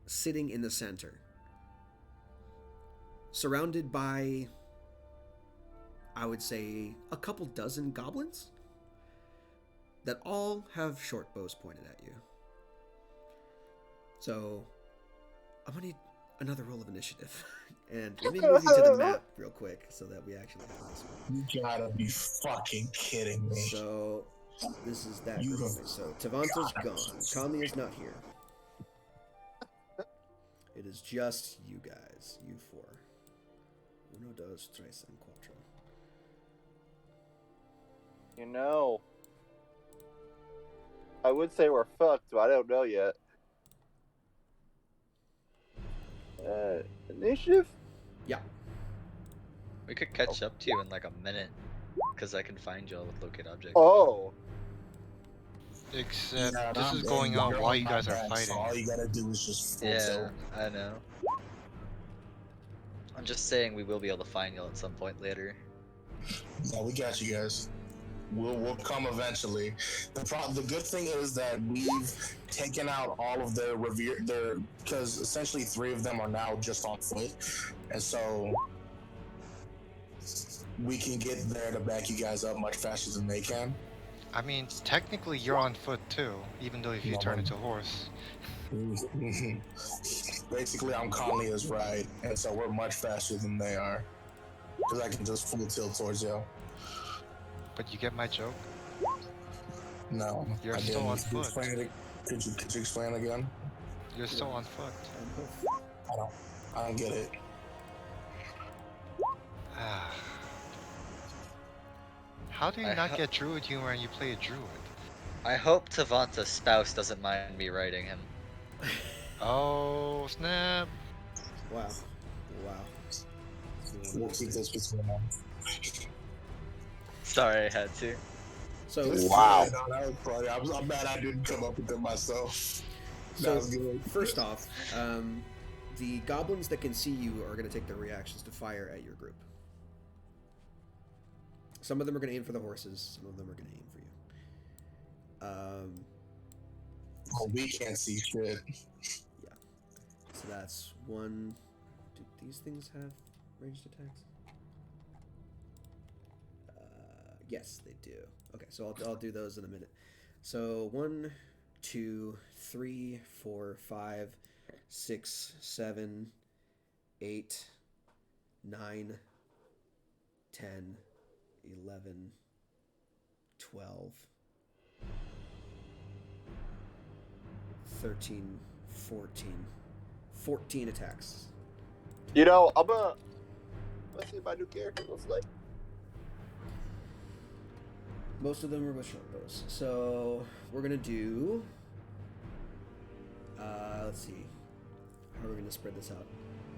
sitting in the center, surrounded by, I would say, a couple dozen goblins that all have short bows pointed at you. So, I'm gonna need another roll of initiative. And let me move you to the map real quick so that we actually have this one. You gotta be fucking kidding me. So, this is that group. So, Tavanta's gone. Kami is not here. It is just you guys. You four. Uno, dos, tres, and cuatro. You know, I would say we're fucked, but I don't know yet. Initiative? Yeah. We could catch up to you in like a minute, because I can find y'all with locate objects. Oh. Except Yeah, this I'm is dead. going on You're while on you my guys are back, so fighting. all you gotta do is just full Yeah, tilt. I know. I'm just saying we will be able to find y'all at some point later. No, we got you guys. We'll come eventually. The good thing is that we've taken out all of their because essentially 3 of them are now just on foot, and so we can get there to back you guys up much faster than they can. I mean, technically you're on foot too, even though if you No, turn I'm- into a horse. Basically, I'm Conlia's ride, and so we're much faster than they are. Because I can just full tilt towards you. But you get my joke? No, You're I still didn't. on Could you foot. explain it? Could you explain again? You're still on foot. I don't get it. How do you I not ho- get druid humor and you play a druid? I hope Tavanta's spouse doesn't mind me writing him. Oh, snap. Wow. Wow. We'll keep this between them. Sorry, I had to. So, Wow. No, that was funny. I'm mad I didn't come up with it myself. That so was good. first off, the goblins that can see you are going to take their reactions to fire at your group. Some of them are going to aim for the horses. Some of them are going to aim for you. Oh, we can't see shit. Yeah. So that's one. Do these things have ranged attacks? Yes, they do. Okay, so I'll do those in a minute. So 1, 2, 3, 4, 5, 6, 7, 8, 9, 10, 11, 12, 13, 14 attacks. You know, let's see what my new character looks like. Most of them are with short bows. So we're gonna do. Let's see. How are we gonna spread this out?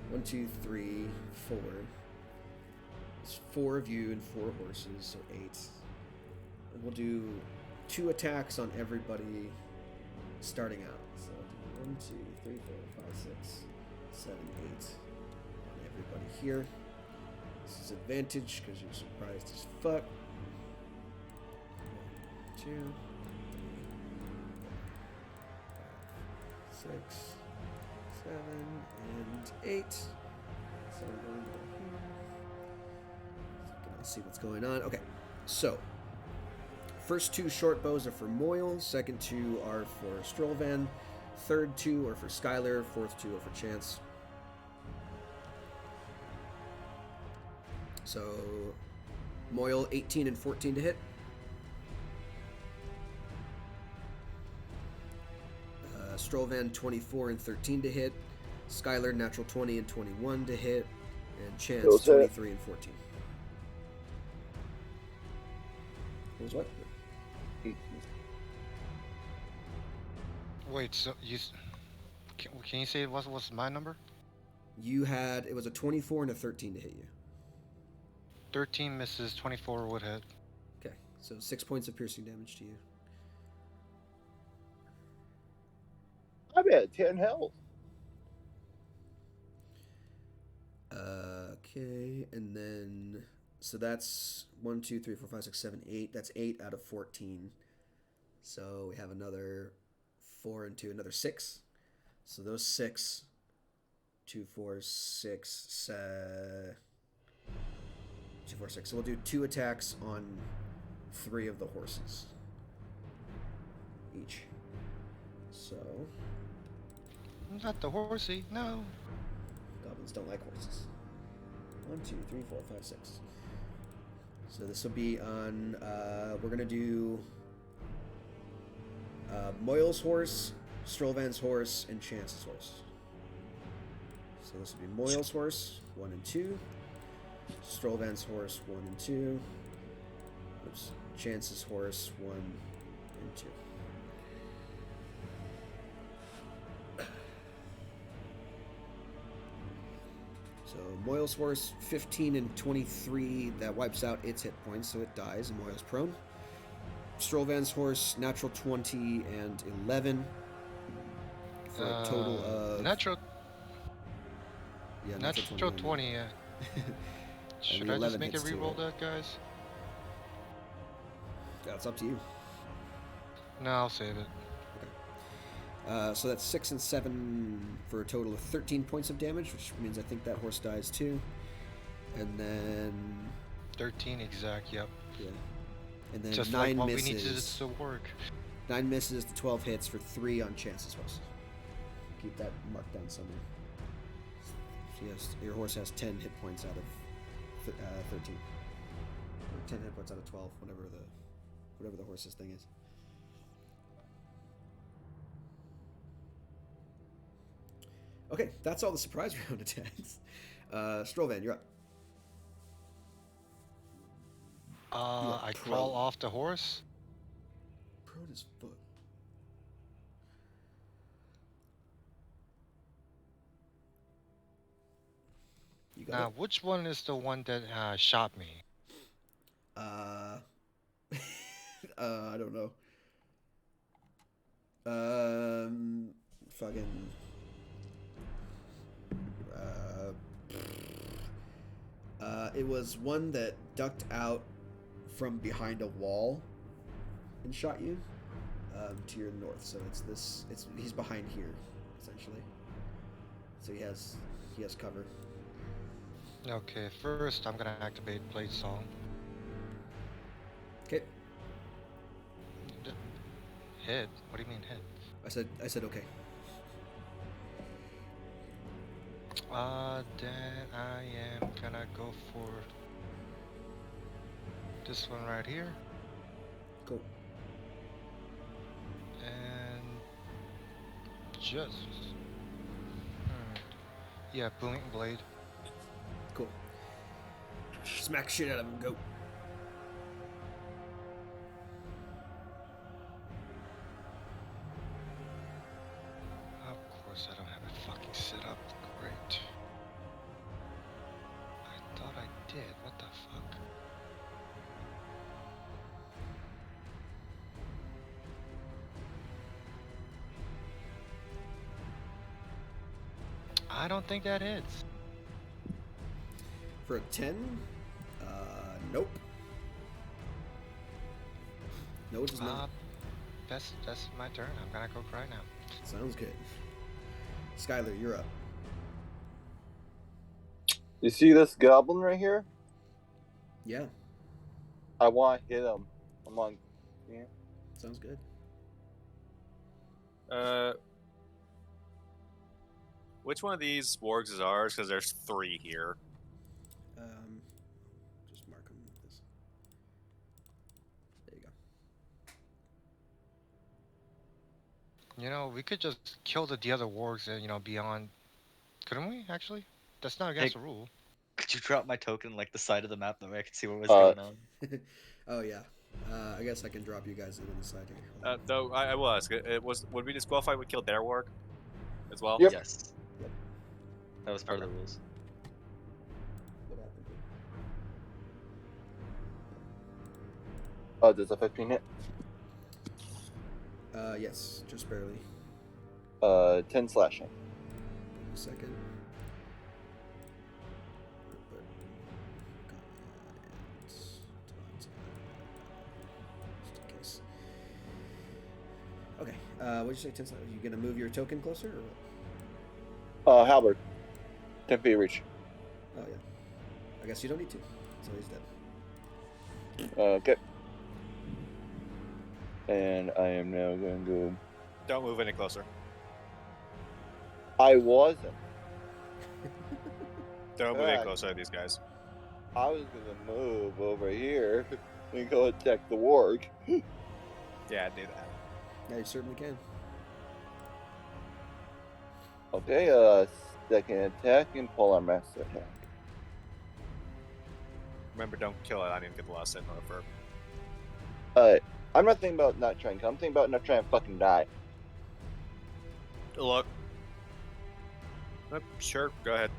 1, 2, 3, 4. It's 4 of you and 4 horses, so 8. And we'll do 2 attacks on everybody starting out. So 1, 2, 3, 4, 5, 6, 7, 8 on everybody here. This is advantage because you're surprised as fuck. 1, 2, 3, 4, 5, 6, 7, and 8. So I'm going to go here. Can I see what's going on? Okay, so first 2 short bows are for Moyle, second 2 are for Strolvan, third 2 are for Skylar, fourth 2 are for Chance. So Moyle 18 and 14 to hit. Strolvan 24 and 13 to hit. Skylar natural 20 and 21 to hit. And Chance 23 and 14. What was what? 18. Wait, so can you say what's my number? You had, it was a 24 and a 13 to hit you. 13 misses, 24 would hit. Okay, so 6 points of piercing damage to you. I'm at 10 health. Okay, and then so that's 1, 2, 3, 4, 5, 6, 7, 8. That's 8 out of 14. So we have another 4 and 2, another 6. So those 6, 2, 4, 6, 2, 4, 6. So we'll do 2 attacks on 3 of the horses each. So Not the horsey, no. goblins don't like horses. 1, 2, 3, 4, 5, 6. So this will be on. We're gonna do Moyle's horse, Strolvan's horse, and Chance's horse. So this will be Moyle's horse, 1 and 2. Strolvan's horse, 1 and 2. Oops. Chance's horse, 1 and 2. So Moyle's horse, 15 and 23. That wipes out its hit points, so it dies, and Moyle's prone. Strolvan's horse, natural 20 and 11. For a total of... Natural Yeah, natural 20, yeah. Should I just make it reroll that, guys? That's up to you. No, I'll save it. So that's 6 and 7 for a total of 13 points of damage, which means I think that horse dies too. And then 13 exact, yep. yeah, and then Just 9 like what misses. we need to work. 9 misses to 12 hits for 3 on Chance's horse. Keep that marked down somewhere. Your horse has 10 hit points out of 13, or 10 hit points out of 12, whatever the horse's thing is. Okay, that's all the surprise round attacks. Strolvan, you're up. I crawl off the horse. Prone as fuck. You got Now, it? which one is the one that shot me? I don't know. Fucking. It was one that ducked out from behind a wall and shot you to your north. So he's behind here essentially. So he has cover. Okay, first I'm gonna activate Blade Song. Okay. Hit? What do you mean hit? I said okay. Then I am gonna go for this one right here. Cool. And just yeah, Booming Blade. Cool. Smack shit out of him. Go. Of course I don't have it fucking set up. Great. I thought I did. What the fuck? I don't think that hits. For a 10? Nope. No, it does not. That's my turn. I'm gonna go cry now. Sounds good. Skylar, you're up. You see this goblin right here? Yeah, I want to hit him. I'm on. Yeah. sounds good. Which one of these wargs is ours? Because there's 3 here. Just mark them with this. There you go. You know, we could just kill the other wargs and, beyond. Couldn't we, actually? That's not against the rule. Could you drop my token like the side of the map that way I can see what was going on? Oh yeah. I guess I can drop you guys in on the side here. Hold on. Though I will ask, would we disqualify if we killed their warg as well? Yep. Yes. That was part of the rules. What happened here? Oh, there's a 15 hit. Yes, just barely. 10 slashing. Give me a second. Just in case. Okay. What'd you say? 10 slash? You gonna move your token closer or what? Halberd. 10 feet reach. Oh yeah. I guess you don't need to. So he's dead. Okay. And I am now going to. Don't move any closer. I wasn't. Don't move any Alright. closer to these guys. I was gonna move over here and go attack the warg. Yeah, do that. Yeah, you certainly can. Okay, second attack and polar master attack. Remember, don't kill it. I didn't get the last hit in order for. I'm not thinking about not trying to come. I'm thinking about not trying to fucking die. Look. Sure, go ahead.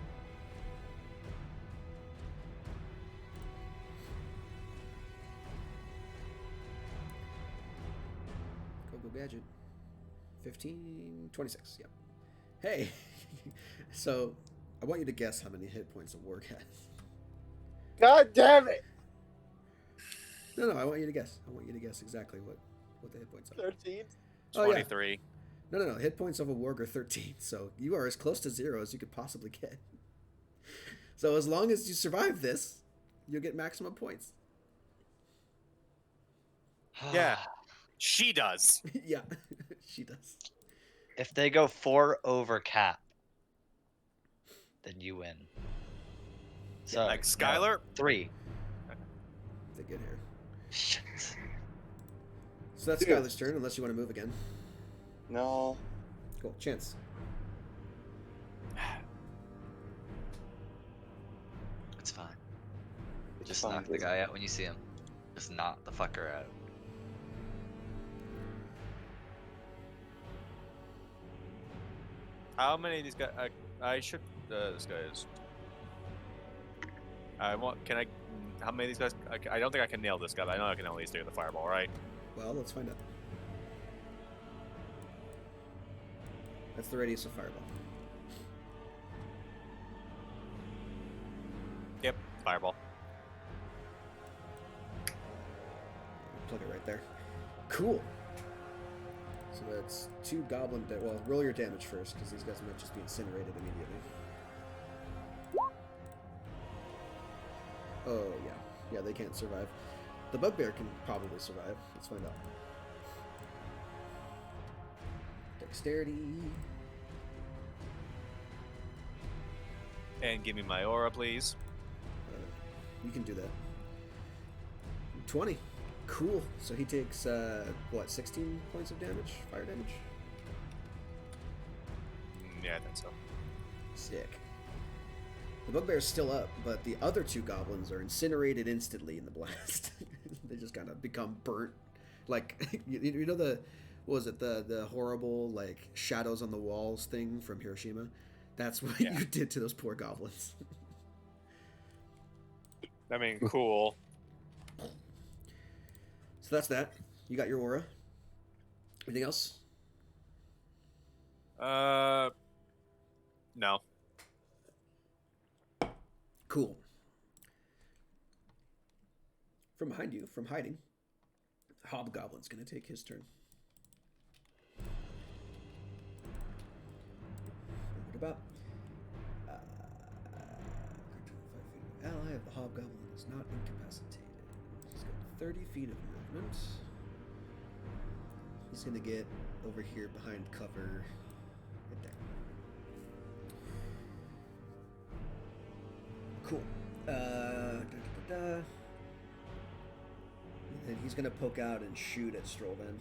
Go gadget. 15, 26. Yep. Hey. So, I want you to guess how many hit points a warg has. God damn it! No, I want you to guess. I want you to guess exactly what the hit points are. 13? Oh, yeah. 23. No. Hit points of a warg are 13, so you are as close to 0 as you could possibly get. So as long as you survive this, you'll get maximum points. Yeah. She does. Yeah, she does. If they go 4 over cap, then you win. So Like Skylar? 3. They get here. Shit. So that's Dude. Skylar's turn, unless you want to move again. No. Cool. Chance. It's fine. It's Just fine, knock the dude. guy out when you see him. Just knock the fucker out. How many of these guys? I should. This guy is. I want. Can I? How many of these guys? I don't think I can nail this guy, but I know I can at least do the fireball, right? Well, let's find out. That's the radius of fireball. Yep, fireball. Plug it right there. Cool. So that's 2 goblin. Well, roll your damage first, because these guys might just be incinerated immediately. Oh yeah, yeah, they can't survive. The bugbear can probably survive. Let's find out. Dexterity. And give me my aura, please. You can do that. 20. Cool. So he takes, what, 16 points of damage? Fire damage? Yeah, I think so. Sick. The bugbear's still up, but the other 2 goblins are incinerated instantly in the blast. They just kind of become burnt. Like, you know what was it, the horrible, like, shadows on the walls thing from Hiroshima? That's what you did to those poor goblins. I mean, cool. So that's that. You got your aura. Anything else? No. Cool. From behind you, from hiding, Hobgoblin's going to take his turn. What about ally of the Hobgoblin is not incapacitated. He's got 30 feet of movement. He's going to get over here behind cover. Right there. Cool. And he's going to poke out and shoot at Strolvan.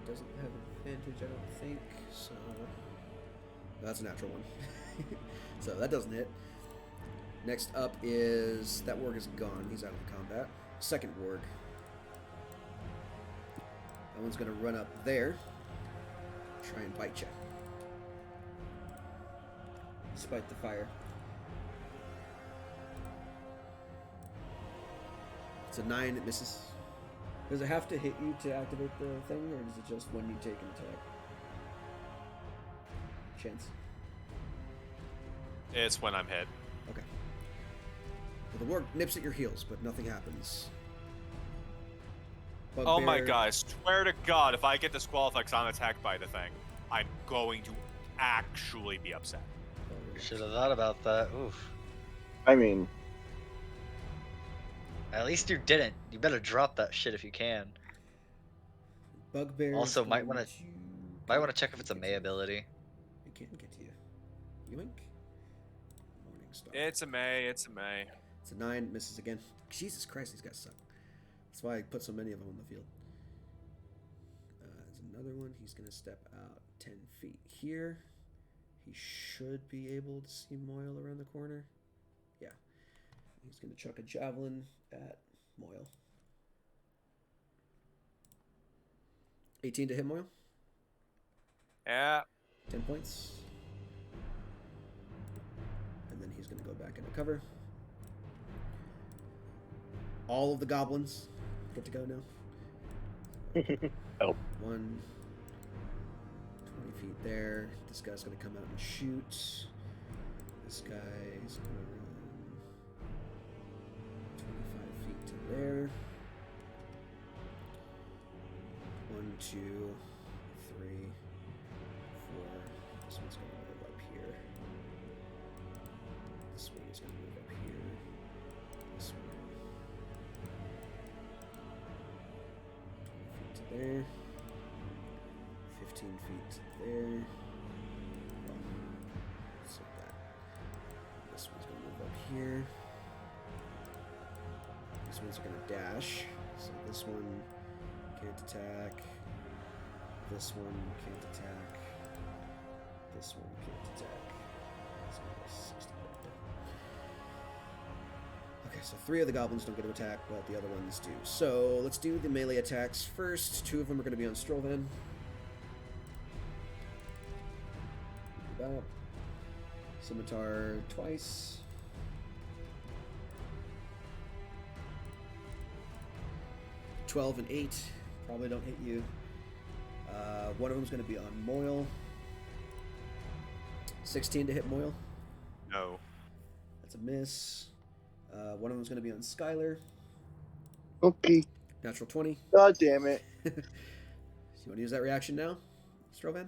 He doesn't have advantage, I don't think, so... That's a natural one. So that doesn't hit. Next up is... That warg is gone. He's out of combat. Second warg. That one's going to run up there. Try and bite you. Despite the fire. It's a 9, it misses. Does it have to hit you to activate the thing, or is it just when you take an attack? Chance. It's when I'm hit. Okay. Well, the warg nips at your heels, but nothing happens. Bugbear, Oh my god, I swear to god, if I get disqualified because I'm attacked by the thing, I'm going to actually be upset. Should have thought about that. Oof. I mean, At least you didn't. You better drop that shit if you can. Bugbear. Also, might want to check if it's a May ability. It can get to you. Yoink. Morning Star. It's a May, it's a May. It's a 9, misses again. Jesus Christ, these guys suck. That's why I put so many of them on the field. There's another one. He's going to step out 10 feet here. He should be able to see Moyle around the corner. Yeah. He's going to chuck a javelin at Moyle. 18 to hit Moyle. Yeah. 10 points. And then he's going to go back into cover. All of the goblins get to go now. Oh. 1, 20 feet there. This guy's going to come out and shoot. This guy is going to run 25 feet to there. 1, 2, 3, 4. This one's going to move up here. This one is going to move up here. This one. 20 feet to there. 15 feet to there. So that. This one's going to move up here. These ones are going to dash. So this one can't attack. This one can't attack. This one can't attack. So 60 right there. Okay, so 3 of the goblins don't get to attack, but the other ones do. So let's do the melee attacks first. 2 of them are going to be on Strolvan. About Scimitar twice. $12 and 8 probably don't hit you. One of them is going to be on Moyle. 16 to hit Moyle. No. That's a miss. One of them is going to be on Skylar. okay. Natural 20. God damn it. So you want to use that reaction now, Strovan?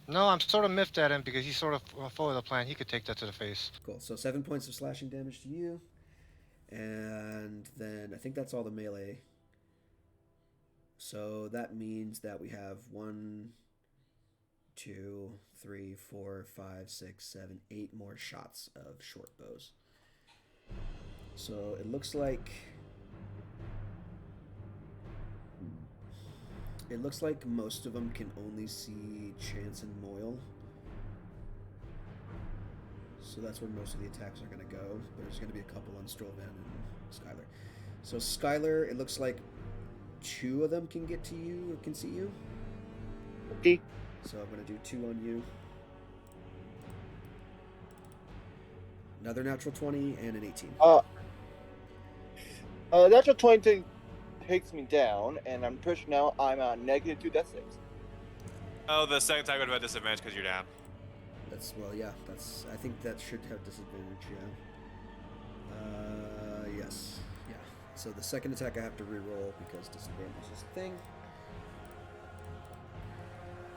No, I'm sort of miffed at him because he sort of followed the plan. He could take that to the face. Cool. So 7 points of slashing damage to you. And then I think that's all the melee. So that means that we have 1, 2, 3, 4, 5, 6, 7, 8 more shots of short bows. So it looks like most of them can only see Chance and Moyle. So that's where most of the attacks are going to go. There's going to be a couple on Strolvan and Skylar. So Skylar, it looks like 2 of them can get to you, or can see you. Okay. So I'm going to do 2 on you. Another natural 20 and an 18. Natural 20 to takes me down, and I'm pretty sure now I'm on -2 death saves. Oh, the second attack would have disadvantage because you're down. That's yeah. I think that should have disadvantage. Yeah. Yes. Yeah. So the second attack I have to reroll because disadvantage is a thing.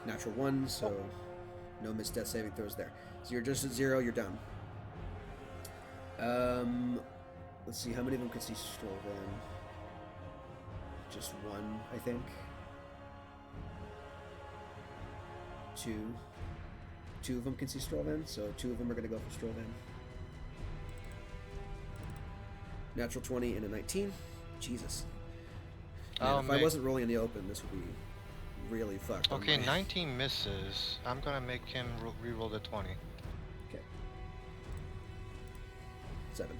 Natural 1, so no missed death saving throws there. So you're just at 0. You're down. Let's see, how many of them could see Strovan? Just 1, I think. 2. 2 of them can see Strovan, so 2 of them are going to go for Strovan. Natural 20 and a 19. Jesus. Man, if I wasn't rolling in the open, this would be really fucked. Okay, 19 misses. I'm gonna make him re-roll the 20. Okay. 7.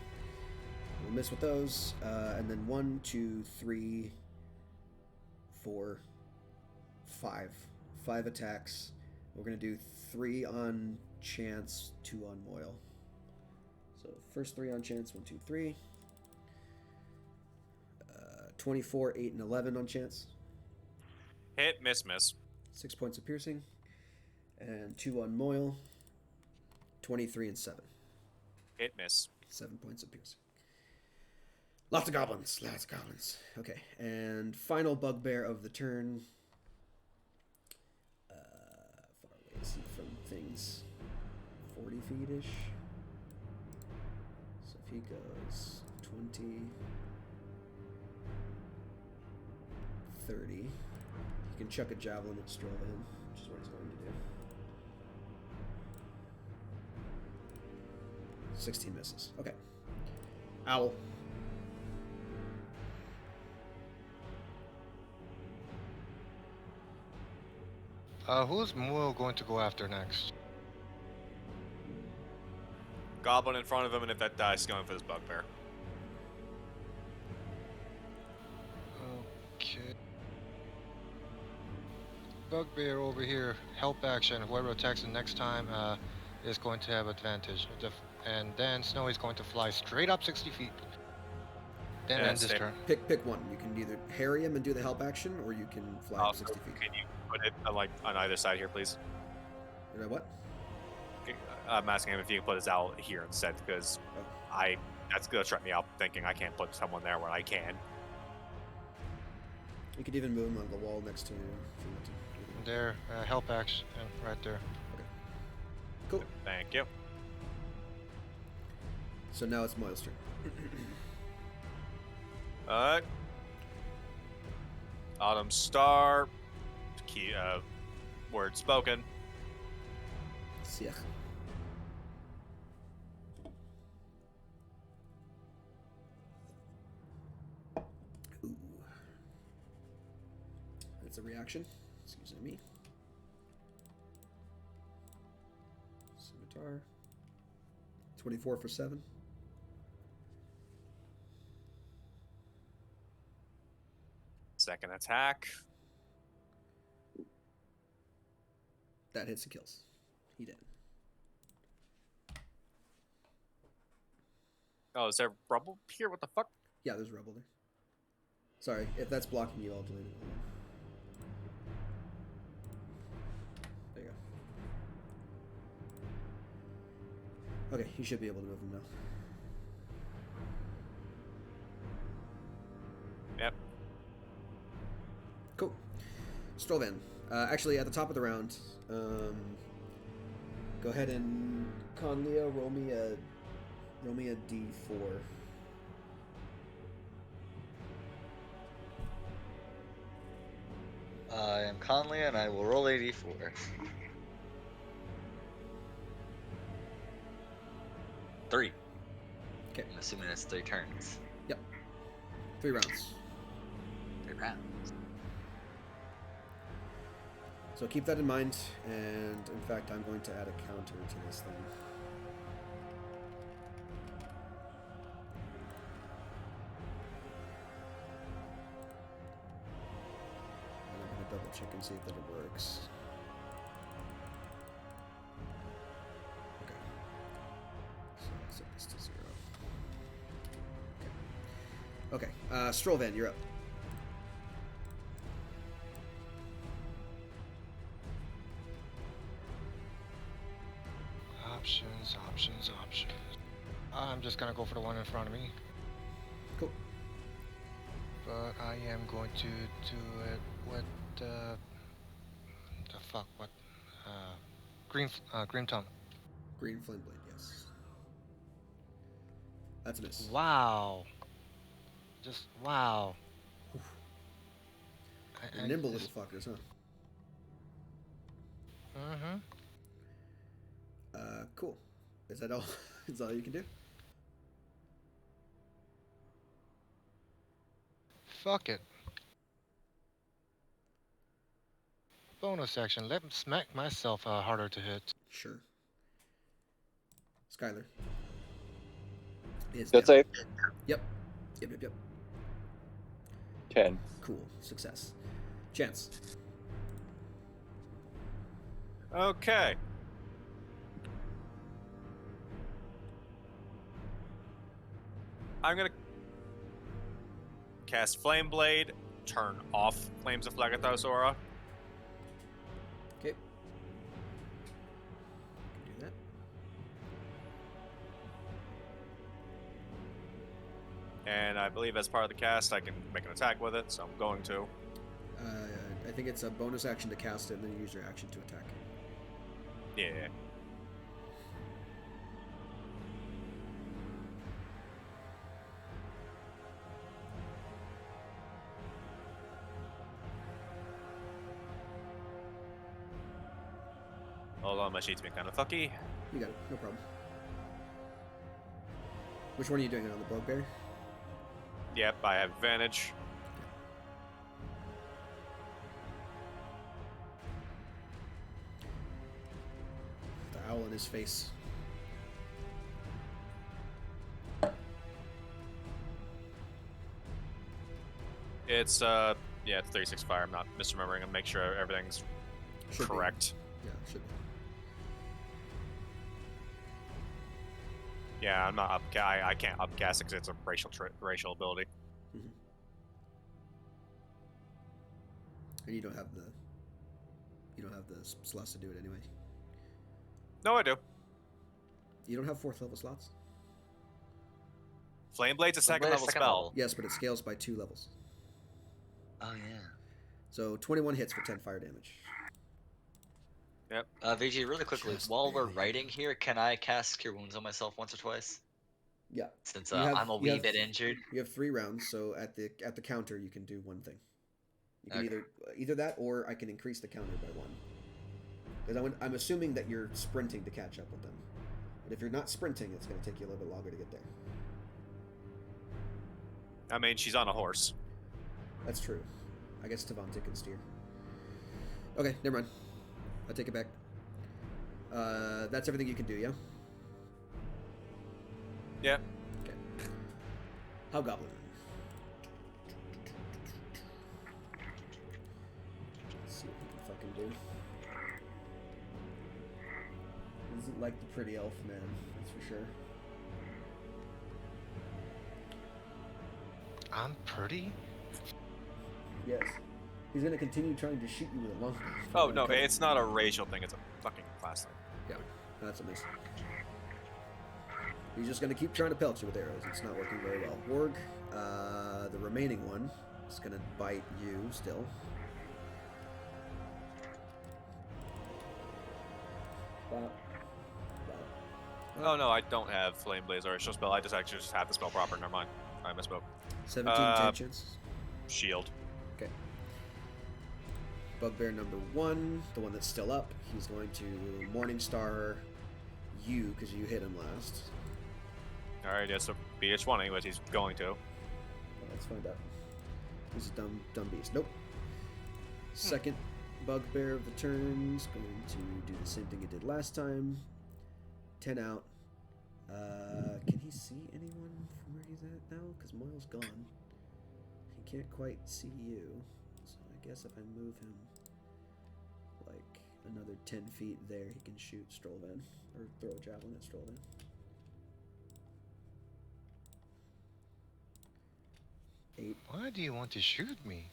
We'll miss with those, and then 1, 2, 3, 4, 5. 5 attacks. We're gonna do 3 on chance, 2 on Moyle. So first 3 on chance, 1, 2, 3. 24, 8, and 11 on chance. Hit, miss. 6 points of piercing. And 2 on Moyle. 23 and 7. Hit, miss. 7 points of piercing. Lots of goblins. Okay, and final bugbear of the turn. Far away is he from things? 40 feet-ish. So if he goes 20, 30, he can chuck a javelin at Strovan, which is what he's going to do. 16 misses. Okay. Owl. Who's Moyle going to go after next? Goblin in front of him, and if that dies, he's going for this bugbear. Okay. Bugbear over here, help action. Whoever attacks the next time is going to have advantage. And then Snowy's going to fly straight up 60 feet. Then end his turn. Pick one. You can either harry him and do the help action, or you can fly up 60 feet. Can you put it on either side here, please? You know what? I'm asking him if you can put his owl here instead, because that's gonna trip me out thinking I can't put someone there when I can. You could even move him on the wall next to him if you want to. There, help action, right there. Okay. Cool. Thank you. So now it's Moyle's turn. Autumn Star. Key word spoken. Siach. Ooh. That's a reaction. Excuse me. Scimitar. 24 for 7. Second attack. That hits and kills. He did. Oh, is there rubble here? What the fuck? Yeah, there's rubble there. Sorry, if that's blocking you, I'll delete it. There you go. Okay, you should be able to move him now. Yep. Cool. Strovan. Actually, at the top of the round, go ahead and Conlea, roll me a d4. I am Conley, and I will roll a d4. 3. Okay. I'm assuming it's 3 turns. Yep. 3 rounds. 3 rounds. So keep that in mind, and in fact, I'm going to add a counter to this thing. And I'm going to double check and see if that it works. Okay. So I'll set this to 0. Okay. Okay. Strovan, you're up. Options. I'm just gonna go for the one in front of me. Cool. But I am going to do it with the fuck, what? Green tongue. Green flame blade, yes. That's a miss. Wow. Just wow. You're nimble little fuckers, huh? Mm-hmm. Cool. Is that all? Is that all you can do? Fuck it. Bonus action. Let me smack myself harder to hit. Sure. Skylar. Is Good down. save. Yep. 10. Cool. Success. Chance. Okay. I'm gonna cast Flame Blade, turn off Flames of Phlegethos Aura. Okay. Do that. And I believe as part of the cast, I can make an attack with it, so I'm going to. I think it's a bonus action to cast it, and then you use your action to attack. Yeah. Hold on, my sheet's been kind of fucky. You got it. No problem. Which one are you doing it on, the bugbear? Yep, I have advantage. The owl in his face. It's yeah, it's 36 fire. I'm not misremembering and make sure everything's Should be. correct. Yeah, should be. Yeah, I'm not up. I can't upcast it because it's a racial ability. Mm-hmm. And you don't have the slots to do it anyway. No, I do. You don't have 4th level slots? Flame Blade's a second Blade's level second spell. level. Yes, but it scales by 2 levels. Oh yeah. So 21 hits for 10 fire damage. Yep. VG, really quickly, Just while we're barely. writing here, can I cast Cure Wounds on myself once or twice? Yeah. Since You have- I'm a you wee have- bit injured. You have 3 rounds, so at the counter you can do one thing. You can Okay. either that, or I can increase the counter by 1. Because I'm assuming that you're sprinting to catch up with them. But if you're not sprinting, it's going to take you a little bit longer to get there. I mean, she's on a horse. That's true. I guess Tavante can steer. Okay, never mind. I take it back. That's everything you can do, yeah? Yeah. Okay. Hobgoblin. Let's see what he can fucking do. He doesn't like the pretty elf man, that's for sure. I'm pretty? Yes. He's gonna continue trying to shoot you with a longbow. Oh no, it's not a racial thing. It's a fucking class thing. Yeah, that's a miss. He's just gonna keep trying to pelt you with arrows. It's not working very well. Warg, the remaining one, is gonna bite you still. Oh no, I don't have Flame Blaze or racial spell. I just actually just have the spell proper. Never mind. I misspoke. 17 chance. Shield. Okay. Bugbear number 1, the one that's still up, he's going to Morningstar you because you hit him last. Alright, yeah, so BH1, but he's going to. Well, let's find out. He's a dumb beast. Nope. Second Bugbear of the turn's going to do the same thing it did last time. 10 out. Can he see anyone from where he's at now? Because Moyle's gone. He can't quite see you. So I guess if I move him like another 10 feet there, he can shoot Strollvan. Or throw a javelin at Strollvan. 8 Why do you want to shoot me?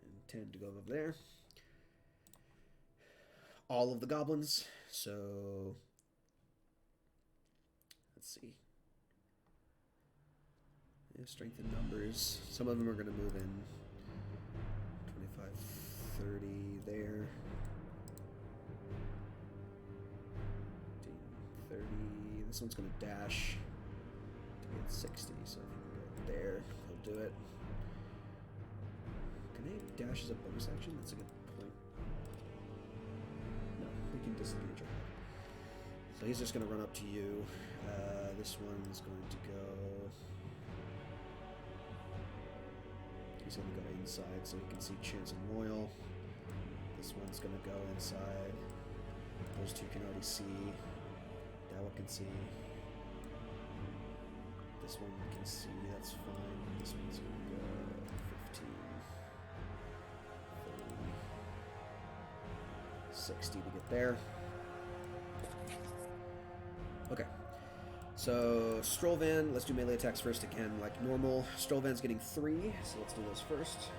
and 10 to go over there. All of the goblins. So Let's see. Yeah, strength in numbers. Some of them are going to move in. 25, 30 there. 15, 30. This one's going to dash to get 60. So if he can go there, he'll do it. Can they dash as a bonus action? That's a good point. No, we can disengage her. So he's just going to run up to you. This one's going to go... He's going to go inside so he can see Chance and Moyle. This one's going to go inside. Those two can already see. That one can see. This one can see, that's fine. This one's going to go 15, 30, 60 to get there. Okay. So, Strollvan, let's do melee attacks first again, like normal. Strollvan's getting 3, so let's do those first.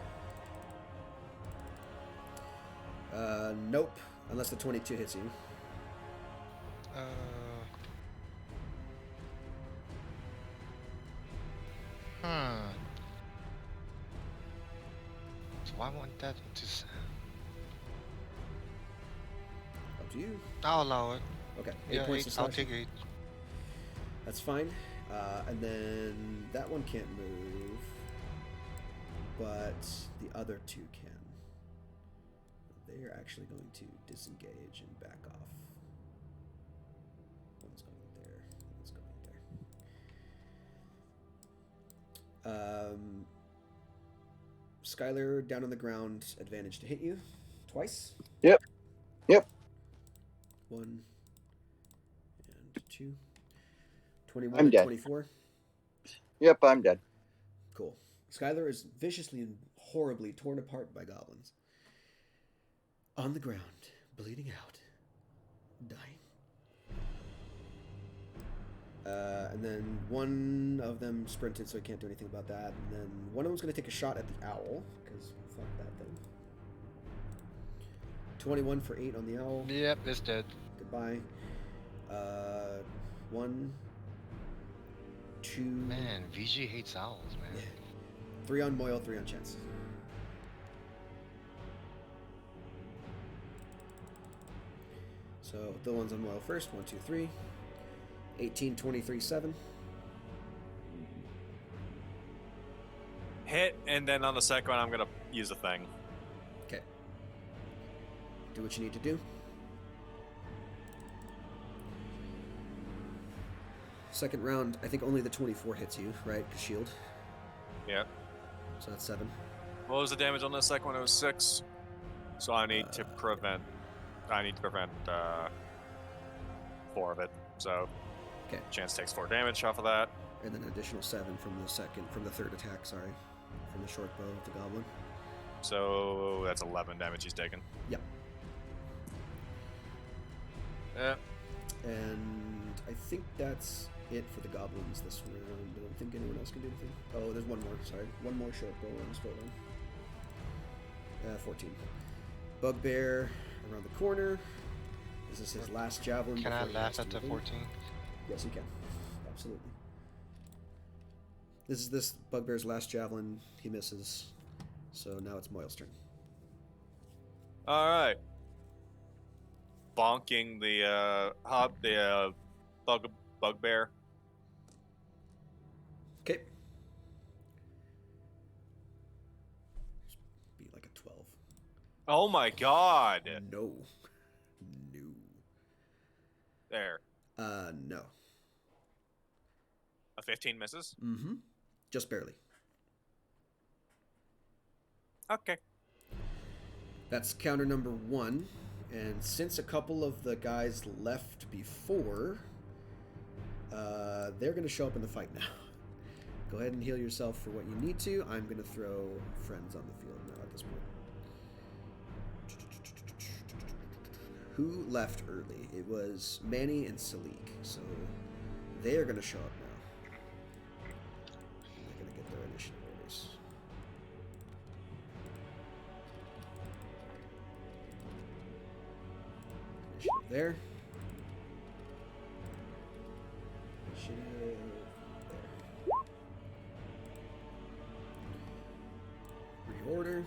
Nope, unless the 22 hits you. So I want that to sound. Up to you. I'll allow it. Okay, 8 Yeah, points 8. of I'll slashing. take 8. That's fine. And then that one can't move, but the other 2 can. They're actually going to disengage and back off. One's going there. One's going there. Skylar, down on the ground, advantage to hit you twice. Yep. 1 and 2. 21 I'm and dead. 24. Yep, I'm dead. Cool. Skylar is viciously and horribly torn apart by goblins. On the ground, bleeding out, dying. And then one of them sprinted, so he can't do anything about that. And then one of them's going to take a shot at the owl, because fuck that thing. 21 for 8 on the owl. Yep, it's dead. Goodbye. 1, 2... Man, VG hates owls, man. Yeah. 3 on Moyle, 3 on Chance. So the ones on Moyle first. 1, 2, 3. 18, 23, 7. Hit, and then on the second one, I'm gonna use a thing. Okay. Do what you need to do. Second round, I think only the 24 hits you, right? 'Cause shield. Yeah. So that's 7. What was the damage on the second one? It was 6. So I need to prevent. I need to prevent 4 of it. So. Okay. Chance takes 4 damage off of that. And then an additional 7 from the third attack, sorry. From the short bow of the goblin. So that's 11 damage he's taken. Yep. Yeah. And I think that's it for the goblins this round. I don't think anyone else can do anything. Oh, there's one more, sorry. One more short bow on the straight line. 14. Bugbear around the corner. Is this his last javelin? Can I before he laugh has at to the move? 14? Yes, you can. Absolutely. This is this Bugbear's last javelin. He misses. So now it's Moyle's turn. All right. Bonking the bugbear. Okay. Be like a 12. Oh my god. No. No. There. No. A 15 misses. Mm-hmm. Just barely. Okay. That's counter number 1. And since a couple of the guys left before, they're going to show up in the fight now. Go ahead and heal yourself for what you need to. I'm going to throw friends on the field now at this point. Who left early? It was Manny and Salik. So they are going to show up now. They're going to get their initiative orders. Initiative there. Initiative. There. Reorder.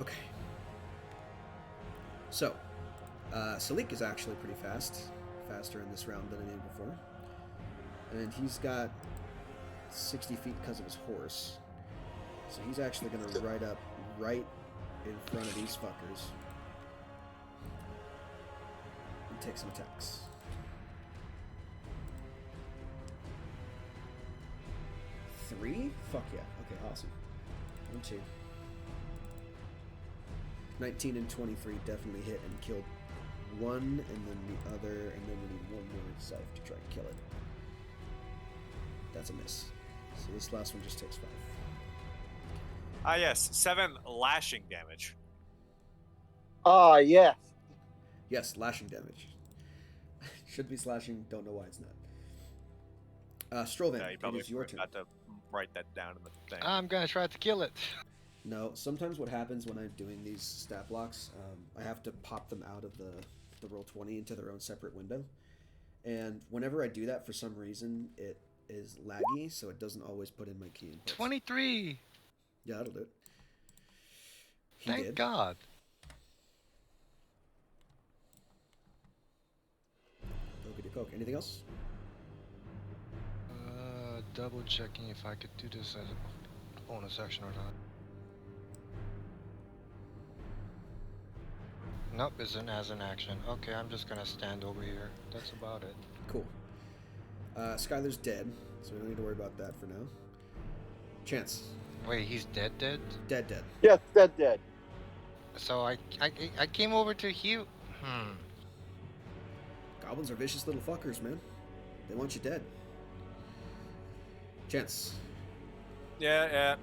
Okay. So, Salik is actually pretty fast. Faster in this round than I did before. And he's got 60 feet because of his horse. So he's actually going to ride up right in front of these fuckers. And take some attacks. Three? Fuck yeah. Okay, awesome. 1, 2. 19 and 23 definitely hit and killed one, and then the other, and then we need one more self to try and kill it. That's a miss. So this last one just takes 5. Ah, yes, 7 lashing damage. Ah, yes. Yes, lashing damage. Should be slashing, don't know why it's not. Strovan, Yeah, you it probably is your turn. forgot to write that down in the thing. I'm gonna try to kill it. No, sometimes what happens when I'm doing these stat blocks, I have to pop them out of the roll 20 into their own separate window. And whenever I do that, for some reason, it is laggy, so it doesn't always put in my key inputs. 23. Yeah, that'll do it. He Thank did. God. Okey doke. Anything else? Double checking if I could do this as a bonus action or not. Nope, isn't as an action. Okay, I'm just gonna stand over here. That's about it. Cool. Skylar's dead, so we don't need to worry about that for now. Chance. Wait, he's dead? Dead. Yes, dead. So I came over to heal. Goblins are vicious little fuckers, man. They want you dead. Chance. Yeah.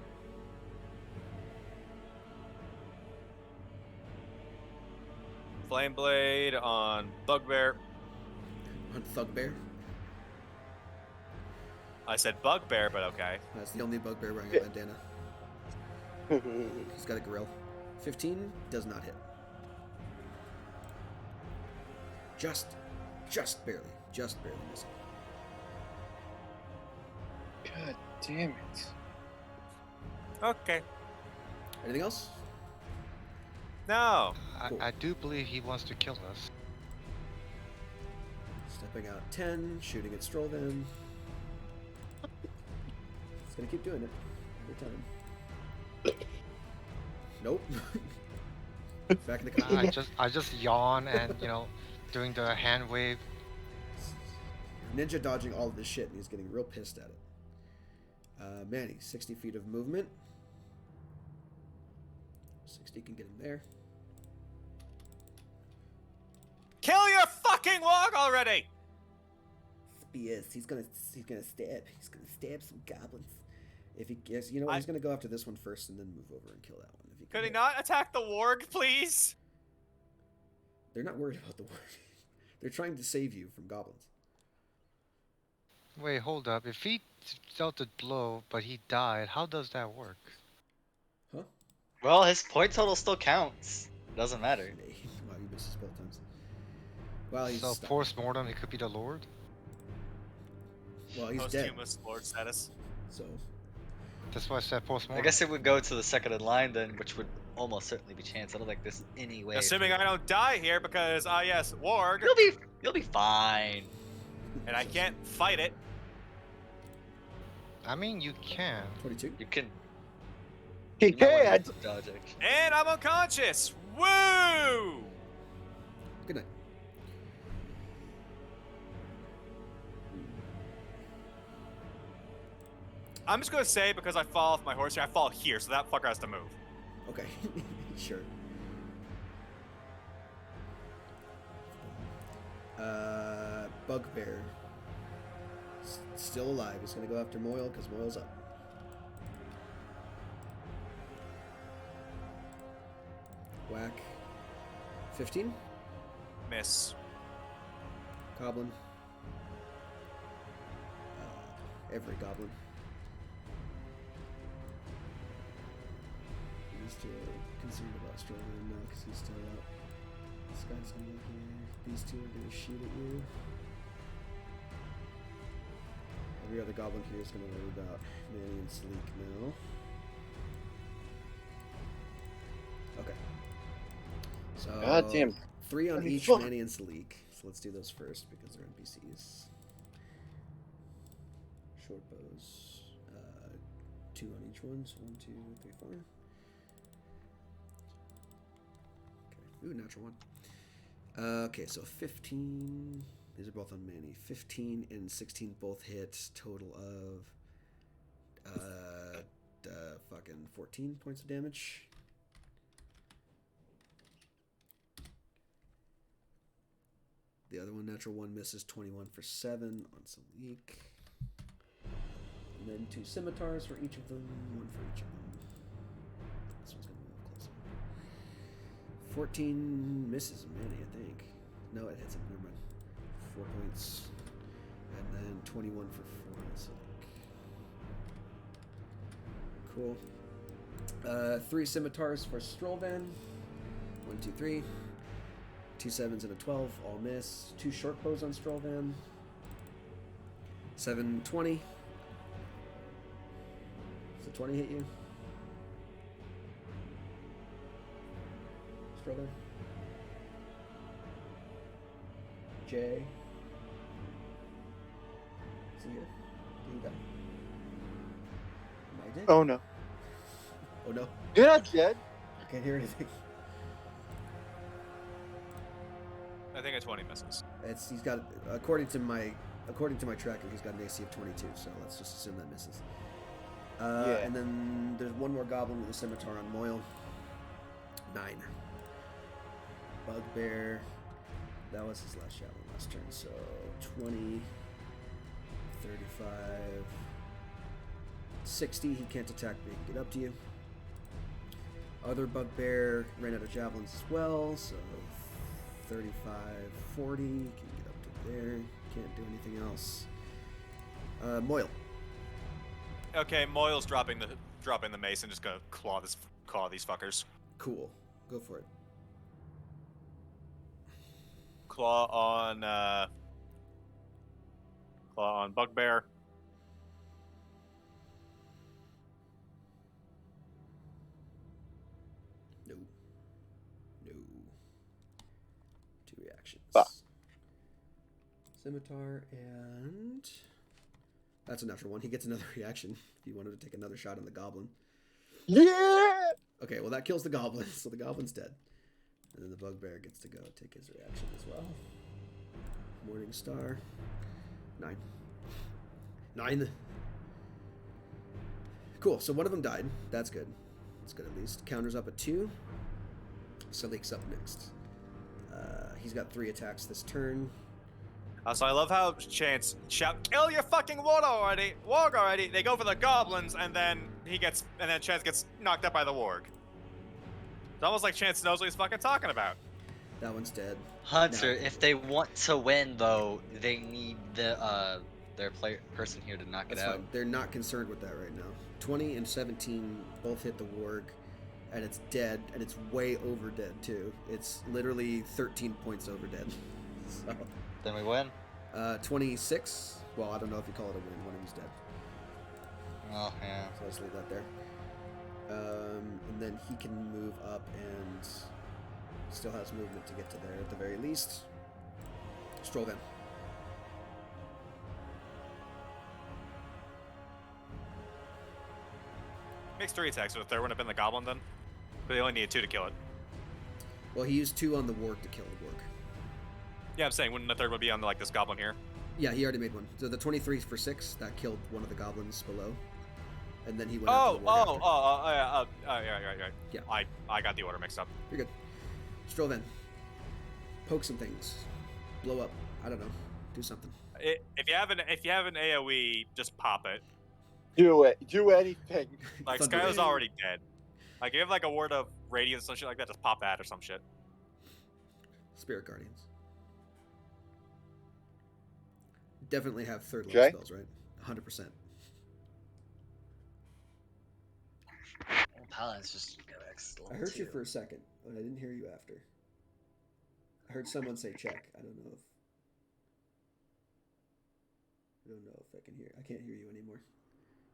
Flame Blade on Bugbear. On Thugbear. I said Bugbear, but okay. That's the only bugbear wearing a bandana. He's got a grill. 15 does not hit. Just barely missing. God damn it. Okay. Anything else? No. Cool. I do believe he wants to kill us. Stepping out 10, shooting at Strovan. It's gonna keep doing it every time. Nope. Back in the car. I just yawn and doing the hand wave. Ninja dodging all of this shit, and he's getting real pissed at it. Manny, 60 feet of movement. 60 can get him there. Kill your fucking walk already! Yes, he's gonna stab some goblins. If he guess, he's gonna go after this one first and then move over and kill that one. If he Could he hit. not attack the warg, please? They're not worried about the warg. They're trying to save you from goblins. Wait, hold up. If he dealt a blow but he died, how does that work? Huh? Well, his point total still counts. Doesn't matter. Wow, you missed his spell times. Well, he's So stuck. post-mortem, he could be the Lord? Well, he's dead. Posthumous lord status. So That's why I said I post-mortem. guess it would go to the second in line then, which would almost certainly be Chance. I don't think there's any way. Assuming I don't die here because, yes, warg, You'll be fine. and I can't fight it. I mean, you can. 22. You can. He you might wanna can't. use the dodge action. And I'm unconscious! Woo! Good night. I'm just gonna say, because I fall off my horse here, I fall here, so that fucker has to move. Okay, sure. Bugbear. Still alive. He's gonna go after Moyle because Moyle's up. Whack. 15. Miss. Goblin. Every goblin. He's still concerned about Strowman now because he's still out. This guy's gonna look here. These two are gonna shoot at you. Every other goblin here is gonna worry about Manny and Sleek now. Okay. So God damn. 3 on Holy each fuck. Manny and Sleek. So let's do those first because they're NPCs. Short bows. 2 on each one. So 1, 2, 3, 4. Okay. Ooh, natural 1. Okay, so 15. These are both on Manny. 15 and 16 both hit. Total of fucking 14 points of damage. The other one, natural 1, misses. 21 for 7 on Salik. And then 2 scimitars for each of them. 1 for each of them. This one's gonna move closer. 14 misses Manny, I think. No, it hits him. Never mind. 4 points. And then 21 for 4 on Salik. Cool. 3 scimitars for Strollvan. 1, 2, 3. 2 7s and a 12, all miss. 2 short bows on Strollvan. 7, 20. Does the 20 hit you? Strollvan? Jay? See ya. What you got? Am I dead? Oh no. Oh no. You're not dead. I can't hear anything. I think a 20 misses. He's got according to my tracker, he's got an AC of 22, so let's just assume that misses. Yeah. And then there's one more goblin with a scimitar on Moyle. 9. Bugbear. That was his last shot on last turn, so 20, 35, 60. He can't attack, but he can get up to you. Other Bugbear ran out of javelins as well, so 35, 40. Can get up to there. Can't do anything else. Moyle. Okay, Moyle's dropping the mace and just gonna claw these fuckers. Cool. Go for it. Claw on Bugbear. No. No. 2 reactions. Ah. Scimitar and that's a natural 1. He gets another reaction if you wanted to take another shot on the goblin. Yeah. Okay, well that kills the goblin, so the goblin's dead. And then the bugbear gets to go take his reaction as well. Morning Star. 9. 9. Cool, so one of them died. That's good. That's good at least. Counters up at 2. Salik's up next. He's got 3 attacks this turn. So I love how Chance shout, "Kill your fucking warg already!" They go for the goblins, and then Chance gets knocked up by the warg. It's almost like Chance knows what he's fucking talking about. That one's dead. Hunter, No. if they want to win, though, they need their person here to knock That's it out. fine. They're not concerned with that right now. 20 and 17 both hit the warg, and it's dead, and it's way over dead too. It's literally 13 points over dead. So, Then we win. 26. Well, I don't know if you call it a win. One of them's dead. Oh yeah. So let's leave that there. And then he can move up and still has movement to get to there at the very least. Stroll then. Makes 3 attacks, so the third one have been the goblin then? But they only needed 2 to kill it. Well, he used 2 on the warg to kill the warg. Yeah, I'm saying, wouldn't the third one be on like this goblin here? Yeah, he already made one. So the 23 for 6, that killed one of the goblins below. And then he went Oh, after the warg after. right. Yeah. I got the order mixed up. You're good. Stroll then. Poke some things. Blow up. I don't know. Do something. If you have an AoE, just pop it. Do it. Do anything. Like Thunder. Skylar's already dead. Like if you have like a word of radiance, some shit like that, just pop that or some shit. Spirit Guardians. Definitely have third level Okay. spells, right? 100%. Paladins just go X I level heard you 2. for a second, but I didn't hear you after. I heard someone say check. I don't know if I can hear. I can't hear you anymore.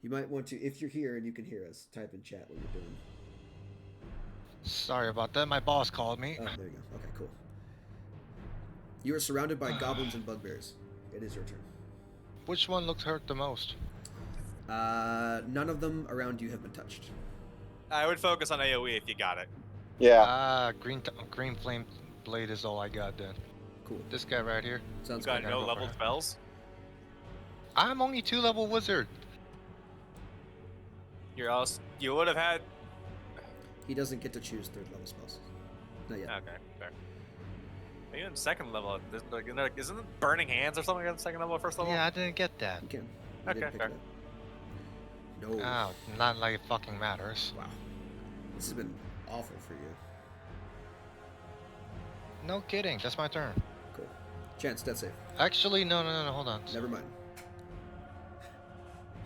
You might want to, if you're here and you can hear us, type in chat what you're doing. Sorry about that. My boss called me. Oh, there you go. Okay, cool. You are surrounded by goblins and bugbears. It is your turn. Which one looks hurt the most? None of them around you have been touched. I would focus on AoE if you got it. Yeah. Green flame blade is all I got then. Cool. This guy right here. Sounds You got good. no go for level it. spells. I'm only 2-level wizard. You would have had. He doesn't get to choose third level spells. Not yet. Okay, fair. Are you in second level? Isn't it Burning Hands or something on second level or first level? Yeah, I didn't get that. You can. You Okay, didn't pick fair. it up. No. Oh, not like it fucking matters. Wow. This has been awful for you. No kidding. That's my turn. Cool. Chance, death save. Actually, no, hold on. Never mind.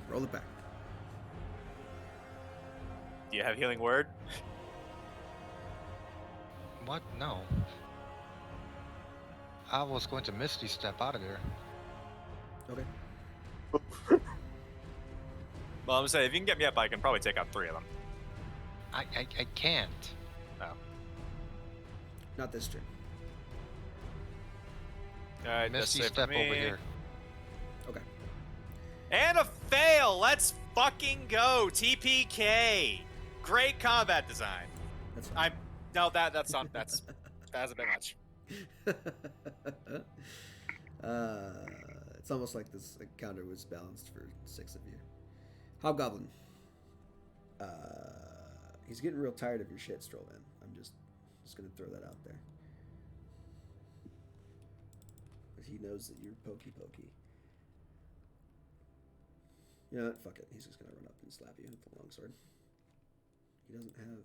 Roll it back. Do you have Healing Word? What? No. I was going to Misty Step out of there. Okay. Well, I'm saying if you can get me up, I can probably take out 3 of them. I can't. No. Not this turn. All right, that's Misty it for Step me. over here. Okay. And a fail. Let's fucking go. TPK. Great combat design. That's fine. That's a bit much. It's almost like this encounter was balanced for 6 of you. Hobgoblin. He's getting real tired of your shit, Strollman. I'm just gonna throw that out there. But he knows that you're pokey. You know what? Fuck it. He's just gonna run up and slap you with the longsword. He doesn't have.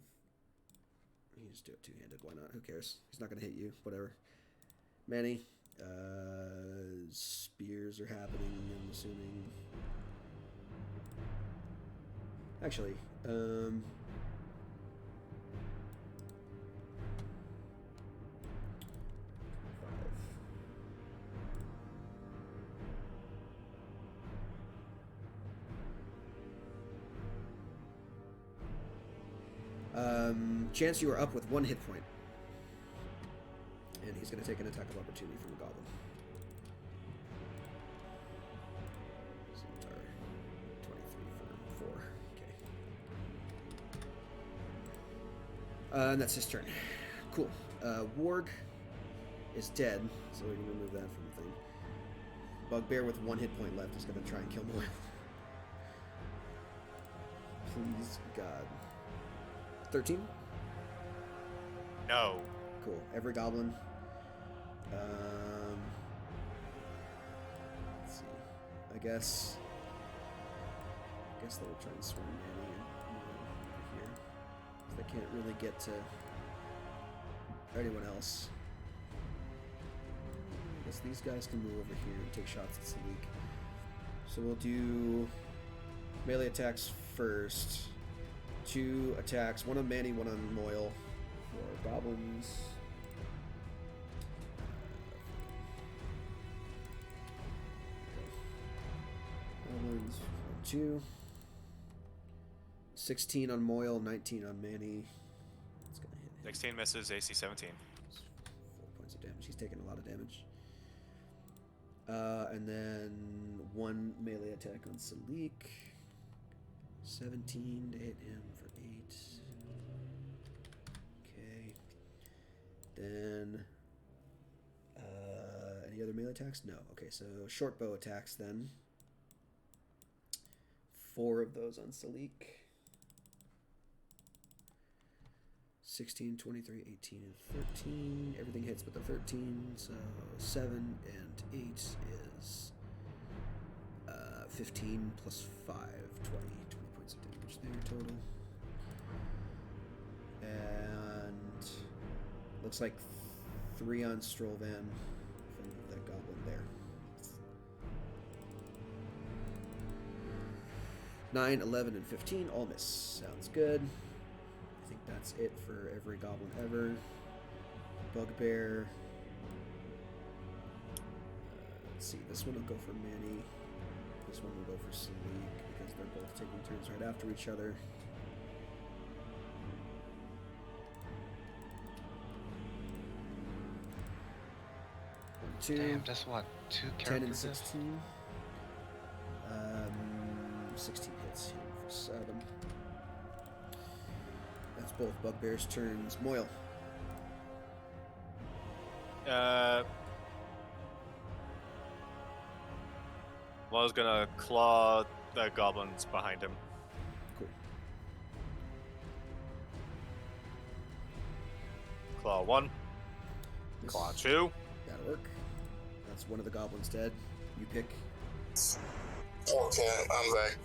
He can just do it two-handed. Why not? Who cares? He's not gonna hit you. Whatever. Manny. Spears are happening. I'm assuming. Actually, Chance, you are up with 1 hit point. And he's going to take an attack of opportunity from the goblin. Scimitar, 23 for 4. Okay. And that's his turn. Cool. Warg is dead, so we can remove that from the thing. Bugbear with 1 hit point left is going to try and kill Moyle. Please, God. 13? No. Cool. Every goblin. Let's see. I guess they were trying to swarm Manny and over here. They can't really get to anyone else. I guess these guys can move over here and take shots at Salik. So we'll do melee attacks first. 2 attacks, 1 on Manny, 1 on Moyle for goblins. Goblins, 2. 16 on Moyle, 19 on Manny. It's gonna hit him. 16 misses, AC 17. 4 points of damage. He's taking a lot of damage. And then 1 melee attack on Salik. 17 to hit him for 8. Okay. Then, any other melee attacks? No. Okay, so short bow attacks then. 4 of those on Salik. 16, 23, 18, and 13. Everything hits but the 13. So 7 and 8 is 15 plus 5, 20 points of damage there total. And looks like 3 on Strollvan from the goblin there. 9, 11, and 15 all miss. Sounds good. I think that's it for every goblin ever. Bugbear let's see. This one will go for Manny. This one will go for Salik because they're both taking turns right after each other. Two. Damn, that's what, 2 characters? 10 and 16. 16 hits here for 7. That's both bugbears' turns. Moyle. Moyle's gonna claw the goblins behind him. Cool. Claw 1. This- Claw 2. That'll work. That's one of the goblins dead. You pick. Okay, I'm back.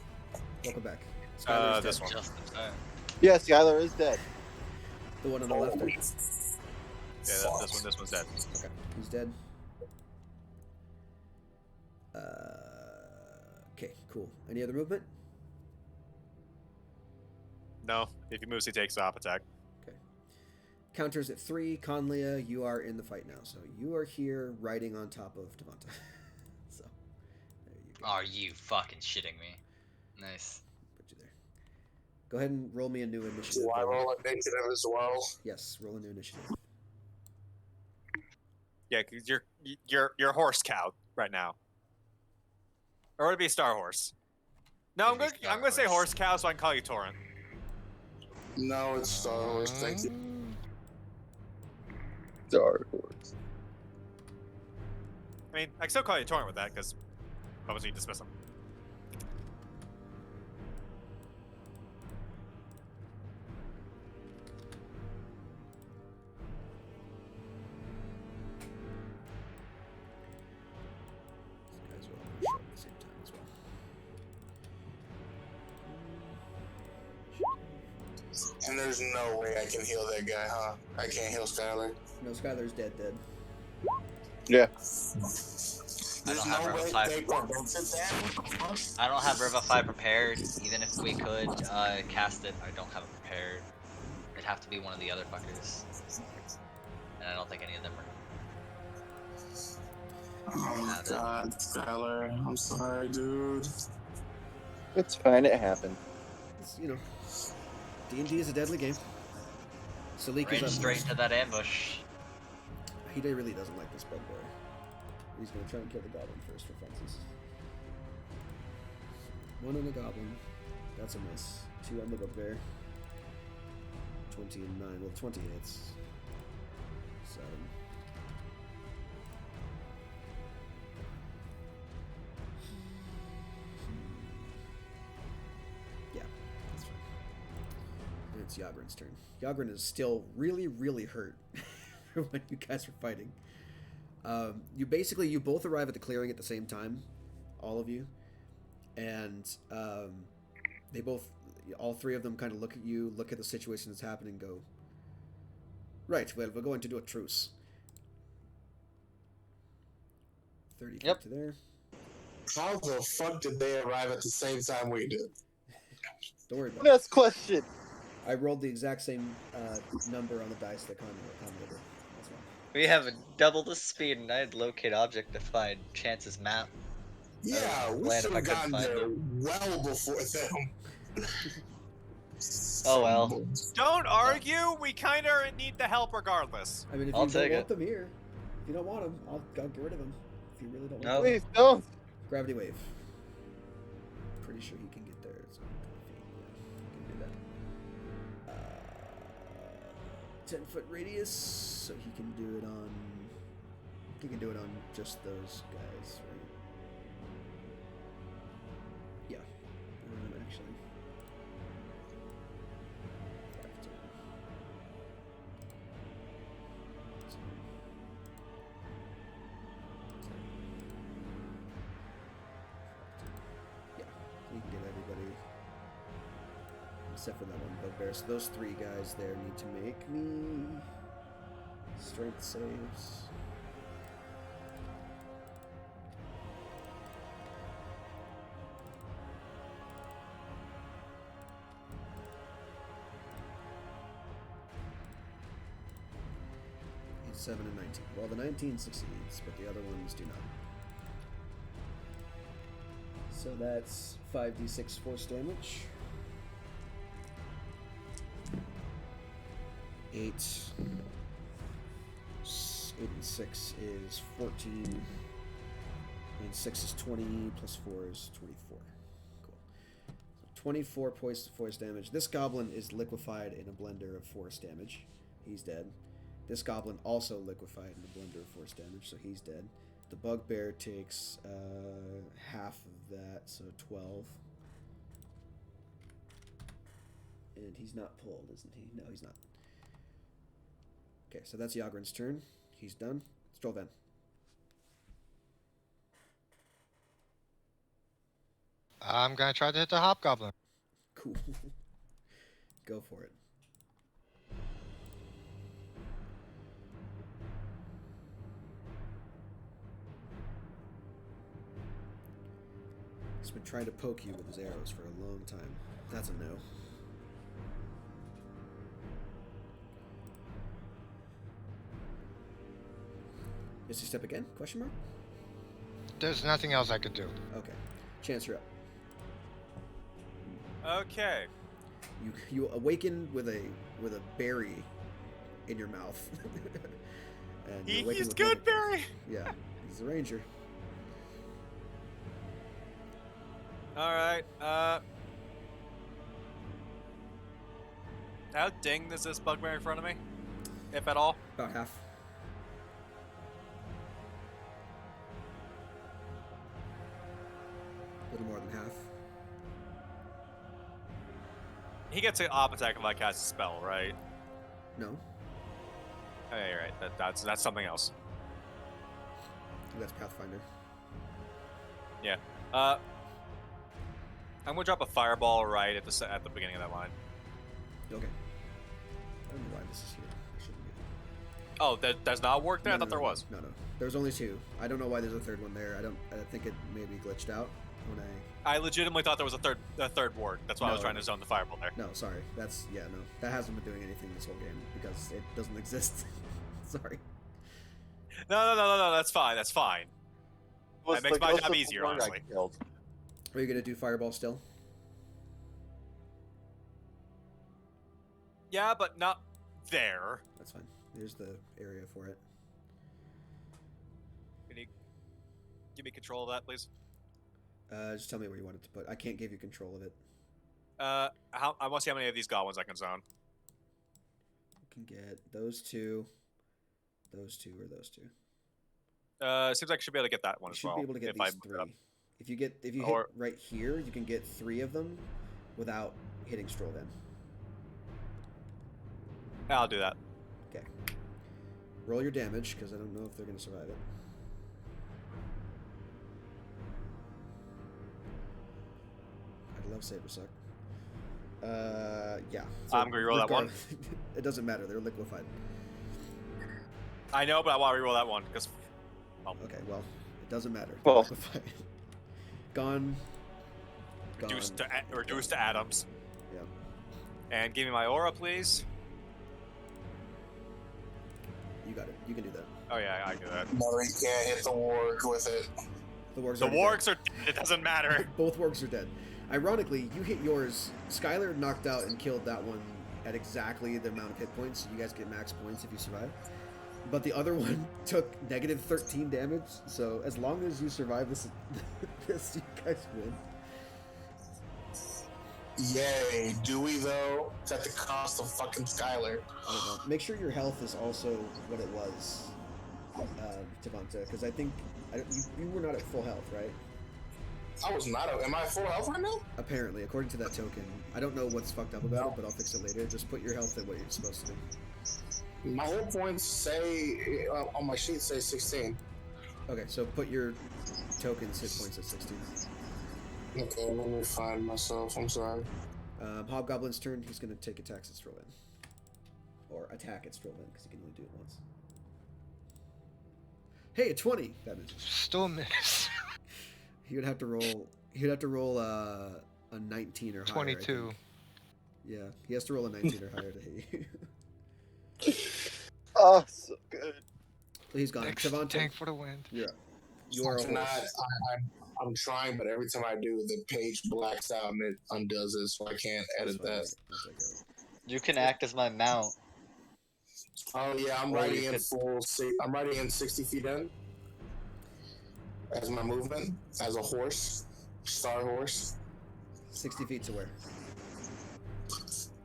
Welcome back. Skylar's This dead. one. Just in time. Yes, Skylar is dead. The one on the left there. Yeah, this one's dead. Okay, he's dead. Okay, cool. Any other movement? No, if he moves, he takes the op attack. Okay. Counters at 3. Conlia, you are in the fight now. So you are here riding on top of Devonta. So, there you go. Are you fucking shitting me? Nice. Put you there. Go ahead and roll me a new initiative. Do I Dylan. roll initiative as well? Yes, roll a new initiative. Yeah, cause you're horse cow right now. Or would it be Star Horse? No, It'd be I'm gonna say Star horse cow so I can call you Torrent. No, it's Star Wars. Thank you. Star Wars. I mean, I can still call you Torrent with that because obviously you dismiss him. These guys are all going to show up at the same time as well. And there's no way I can heal that guy, huh? I can't heal Skylar. No, Skylar's dead. Yeah. There's don't no have way Revivify. they prevents that. I don't have Revivify prepared. Even if we could cast it, I don't have it prepared. It'd have to be one of the other fuckers. And I don't think any of them are. Oh my god, Skylar. I'm sorry, dude. It's fine. It happened. It's, you know, D&D is a deadly game. Salik is Range up straight first. into that ambush. He really doesn't like this bugbear. He's going to try and kill the goblin first for funsies. 1 on the goblin. That's a miss. 2 on the bugbear. 20 and 9. Well, 20 hits. 7. Yeah, that's fine. And it's Yagrin's turn. Yagrin is still really, really hurt from when you guys were fighting. You both arrive at the clearing at the same time, all of you, and they both, all 3 of them kind of look at you, look at the situation that's happening, and go, right, well, we're going to do a truce. 30 feet Yep. to there. How the fuck did they arrive at the same time we did? Don't worry about it. Next question. I rolled the exact same number on the dice that Conrad did. That's why. We have double the speed, and I had locate object to find Chance's map. Yeah, we Land should if I have could gotten find there well before them. Oh well. Don't argue. We kind of need the help regardless. I mean, if I'll you don't take want it. them here, if you don't want them, I'll get rid of them. If you really don't want No. them. Please don't. Gravity wave. Pretty sure he can get there. It's 20 feet. Yeah, he can do that. 10-foot radius, so he can do it on. He can do it on just those guys, right? Yeah. Actually. 5, 10. Yeah, you can get everybody except for that one bugbear. So those 3 guys there need to make me strength saves. It's 7 and 19. Well, the 19 succeeds, but the other ones do not. So that's 5d6 force damage. 8 and 6 is 14. And 6 is 20, plus 4 is 24. Cool. So 24 points of force damage. This goblin is liquefied in a blender of force damage. He's dead. This goblin also liquefied in a blender of force damage, so he's dead. The bugbear takes half of that, so 12. And he's not pulled, isn't he? No, he's not. Okay, so that's Yagrin's turn. He's done. Strolvan. I'm gonna try to hit the hobgoblin. Cool. Go for it. He's been trying to poke you with his arrows for a long time. That's a no. Misty step again? Question mark? There's nothing else I could do. Okay. Chance, you're up. Okay. You awaken with a berry in your mouth. And you awaken He's with good, one- Barry. Yeah, he's a ranger. All right. How dinged is this bugbear in front of me, if at all? About half. A little more than half. He gets an op attack if I cast a spell, right? No, Oh, yeah, you're right. That's something else. that's Pathfinder. I'm gonna drop a fireball right at the beginning of that line. Okay. I don't know why this is here. I shouldn't be. Oh, that does not work there. I thought there was. No. There's only 2. I don't know why there's a third one there. I think it maybe glitched out when I. I legitimately thought there was a third ward. That's why I was No. trying to zone the fireball there. No, sorry. That's no. That hasn't been doing anything this whole game because it doesn't exist. Sorry. No. That's fine. That's fine. That makes my job easier, honestly. Are you gonna do fireball still? Yeah, but not there. That's fine. Here's the area for it. Can you give me control of that, please? Just tell me where you want it to put. I can't give you control of it. I want to see how many of these goblins I can zone. You can get those 2, those 2, or those 2. Seems like I should be able to get that one You as should well. be able to get if I these move 3. it up. If you hit right here, you can get 3 of them without hitting Strolvan. I'll do that. Okay. Roll your damage, because I don't know if they're going to survive it. I love Saber Suck. Yeah. I'm gonna roll that one. It doesn't matter. They're liquefied. I know, but I want to reroll that one because. Okay, well, it doesn't matter. Well. They're liquefied. Gone. Reduced to atoms. Yep. And give me my aura, please. You got it. You can do that. Oh yeah, I can do that. No, you can't hit the warg with it. The wargs. The already wargs are. It doesn't matter. dead. Both wargs are dead. Ironically, you hit yours. Skylar knocked out and killed that one at exactly the amount of hit points. You guys get max points if you survive. But the other one took negative 13 damage. So as long as you survive this, you guys win. Yay, do we though? It's at the cost of fucking Skylar. I don't know. Make sure your health is also what it was, Tavanta, because I think you were not at full health, right? I was not. Am I at full health right now? Apparently, according to that token. I don't know what's fucked up about it, but I'll fix it later. Just put your health at what you're supposed to be. My hit points say on my sheet say 16. Okay, so put your token's hit points at 16. Okay, let me find myself. I'm sorry. Hobgoblin's turn. He's going to take attacks at Strolvan. Or attack at Strolvan, because he can only do it once. Hey, a 20! That misses. Still miss. He would have to roll. He would have to roll a 19 or higher. 22. Yeah, he has to roll a 19 or higher to hit you. Oh, so good. So he's gone. Next Tavante, tank for the wind. you're up. You are a Not, horse. I'm trying, but every time I do, the page blacks out and it undoes it, so I can't edit that. I'll take it. You can act as my mount. Oh yeah, I'm Or writing you in could- I'm writing in 60 feet in as my movement as a horse, star horse. 60 feet to where?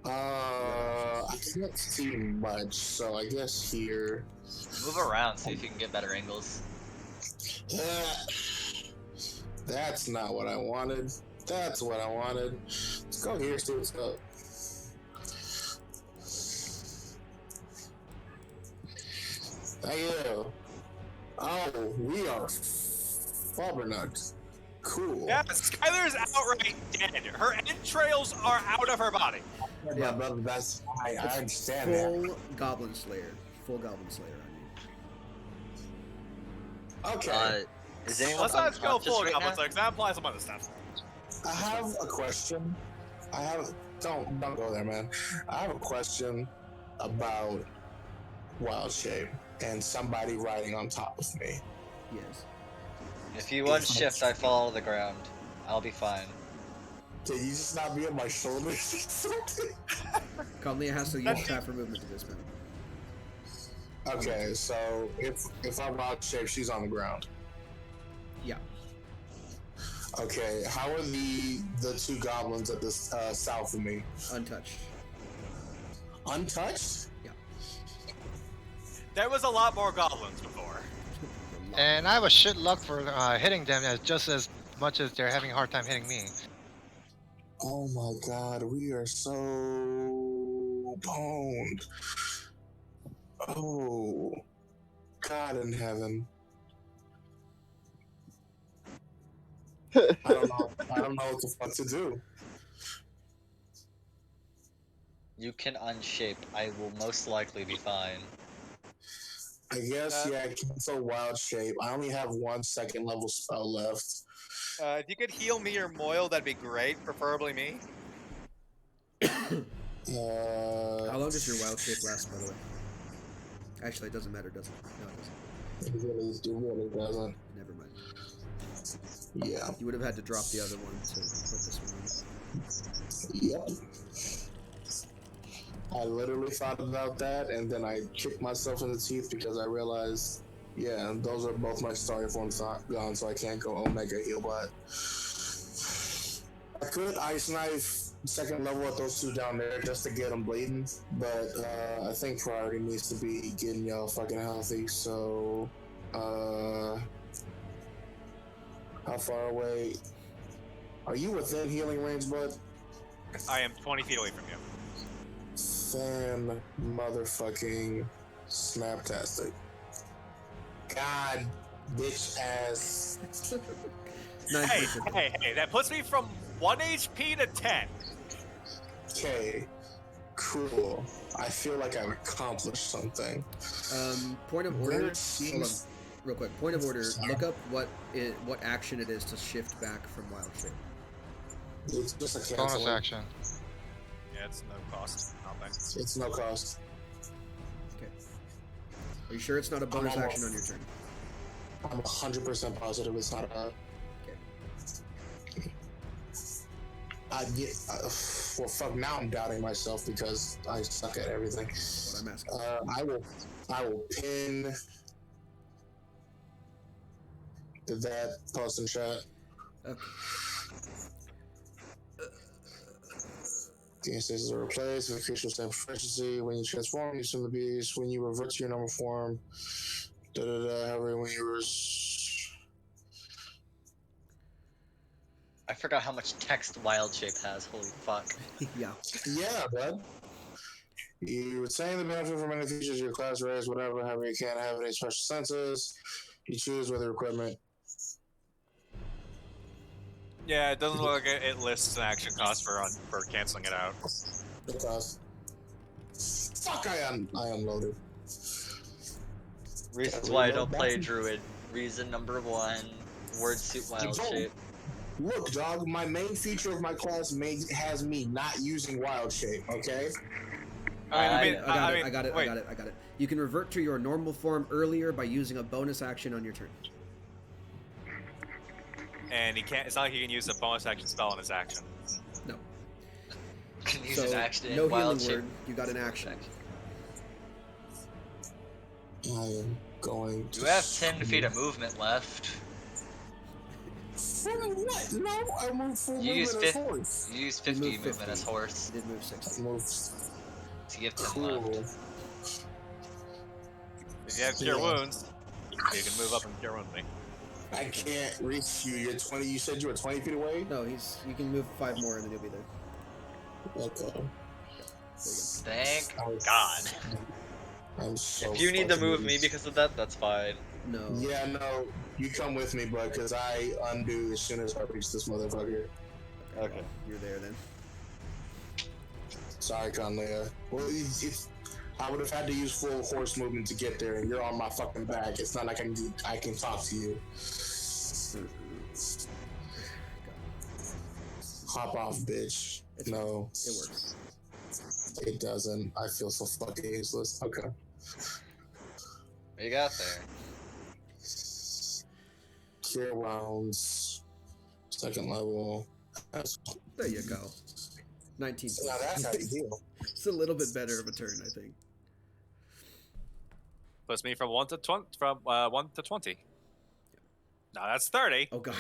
I can't see much, so I guess here. Move around, see if you can get better angles. That's not what I wanted. That's what I wanted. Let's go here, see what's up. Thank you. Oh, we are Fobbernuts. Cool. Yeah, Skylar is outright dead. Her entrails are out of her body. Yeah, brother, that's I understand Full that. Goblin Slayer. Full Goblin Slayer, I mean. Okay. Is anyone Let's not go unconscious full right Goblins, now? like that applies some other stuff. I have a question. Don't go there, man. I have a question about Wild Shape and somebody riding on top of me. Yes. If you unshift, I fall to the ground. I'll be fine. Can you just not be on my shoulders or something? Conley has to use tap for movement to dismount. Okay, so if I Wild Shape, she's on the ground. Yeah. Okay, how are the two goblins at the south of me? Untouched. Untouched? Yeah. There was a lot more goblins before. And I have a shit luck for hitting them just as much as they're having a hard time hitting me. Oh my god, we are so boned. Oh, God in heaven. I don't know what the fuck to do. You can unshape. I will most likely be fine. I guess, yeah, I cancel Wild Shape. I only have 1 second level spell left. If you could heal me or Moyle, that'd be great. Preferably me. How long does your wild shape last, by the way? Actually, it doesn't matter, does it? No, it doesn't. It really doesn't. Never mind. Yeah. You would have had to drop the other one to put this one in. Yep. I literally thought about that, and then I kicked myself in the teeth because I realized, yeah, those are both my starting forms gone, so I can't go Omega Heal Bot. I could Ice Knife second level at those two down there just to get them bleeding, but I think priority needs to be getting y'all fucking healthy, so how far away? Are you within healing range, bud? I am 20 feet away from you. Fan motherfucking snaptastic. God, bitch ass. Hey, that puts me from 1 HP to 10. Okay, cool. I feel like I've accomplished something. Point of order. There Hold on, seems- real quick. Point of order. Look up what action it is to shift back from wild shape. It's just a cancel. Bonus action. Yeah, it's no cost. Nothing. It's no cost. Okay. Are you sure it's not a bonus I'm action on almost- your turn? I'm 100% positive it's not a. Well, fuck. Now I'm doubting myself because I suck at everything. What I'm asking. I will pin that post in chat. Okay. The instances are replaced with creature stamp proficiency. When you transform, you assume the beast. When you revert to your normal form, however, when you I forgot how much text wild shape has. Holy fuck. Yeah. Yeah, bud. You retain the benefit from any features your class raise, whatever, however you can't have any special senses. You choose whether equipment. Yeah, it doesn't look like it lists an action cost for canceling it out. Because fuck, I unloaded. Reasons why I don't play Druid. Reason number 1. Word suit wild shape. Look, dog, my main feature of my class has me not using wild shape, okay? I got it. You can revert to your normal form earlier by using a bonus action on your turn. and he can't. It's not like he can use a bonus action spell on his action. No. Can use So an action no in wild healing shape. word. You got an action. I am going to. You have 10 feet of movement left. For what? No, I moved full You use movement as horse. You use You 50 moved movement as 50. horse. You did move I 60. moved. So you have 10 Cool. left. If you have cure wounds, you can move up and cure wound me. I can't reach you. You're 20. You said you were 20 feet away. No, you can move 5 more and then you'll be there. Okay. Thank I- God. I'm so. If you need to fucking move me weak. because of that, that's fine. No. Yeah, no. You come with me, bud, because I undo as soon as I reach this motherfucker. Okay. Well, you're there then. Sorry, Conlea. Well, I would have had to use full horse movement to get there, and you're on my fucking back. It's not like I can talk to you. Hop off, bitch. It's No, It works. it doesn't. I feel so fucking useless. Okay. What you got there? Cure rounds. Second level. There you go. 19. Now that's how you deal. It's a little bit better of a turn, I think. Puts me from 1 to 20. From 1 to 20. Now that's 30. Oh god.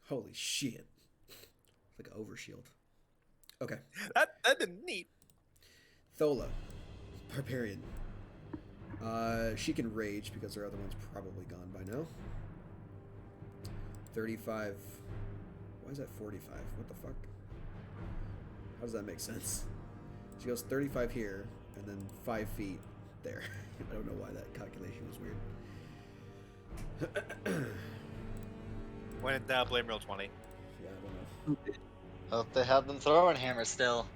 Holy shit. Like an overshield. Okay. That'd been neat. Thola. Barbarian. She can rage because her other one's probably gone by now. 35. Why is that 45? What the fuck? How does that make sense? She goes 35 here, and then 5 feet there. I don't know why that calculation was weird. When in doubt, blame roll 20. Yeah, I don't know. Hope they have them throwing hammer still.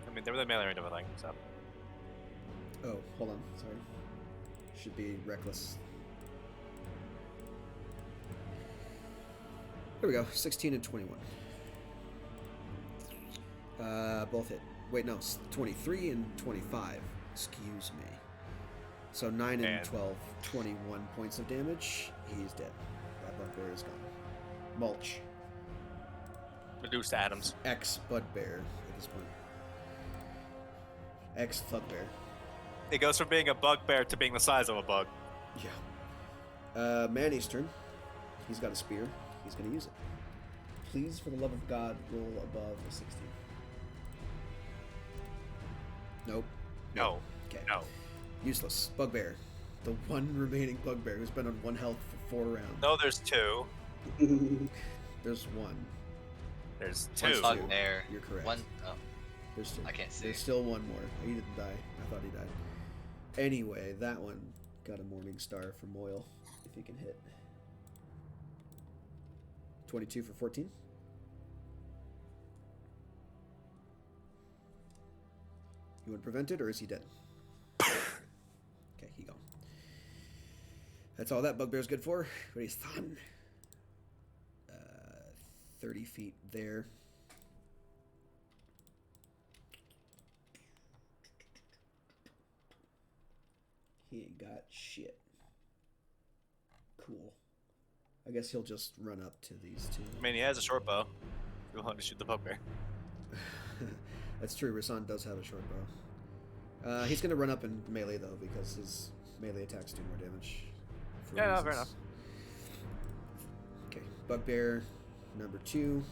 I mean, they were the melee range of a thing, so. Oh, hold on. Sorry. Should be reckless. There we go. 16 and 21. Both hit. Wait, no. 23 and 25. Excuse me. So 9 and 12. 21 points of damage. He's dead. That bugbear is gone. Mulch. Reduced atoms. Ex bugbear at this point. Ex bugbear. It goes from being a bugbear to being the size of a bug. Yeah. Manny's turn. He's got a spear. He's going to use it. Please, for the love of God, roll above a 16. Nope. No. Okay. No. Useless. Bugbear. The one remaining bugbear who's been on 1 health for 4 rounds. No, there's 2. There's 1. There's One 2. bugbear. You're correct. One. Oh, There's 2. I can't see. There's still 1 more. He didn't die. I thought he died. Anyway, that one got a morning star for Moyle, if he can hit. 22 for 14. You want to prevent it, or is he dead? Okay, he gone. That's all that bugbear's good for. But he's fun. 30 feet there. He ain't got shit. Cool. I guess he'll just run up to these 2. I mean, he has a short bow. If you want to shoot the bugbear. That's true. Rasan does have a short bow. He's going to run up and melee, though, because his melee attacks do more damage. Yeah, no, fair enough. Okay, bugbear number 2.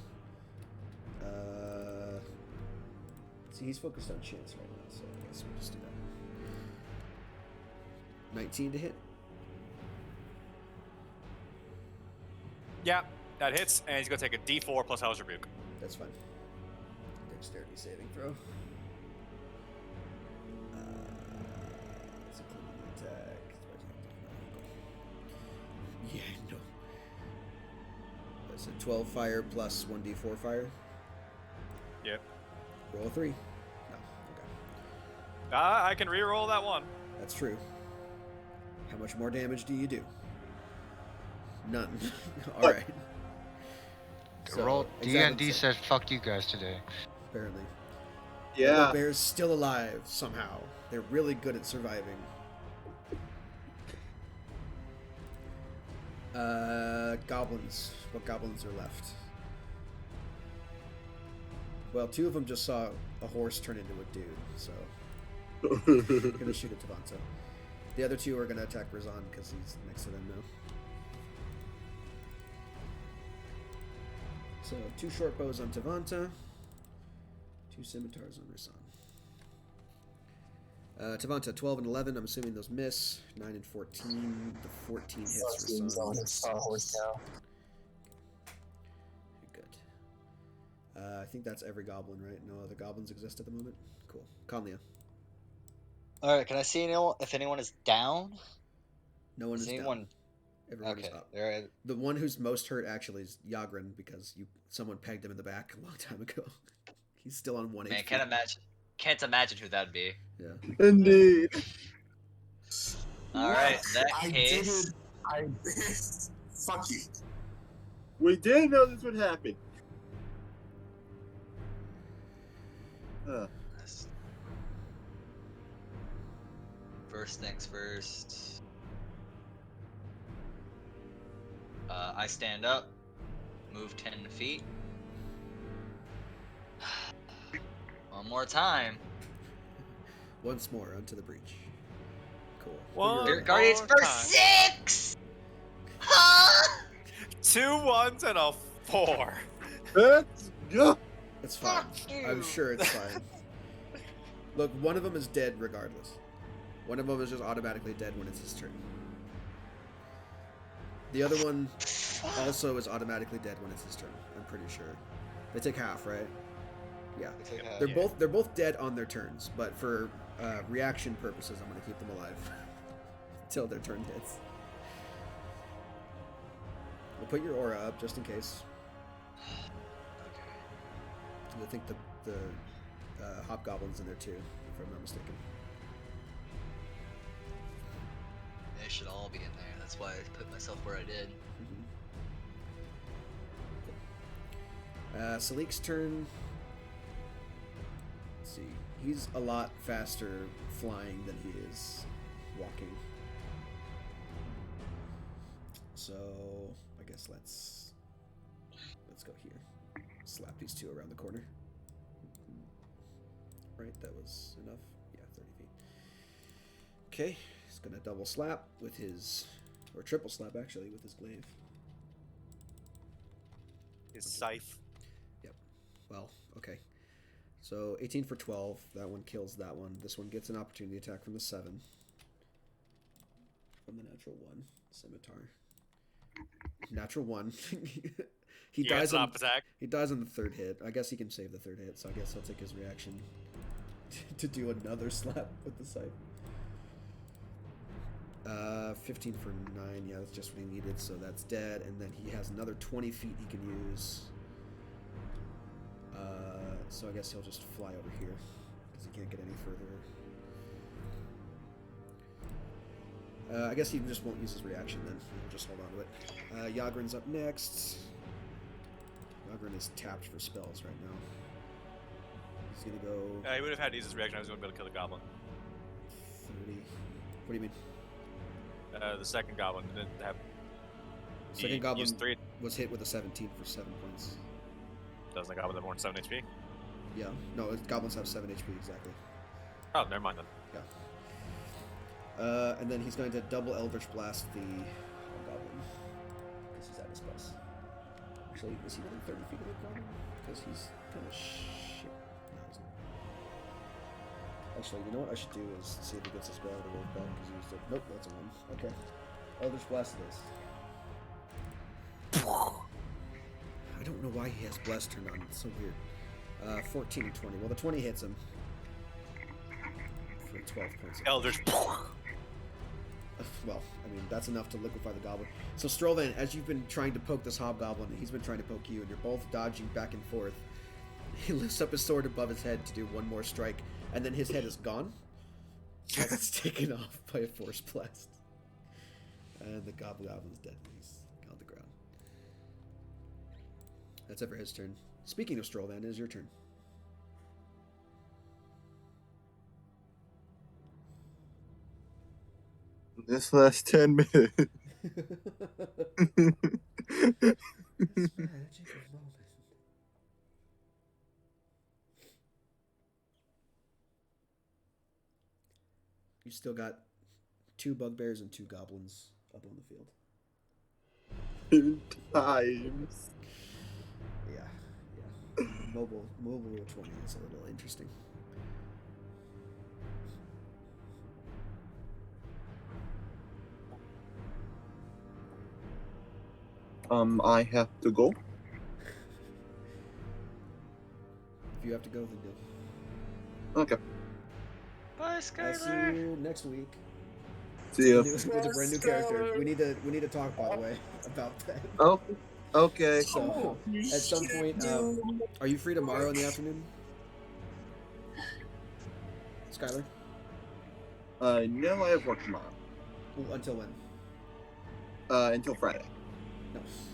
See, he's focused on chance right now, so I guess we'll just do that. 19 to hit. Yeah, that hits, and he's going to take a D4 plus Hell's Rebuke. That's fine. Dexterity saving throw. It's including the attack. Yeah, no. That's a 12 fire plus 1d4 fire. Yep. Roll a 3. No. Okay. I can re-roll that one. That's true. How much more damage do you do? None. All right. Roll Examine D&D set. said fuck you guys today. Apparently. Yeah. The bear's still alive somehow. They're really good at surviving. Goblins. What goblins are left? Well, 2 of them just saw a horse turn into a dude, so gonna shoot at Tavanta. The other 2 are gonna attack Razan because he's next to them now. So 2 short bows on Tavanta, 2 scimitars on Razan. Tavanta, 12 and 11. I'm assuming those miss. 9 and 14. The 14 hits Razan. Good. I think that's every goblin, right? No other goblins exist at the moment? Cool. Conlia. Alright, can I see anyone, if anyone is down? No one is anyone... down. Everyone is Okay. up. Right. The one who's most hurt actually is Yagran because someone pegged him in the back a long time ago. He's still on 1 Man, HP. can't imagine who that'd be. Yeah. Indeed. Alright, in that I case... Fuck you. We didn't know this would happen. First things first. I stand up, move 10 feet. One more time. Once more onto the breach. Cool. One Guardians more for time. 6! Huh? 2 1s and a 4. Let's go. It's fine. Fuck you. I'm sure it's fine. Look, one of them is dead regardless. One of them is just automatically dead when it's his turn. The other one also is automatically dead when it's his turn. I'm pretty sure. They take half, right? Yeah. They're both dead on their turns, but for reaction purposes, I'm gonna keep them alive until their turn hits. We'll put your aura up just in case. I think the hobgoblin's in there too, if I'm not mistaken. They should all be in there. That's why I put myself where I did. Salik's turn. Let's see. He's a lot faster flying than he is walking. So I guess let's go here. Slap these 2 around the corner. Right, that was enough. Yeah, 30 feet. Okay, he's gonna double slap with his, or triple slap actually, with his glaive. His scythe. Yep. Well, okay. So 18 for 12. That one kills that one. This one gets an opportunity attack from the 7. From the natural 1. Scimitar. Natural 1. He dies on attack. He dies on the 3rd hit. I guess he can save the 3rd hit, so I guess I'll take his reaction to do another slap with the scythe. 15 for 9. Yeah, that's just what he needed, so that's dead. And then he has another 20 feet he can use. So I guess he'll just fly over here because he can't get any further. I guess he just won't use his reaction then. He'll just hold on to it. Yagran's up next. Yagran is tapped for spells right now. He's gonna go. He would have had to use his reaction. I was going to be able to kill the goblin. 30. What do you mean? The second goblin didn't have. Second goblin used 3. was hit with a 17 for 7 points. Doesn't the goblin have more than 7 HP? Yeah. No, goblins have 7 HP exactly. Oh, never mind then. Yeah. And then he's going to double Eldritch Blast the goblin because he's at his plus. Actually, is he within 30 feet of the goblin? Because he's kind of shit. No, he's not. Actually, you know what I should do is see if he gets his spell to work back because he used it. Nope, that's a 1. Okay. Eldritch Blast it is. I don't know why he has Bless turned on. It's so weird. 14 and 20. Well, the 20 hits him. For 12 points. Eldritch. Well, I mean, that's enough to liquefy the goblin. So, Strollvan, as you've been trying to poke this hobgoblin, he's been trying to poke you, and you're both dodging back and forth. He lifts up his sword above his head to do one more strike, and then his head is gone. As it's taken off by a force blast. And the goblin's dead. He's on the ground. That's it for his turn. Speaking of Strollvan, it is your turn. This last 10 minutes. This magical moment. You still got 2 bugbears and 2 goblins up on the field. Times. Yeah. Mobile 20 is a little interesting. I have to go. If you have to go, then go. Okay. Bye, I'll see Skylar. you next week. See ya. With a brand new character. We need to talk, by the way, about that. Oh, okay. So, at some point, are you free tomorrow in the afternoon, Skylar? No, I have work tomorrow. Until when? Until Friday.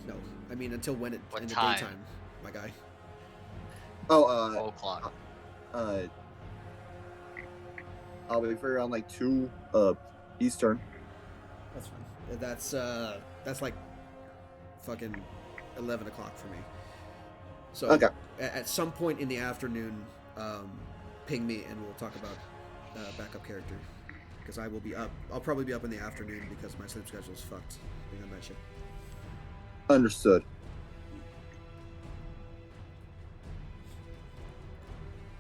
No. I mean, until when? What In the time? daytime, my guy. Oh, 12 o'clock. I'll be free around like 2 Eastern. That's fine. That's like fucking 11 o'clock for me. So Okay. at some point in the afternoon, ping me and we'll talk about backup character. Because I will be up. I'll probably be up in the afternoon because my sleep schedule is fucked being on night shift. Understood.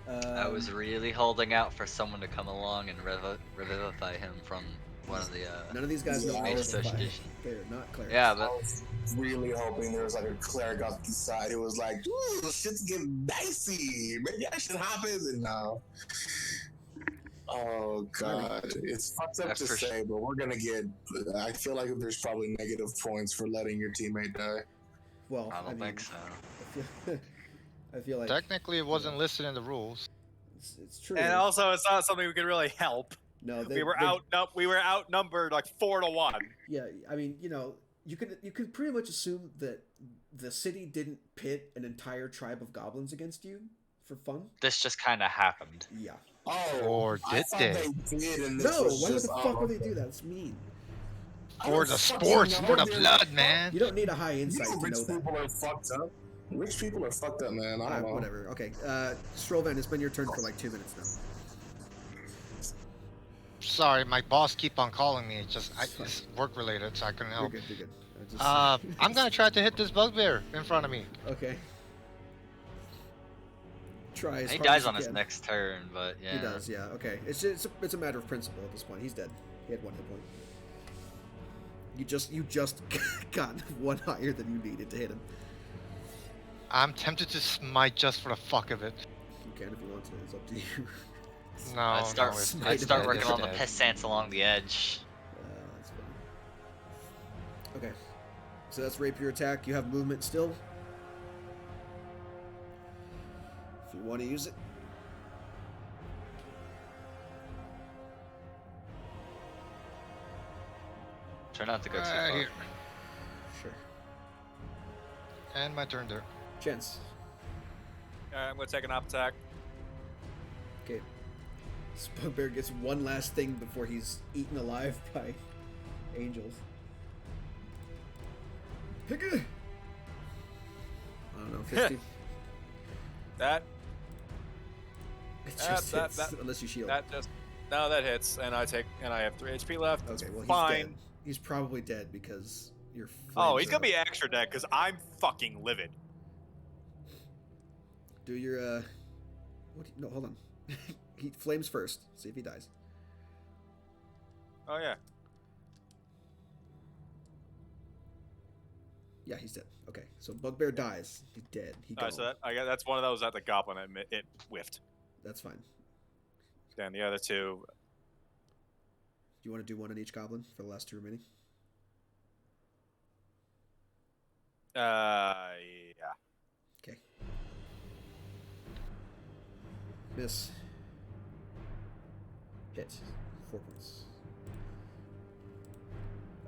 I was really holding out for someone to come along and revivify him from one of the None of these guys know Mage Mage Association. They're not clerics. Yeah, I but was really hoping there was like a cleric off the side who was like, ooh, shit's getting dicey. Maybe I should hop in. And no. Oh, God. It's fucked up to say, but we're going to get. I feel like there's probably negative points for letting your teammate die. Well, I don't think so. I feel like Technically, it wasn't listed in the rules. it's true. And also, it's not something we could really help. No, We were outnumbered like 4-1. Yeah, I mean, you could pretty much assume that the city didn't pit an entire tribe of goblins against you for fun. This just kind of happened. Yeah. Oh, Or I did thought they? did, and No, this was why the just, fuck would they do that? That's mean. For the sports, for the blood, man. You don't need a high You insight know to know rich that. people are fucked up. Rich people are fucked up, man. I don't know. Whatever. Okay. Strollvan, it's been your turn for like 2 minutes now. Sorry, my boss keep on calling me. It's work related, so I couldn't help. You're good. I'm gonna try to hit this bugbear in front of me. Okay. Try as He hard dies as you on his can. next turn, but yeah. He does, yeah. Okay. It's a matter of principle at this point. He's dead. He had 1 hit point. You just got 1 higher than you needed to hit him. I'm tempted to smite just for the fuck of it. You can if you want to. It's up to you. No, I'd start, no, it's I'd start dead, working it's on the dead. pissants along the edge. That's funny. Okay. So that's rapier attack. You have movement still. If you want to use it. Try not to go too Right far. here. Sure. And my turn there. Chance. I'm going to take an up attack. Okay. This bugbear gets one last thing before he's eaten alive by angels. Pick it. I don't know, 50. That It just that- hits, that- unless you shield. that hits, and I have 3 HP left. Okay, well he's fine. dead. He's probably dead because you're. Oh, he's gonna be extra dead because I'm fucking livid. Do your no, hold on. He flames first. See if he dies. Oh yeah. Yeah, he's dead. Okay, so bugbear dies. He's dead. He Alright, gone. so that's one of those at the goblin. It whiffed. That's fine. Then the other 2. Do you want to do 1 on each goblin for the last 2 remaining? Yeah. Okay. Miss. Hit. 4 points.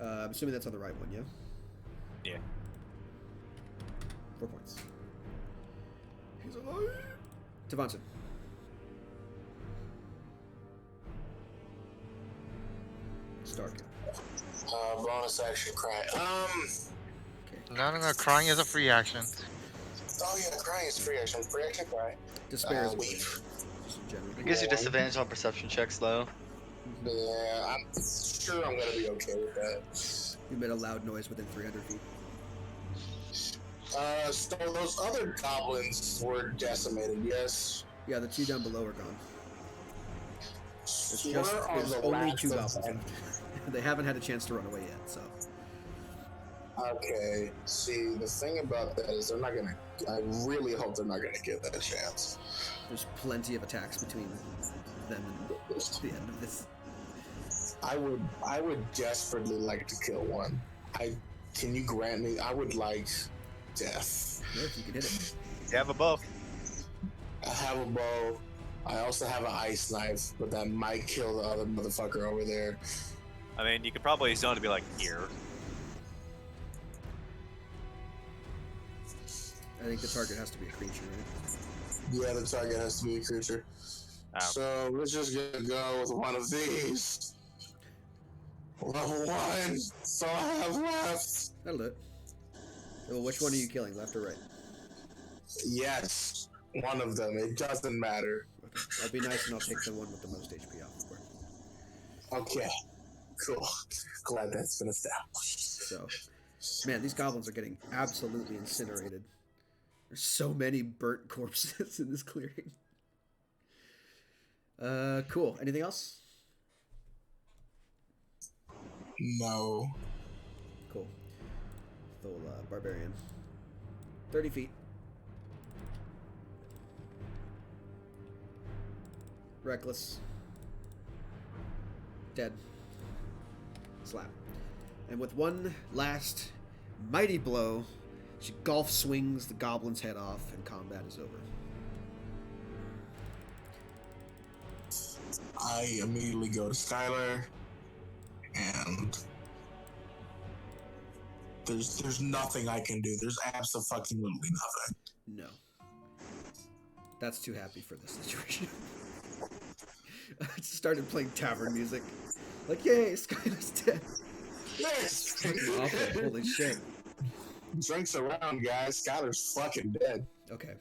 I'm assuming that's on the right one, yeah? Yeah. 4 points. He's alive. Devonson. Stark. Bonus action cry. No. Crying is a free action. Oh yeah, crying is free action. Free action cry. Despair is a free Leave. action, just in general. It gives you disadvantage on perception checks, though. Yeah, I'm sure I'm gonna be okay with that. You made a loud noise within 300 feet. So those other goblins were decimated, yes? Yeah, the 2 down below are gone. It's Where just are there's the only last 2 of goblins them? left. They haven't had a chance to run away yet, so. Okay, see, the thing about that is they're not gonna. I really hope they're not gonna get that chance. There's plenty of attacks between them and the end of this. I would desperately like to kill one. Can you grant me? I would like death. Yeah, if you can hit it. You have a bow. I have a bow. I also have an ice knife, but that might kill the other motherfucker over there. I mean, you could probably zone to be like here. I think the target has to be a creature, right? Yeah, the target has to be a creature. Oh. So we're just gonna go with one of these. Level 1. So I have left. That'll do it. Well, which one are you killing, left or right? Yes, one of them. It doesn't matter. Okay. I'll be nice and I'll take the one with the most HP off the board. Okay, cool. Glad that's been established. So, man, these goblins are getting absolutely incinerated. There's so many burnt corpses in this clearing. Cool. Anything else? No. Cool. Full barbarian. 30 feet. Reckless. Dead. Slap. And with one last mighty blow, she golf swings the goblin's head off, and combat is over. I immediately go to Skylar, and there's nothing I can do. There's absolutely nothing. No. That's too happy for this situation. I just started playing tavern music. Like, yay, Skylar's dead. Yes! Fucking awful. Holy shit. Drinks around, guys. Skylar's fucking dead. Okay.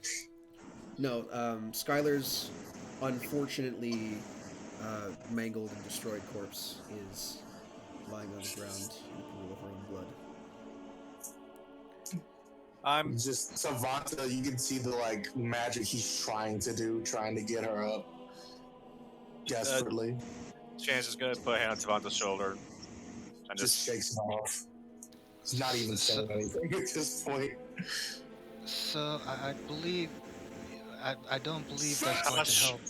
No, Skylar's unfortunately mangled and destroyed corpse is lying on the ground in a pool of her own blood. I'm Just Savanta, you can see the like magic he's trying to get her up. Desperately. Chance is gonna put a hand on Savanta's shoulder and Just shakes it off. He's not even saying anything at this point. So I believe I don't believe that's going to help.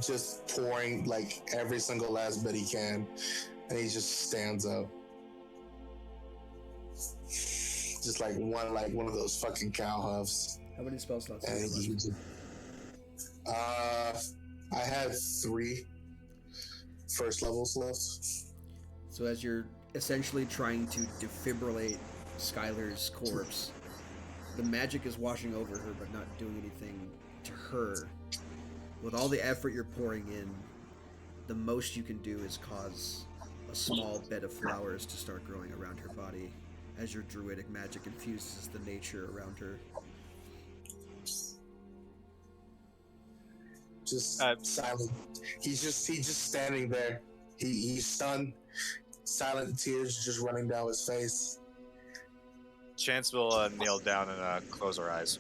Just pouring like every single last bit he can, and he just stands up. Just like one of those fucking cow huffs. How many spell slots do And you have he left? just, I had 3 first levels left. So as you're essentially trying to defibrillate Skylar's corpse, the magic is washing over her but not doing anything to her. With all the effort you're pouring in, the most you can do is cause a small bed of flowers to start growing around her body as your druidic magic infuses the nature around her. Just silent. He's just standing there. He's stunned. Silent tears just running down his face. Chance will kneel down and close her eyes.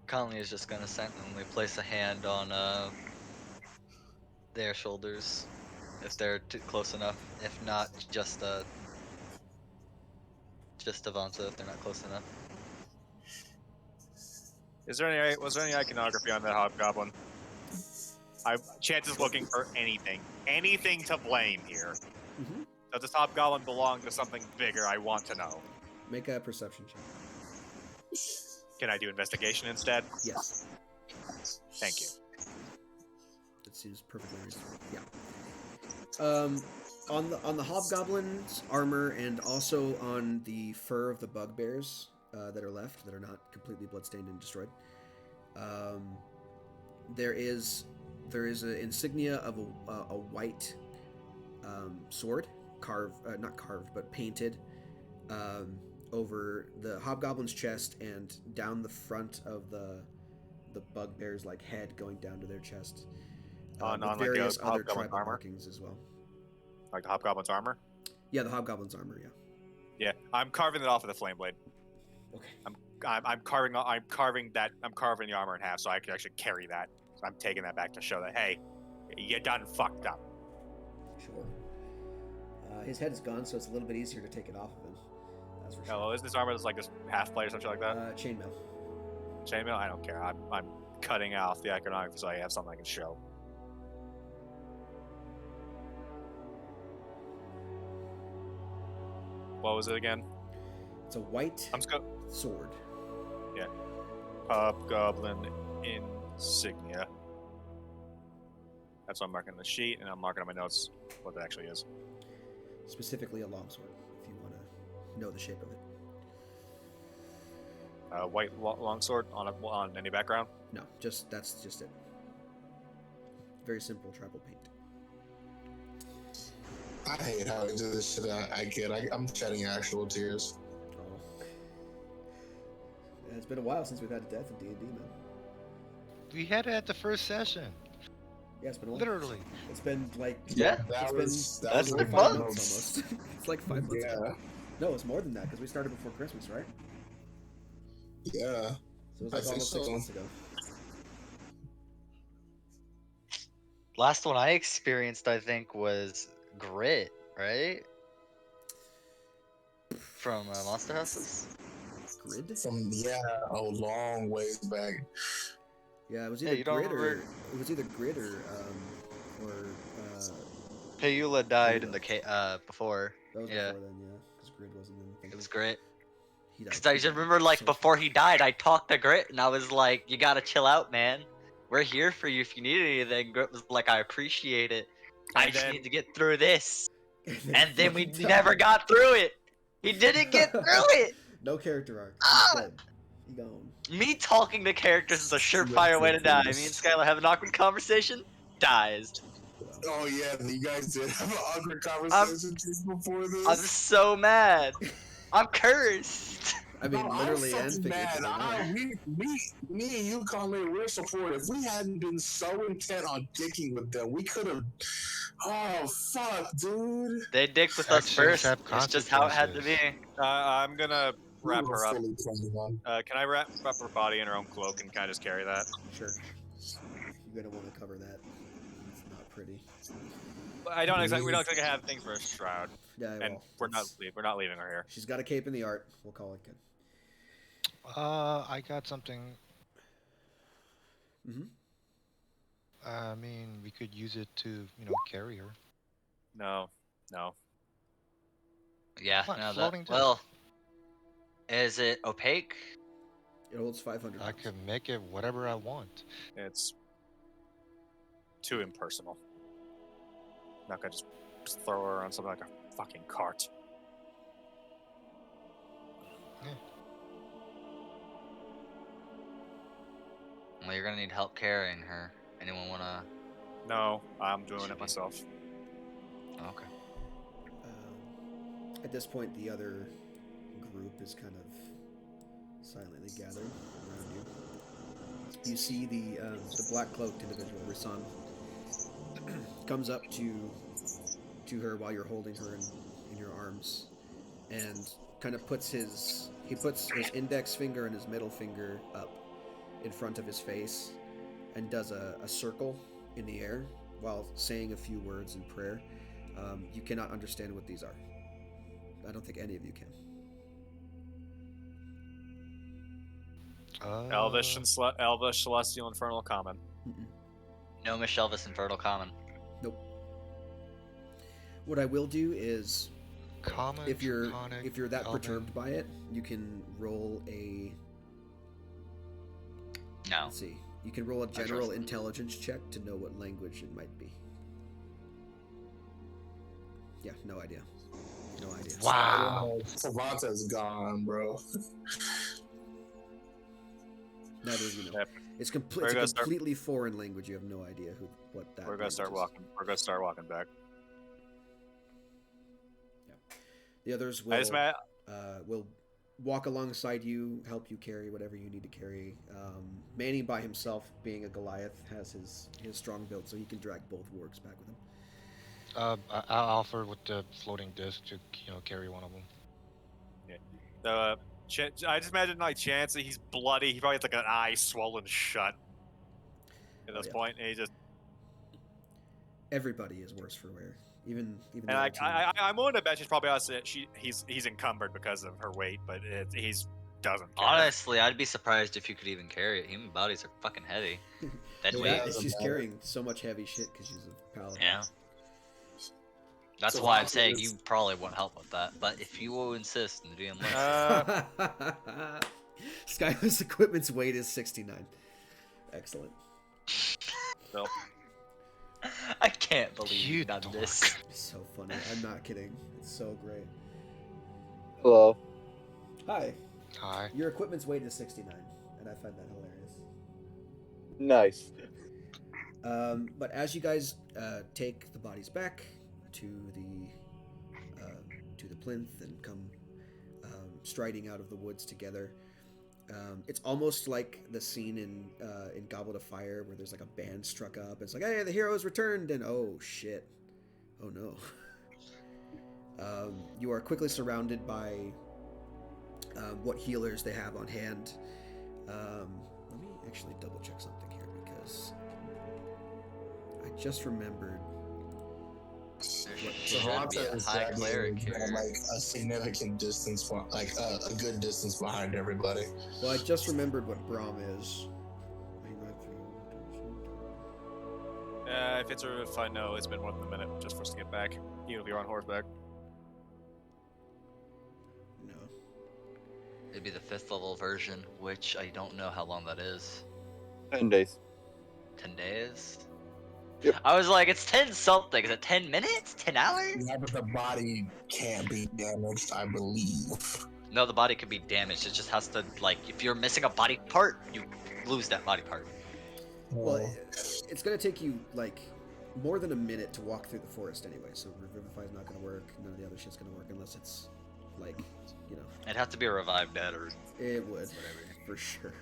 Conley is just gonna silently place a hand on their shoulders if they're too close enough. If not, just Avanta if they're not close enough. Was there any iconography on that hobgoblin? Chance is looking for anything to blame here. Mm-hmm. Does this hobgoblin belong to something bigger? I want to know. Make a perception check. Can I do investigation instead? Yes. Thank you. That seems perfectly reasonable. Yeah. On the hobgoblin's armor and also on the fur of the bugbears that are left that are not completely bloodstained and destroyed, there is an insignia of a white sword, not carved but painted over the hobgoblin's chest and down the front of the bugbear's like head going down to their chest. On with like various the other hobgoblin's tribal armor? markings as well. Like the hobgoblin's armor? Yeah, the hobgoblin's armor. Yeah. Yeah, I'm carving it off with a flame blade. Okay. I'm carving the armor in half so I can actually carry that. So I'm taking that back to show that, hey, you done fucked up. Sure. His head is gone, so it's a little bit easier to take it off of him. That's for sure. Oh, isn't this armor just like this half plate or something like that? Chainmail. Chainmail? I don't care. I'm cutting off the iconography so I have something I can show. What was it again? It's a white sword. Yeah. Hobgoblin insignia. That's what I'm marking on the sheet, and I'm marking on my notes what that actually is. Specifically a longsword, if you want to know the shape of it. White longsword on any background? No, that's just it. Very simple tribal paint. I hate how I do this shit. I'm shedding actual tears. Oh. It's been a while since we've had a death in D&D, man. We had it at the first session. Yeah, it's been a while. Literally. It's been like That's like 5 months almost. It's like 5 months. Yeah. No, it's more than that because we started before Christmas, right? Yeah. So it was like almost 6 months ago. Last one I experienced, I think, was Grit, right? From Monster Houses. Grid? From a long ways back. Yeah, it was either Grid or it was either Grid or Payula died in the before. That was before then, yeah, because Grid wasn't in the thing. It was Grit. He died. Because I just remember, like, before he died, I talked to Grit, and I was like, you gotta chill out, man. We're here for you if you need anything. Grit was like, I appreciate it. I just need to get through this. And then we never got through it. He didn't get through it. No character arc. He's dead. He gone. Me talking to characters is a surefire way to die. Me and Skylar have an awkward conversation. Dies. Oh yeah, you guys did have an awkward conversation just before this. I'm so mad. I'm cursed. I mean, literally and figuratively. Me and you, Colin, we're supportive. If we hadn't been so intent on dicking with them, we could have. Oh fuck, dude. They dicked with us first. It's just how it had to be. I'm gonna wrap her up. Can I wrap up her body in her own cloak and can I just carry that? Sure. You're gonna want to cover that. It's not pretty. We don't exactly have things for a shroud. Yeah, and we're not leaving her here. She's got a cape in the art. We'll call it good. I got something. Mm-hmm. I mean, we could use it to, carry her. No. Yeah, floating down. well, is it opaque? It holds 500 I can make it whatever I want. It's too impersonal. Not gonna just throw her on something like a fucking cart. Yeah. Well, you're gonna need help carrying her. Anyone wanna? No, I'm doing it myself. Okay. At this point, the other group is kind of silently gathered around you. You see the black-cloaked individual, Rasan, comes up to her while you're holding her in your arms, and kind of puts his index finger and his middle finger up in front of his face, and does a circle in the air while saying a few words in prayer. You cannot understand what these are. I don't think any of you can. Elvish, Celestial, Infernal, Common. Mm-mm. No Mish Elvis and Fertile Common. Nope. What I will do is, Common, if you're Draconic, that Elven. perturbed by it, you can roll a. No. Let's see. You can roll a general intelligence check to know what language it might be. Yeah, no idea. No idea. Wow. Savanta's gone, bro. Neither of you know. Yep. It's We're a gonna start- completely foreign language. You have no idea what that. We're gonna start language is. walking. We're gonna start walking back. The others I just met. will walk alongside you, help you carry whatever you need to carry. Manny by himself, being a Goliath, has his strong build, so he can drag both wargs back with him. I'll offer with the floating disc to carry one of them. I just imagine like Chance. He's bloody. He probably has like an eye swollen shut at this point, and he just. Everybody is worse for wear. Even the And other like, team. I'm willing to bet she's probably also he's encumbered because of her weight, but he's doesn't care. Honestly, I'd be surprised if you could even carry it. Human bodies are fucking heavy. Dead Well, weight. she's carrying so much heavy shit because she's a paladin. Yeah. That's So why I'm Savanta's- saying you probably won't help with that. But if you will insist in doing less, Skylar's equipment's weight is 69. Excellent. So, I can't believe You you done dork. this. It's so funny. I'm not kidding. It's so great. Hello. Hi. Hi. Your equipment's weight is 69, and I find that hilarious. Nice. But as you guys take the bodies back to the plinth and come striding out of the woods together, it's almost like the scene in Goblet of Fire where there's like a band struck up. It's like, hey, the heroes returned, and oh shit, oh no. You are quickly surrounded by what healers they have on hand. Let me actually double check something here because I just remembered. Should be a Savanta is high cleric dragging here. like a significant distance, like a good distance behind everybody. Well, I just remembered what Brahm is. if it's a if I know it's been more than a minute just for us to get back, even if you're on horseback. No. It'd be the 5th level version, which I don't know how long that is. 10 days. 10 days? Yep. I was like, it's 10 something. Is it 10 minutes? 10 hours? Yeah, but the body can't be damaged, I believe. No, the body could be damaged. It just has to, like, if you're missing a body part, you lose that body part. Well, it's gonna take you like more than a minute to walk through the forest anyway. So Revivify's not gonna work. None of the other shit's gonna work unless it's like, It'd have to be a revived dead or it would whatever. for sure.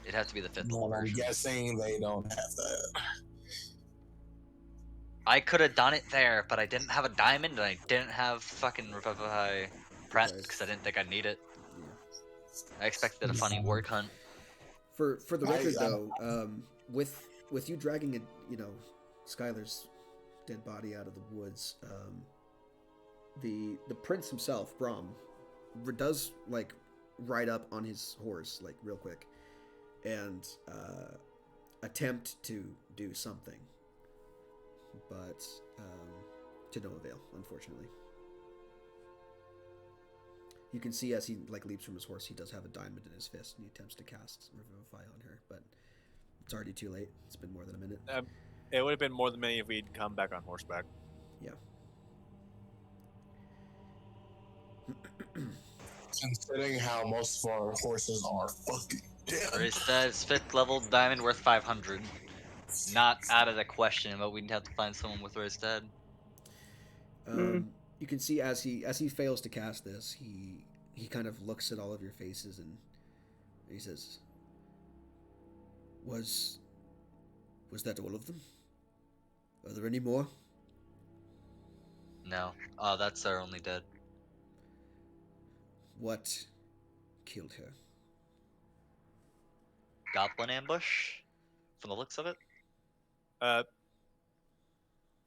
It'd have to be the 5th No, level I'm version. guessing they don't have that. I could have done it there, but I didn't have a diamond and I didn't have fucking Revivify prep Okay. because I didn't think I'd need it. Yeah. I expected a funny warg hunt. For the record I- though, with you dragging Skylar's dead body out of the woods, the prince himself, Brahm, does like ride up on his horse like real quick and attempt to do something, but to no avail, unfortunately. You can see as he like leaps from his horse, he does have a diamond in his fist, and he attempts to cast Revivify on her, but it's already too late. It's been more than a minute. It would have been more than many if we'd come back on horseback. Yeah. Considering how most of our horses are fucking dead. Raystead's 5th level diamond worth 500. Not out of the question, but we'd have to find someone with Raystead. You can see as he fails to cast this, he kind of looks at all of your faces and he says, Was that all of them? Are there any more? No. That's our only dead. What killed her? Goblin ambush? From the looks of it?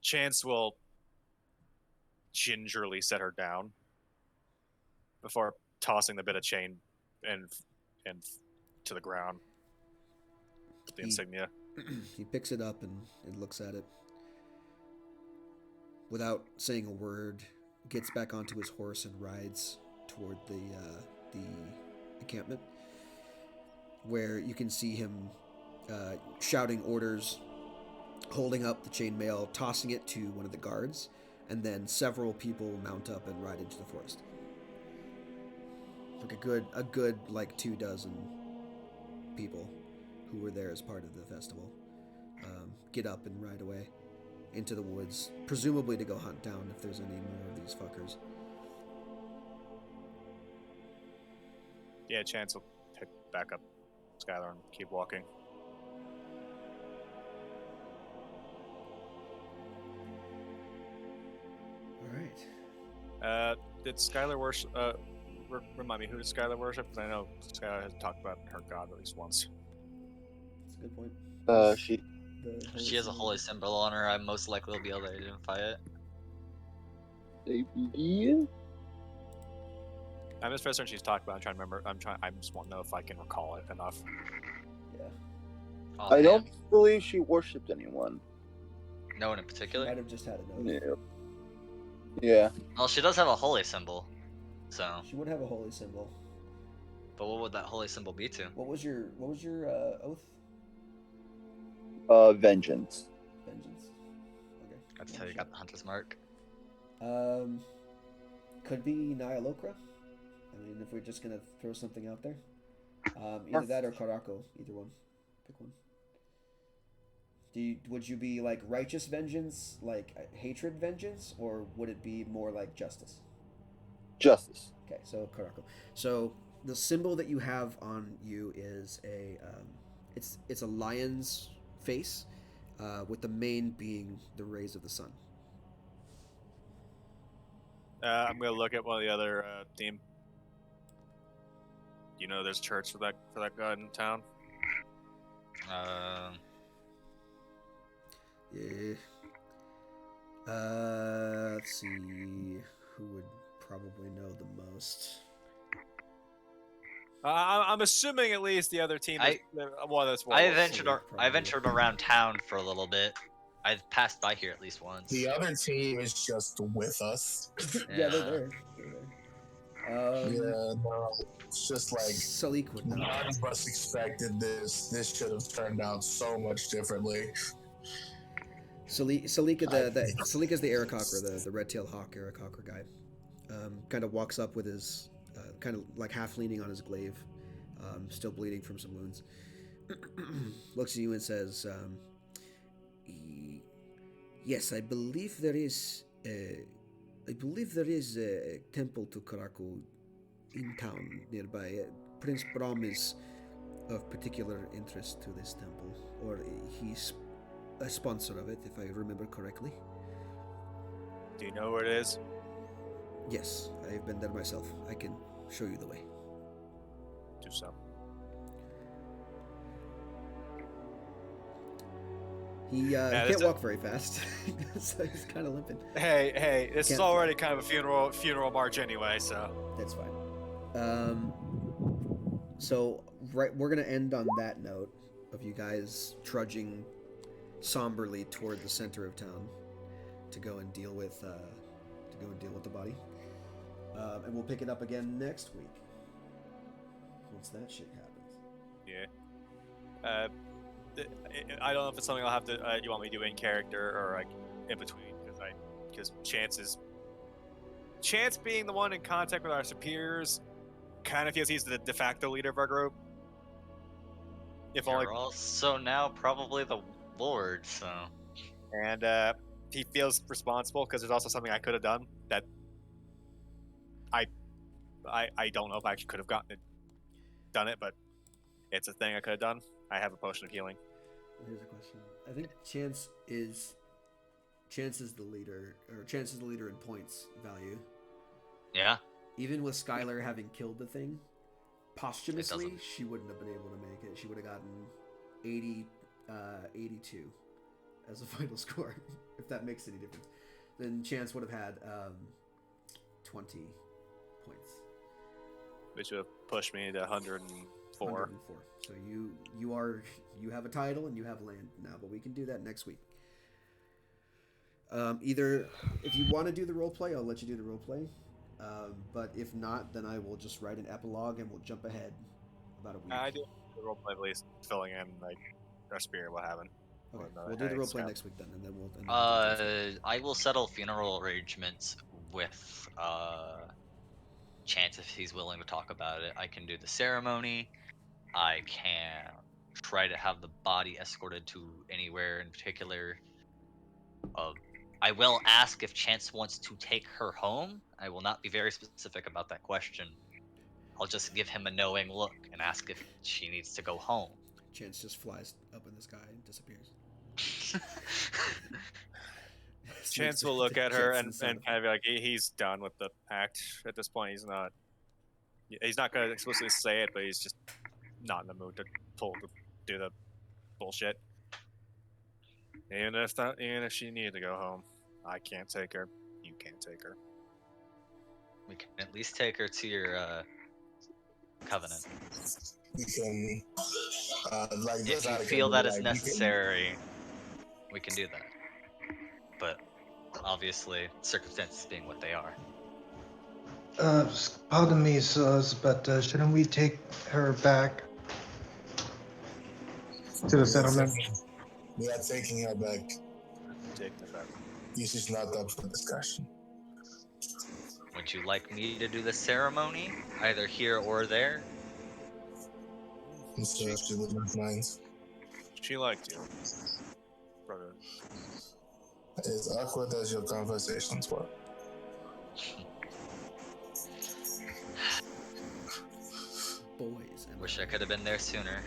Chance will gingerly set her down before tossing the bit of chain and to the ground. The insignia. He picks it up and looks at it. Without saying a word, gets back onto his horse and rides toward the encampment, where you can see him shouting orders, holding up the chainmail, tossing it to one of the guards, and then several people mount up and ride into the forest. Like a good like 24 people who were there as part of the festival get up and ride away into the woods, presumably to go hunt down if there's any more of these fuckers. Yeah, Chance will pick back up Skylar and keep walking. All right. Did Skylar worship? Remind me, who does Skylar worship? Because I know Skylar has talked about her god at least once. That's a good point. She has a holy symbol on her. I most likely will be able to identify it. Yeah. I'm just first she's talked about. I'm trying to remember. I just want to know if I can recall it enough. Yeah. I don't believe she worshipped anyone. No one in She particular? might have just had an oath. Yeah. Well, she does have a holy symbol. So. She would have a holy symbol. But what would that holy symbol be to? What was your oath? Vengeance. Vengeance. Okay. That's how you got the hunter's mark. Could be Nyalokra. I mean, if we're just gonna throw something out there, either that or Karako. Either one. Pick one. Would you be like righteous vengeance, like hatred vengeance, or would it be more like justice? Justice. Okay, so Karako. So the symbol that you have on you is it's a lion's face, with the mane being the rays of the sun. I'm gonna look at one of the other team. You know, there's a church for that god in town. Yeah. Let's see. Who would probably know the most? I'm assuming at least the other team. I ventured around town for a little bit. I've passed by here at least once. The other team is just with us. Yeah, they're there. No, it's just like Salik would know. None of us expected this. This should have turned out so much differently. Salik is the Aarakocra, the red-tailed hawk Aarakocra guy. Kind of walks up with his kind of like half leaning on his glaive, still bleeding from some wounds. Looks at you and says, "Yes, I believe there is a temple to Karako in town nearby. Prince Brahm is of particular interest to this temple, or he's a sponsor of it, if I remember correctly." Do you know where it is? Yes, I've been there myself. I can show you the way. Do so. He can't walk very fast, so he's kind of limping. Hey, this is already kind of a funeral march anyway, so that's fine. So we're gonna end on that note of you guys trudging somberly toward the center of town to go and deal with the body, and we'll pick it up again next week once that shit happens. Yeah. I don't know if it's something I'll have to. You want me to do in character or like in between? Because Chance being the one in contact with our superiors, kind of feels he's the de facto leader of our group. You're also now probably the Lord, so. And he feels responsible because there's also something I could have done that I don't know if I actually could have done it, but it's a thing I could have done. I have a potion of healing. Here's a question. I think Chance is the leader, or Chance is the leader in points value. Yeah. Even with Skylar having killed the thing, posthumously, she wouldn't have been able to make it. She would have gotten 82 as a final score, if that makes any difference. Then Chance would have had 20 points. Which would have pushed me to 104. 104. So you have a title and you have land now, but we can do that next week. Either if you want to do the role play, I'll let you do the role play. But if not, then I will just write an epilogue and we'll jump ahead about a week. I do the role play, at least filling in like our spirit, what happened. Okay, Or the we'll do the hang role play scrap. next week then, and then we'll. And then we'll do things. I will settle funeral arrangements with Chance if he's willing to talk about it. I can do the ceremony. I can try to have the body escorted to anywhere in particular. I will ask if Chance wants to take her home. I will not be very specific about that question. I'll just give him a knowing look and ask if she needs to go home. Chance just flies up in the sky and disappears. Chance will look at her and kind of be like, he's done with the pact at this point. He's not going to explicitly say it, but he's just not in the mood to do the bullshit. Even if she needed to go home, I can't take her. You can't take her. We can at least take her to your covenant. We can, like, If you feel that is necessary, we can do that. But obviously, circumstances being what they are. Pardon me, sirs, but shouldn't we take her back to the settlement? We are taking her back. Take her back. This is not up for discussion. Would you like me to do the ceremony, either here or there? So she would not mind. She liked you, brother. As awkward as your conversations were. Boys. Wish I could have been there sooner.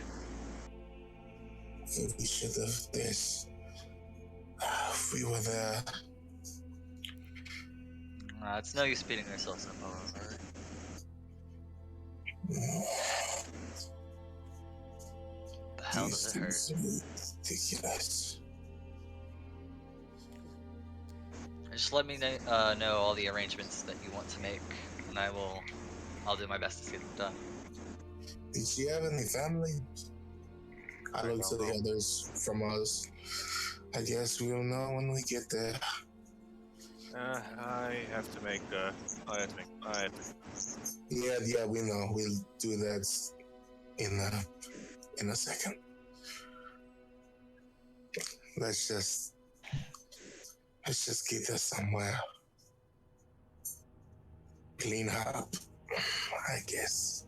We should have this. We were there. It's no use beating ourselves up over it. The hell does it hurt? Ridiculous. Just let me know all the arrangements that you want to make, and I'll do my best to get them done. Did she have any family? I look to the others from us. I guess we'll know when we get there. I have to make. Yeah, we know. We'll do that in a second. Let's just get her somewhere. Clean her up, I guess.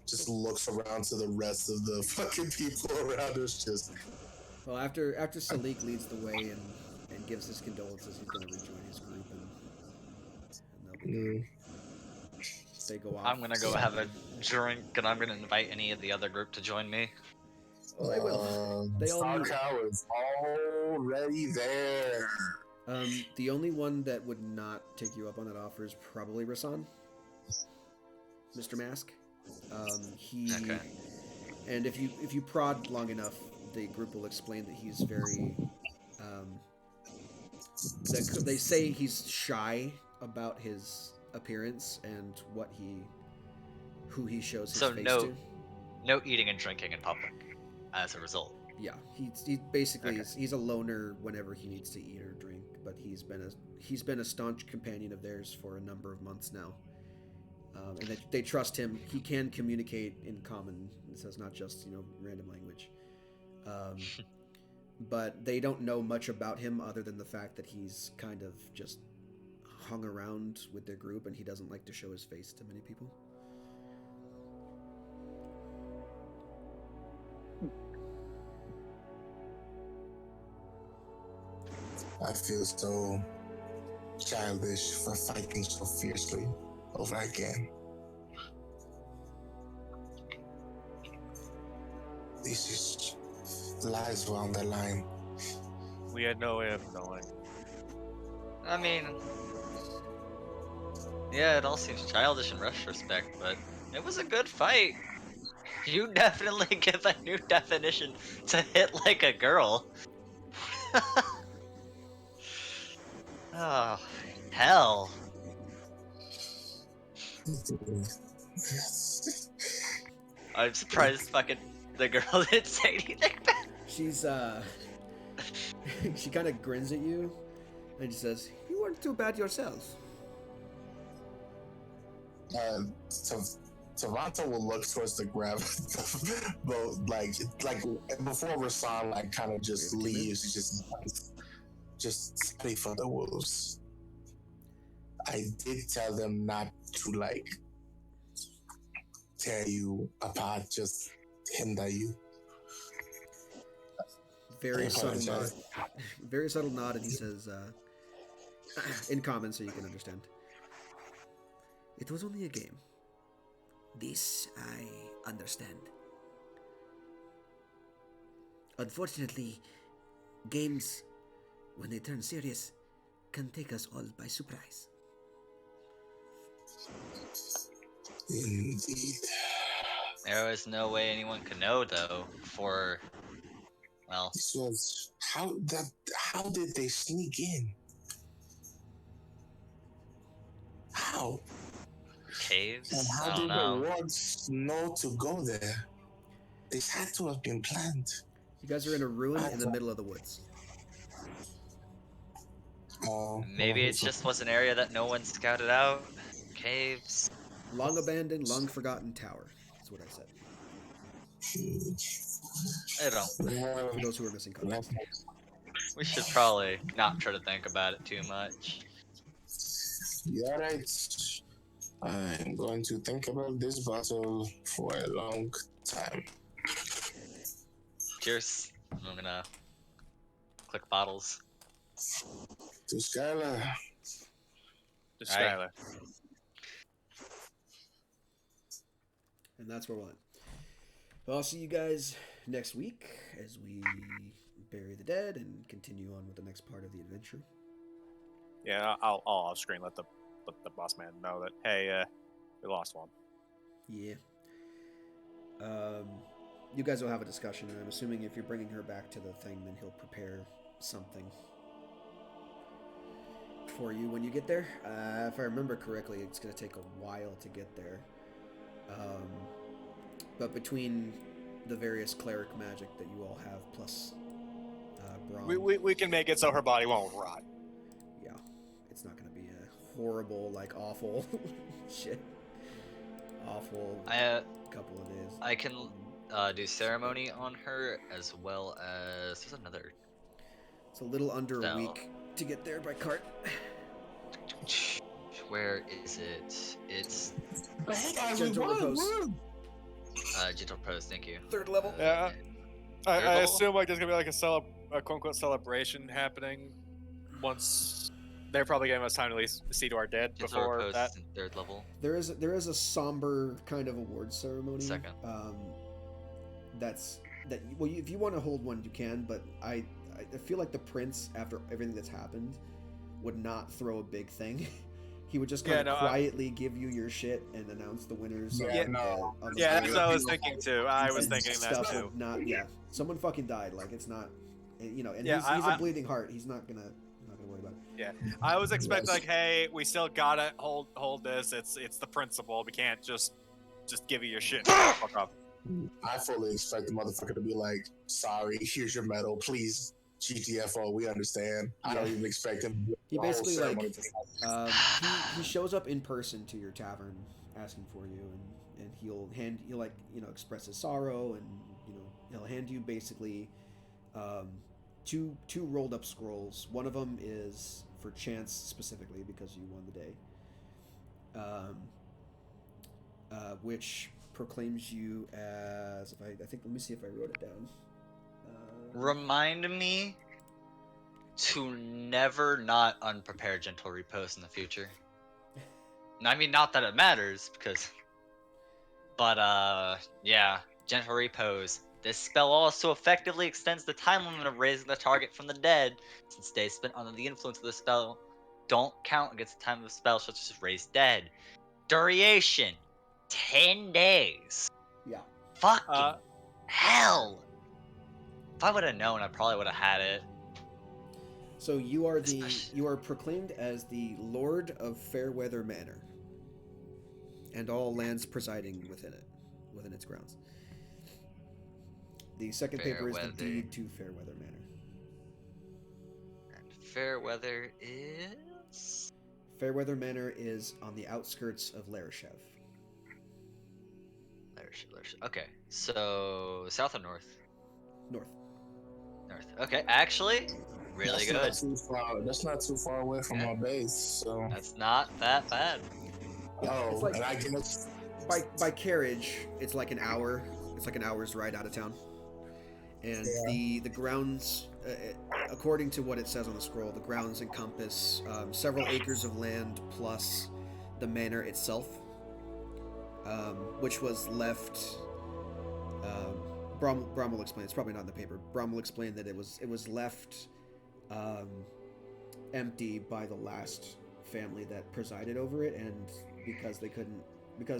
Just looks around to the rest of the fucking people around us. Just well, after Salik leads the way and gives his condolences, he's gonna rejoin his group and they'll be they go off. I'm gonna go have a drink, and I'm gonna invite any of the other group to join me. Well, they will. They all Star Cow is already there. The only one that would not take you up on that offer is probably Rasan, Mr. Mask. Okay. And if you prod long enough, the group will explain that he's very. They say he's shy about his appearance and who he shows his face to. No eating and drinking in public, as a result. Yeah, he basically Okay. he's a loner whenever he needs to eat or drink, but he's been a staunch companion of theirs for a number of months now. And they trust him. He can communicate in common. It says not just random language. But they don't know much about him other than the fact that he's kind of just hung around with their group, and he doesn't like to show his face to many people. I feel so childish for fighting so fiercely over again. This is lives were on the line. We had no way of knowing. I mean, yeah, it all seems childish in retrospect, but it was a good fight. You definitely give a new definition to hit like a girl. Oh, hell. I'm surprised fucking the girl didn't say anything back. She's she kind of grins at you, and she says, "You weren't too bad yourself." So Toronto will look towards the grab, like before Rasan like kind of just leaves, just study for the wolves. I did tell them not to like tear you apart, just hinder you. Very subtle nod. Very subtle nod, and he says, in common, so you can understand. It was only a game. This I understand. Unfortunately, games, when they turn serious, can take us all by surprise. Indeed. There was no way anyone could know, though, before, well... This was... How did they sneak in? How? Caves? And how I don't did the know. wards know to go there? This had to have been planned. You guys are in a ruin in the middle of the woods. Maybe it just was an area that no one scouted out. Caves. Long abandoned, long forgotten tower. That's what I said. I don't. For those who are missing context. We should probably not try to think about it too much. You're right. I'm going to think about this battle for a long time. Cheers. I'm gonna click bottles. To Skylar. To Skylar. And that's where we'll end. Well, I'll see you guys next week as we bury the dead and continue on with the next part of the adventure. Yeah, I'll off screen let the boss man know that, hey, we lost one. Yeah. You guys will have a discussion, and I'm assuming if you're bringing her back to the thing, then he'll prepare something for you when you get there. If I remember correctly, it's going to take a while to get there. But between the various cleric magic that you all have, plus Braum, We can make it so her body won't rot. Yeah, it's not going to be a horrible, like, awful shit. Awful couple of days. I can do ceremony on her as well as there's another. It's a little under a week to get there by cart. Where is it? It's Gentle Repose. Gentle Repose. Thank you. 3rd level. Yeah. I assume like there's gonna be like a quote unquote celebration happening once they're probably giving us time to at least see to our dead Gentle before Repose that. is in 3rd level. There is a somber kind of award ceremony. 2nd. Well, if you want to hold one, you can. But I feel like the prince, after everything that's happened, would not throw a big thing. He would just kind of quietly give you your shit and announce the winners. That's what I was thinking too. I was thinking that too. Someone fucking died. Like, it's not, and he's a bleeding heart. He's not gonna worry about it. Yeah, I was expecting like, hey, we still gotta hold this. It's the principle. We can't just give you your shit. Fuck off. I fully expect the motherfucker to be like, sorry, here's your medal, please. GTFO, we understand. I don't even expect him. He basically he shows up in person to your tavern asking for you, and he'll express his sorrow, and he'll hand you basically two rolled up scrolls. One of them is for chance specifically because you won the day, which proclaims you as I think let me see if I wrote it down. Remind me to never not unprepare Gentle Repose in the future. I mean, not that it matters, but yeah, Gentle Repose. This spell also effectively extends the time limit of raising the target from the dead, since days spent under the influence of the spell don't count against the time of the spell, such as raised dead. Duration, 10 days. Yeah. Fucking hell. If I would have known, I probably would have had it. So you are proclaimed as the Lord of Fairweather Manor, and all lands presiding within its grounds. The second paper is the deed to Fairweather Manor. And Fairweather is... Fairweather Manor is on the outskirts of Larishev. Okay, so south or north? North. North. Okay, actually, really good. That's not too far away from Yeah. my base. So. That's not that bad. It's Oh, like and I guess by carriage, it's like an hour. It's like an hour's ride out of town. And the grounds, according to what it says on the scroll, the grounds encompass several acres of land plus the manor itself, which was left. Brom will explain. It's probably not in the paper. Brom will explain that it was left empty by the last family that presided over it, and because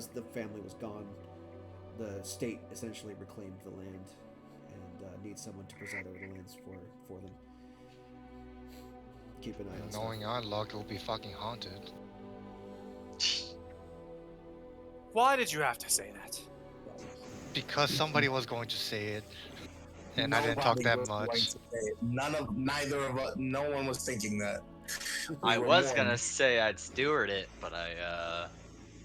the family was gone, the state essentially reclaimed the land and needs someone to preside over the lands for them. Keep an eye on Knowing stuff. our luck, it will be fucking haunted. Why did you have to say that? Because somebody was going to say it, and I didn't talk nobody that was going much. to say it. Neither of us. No one was thinking that. I were was warned. gonna say I'd steward it, but I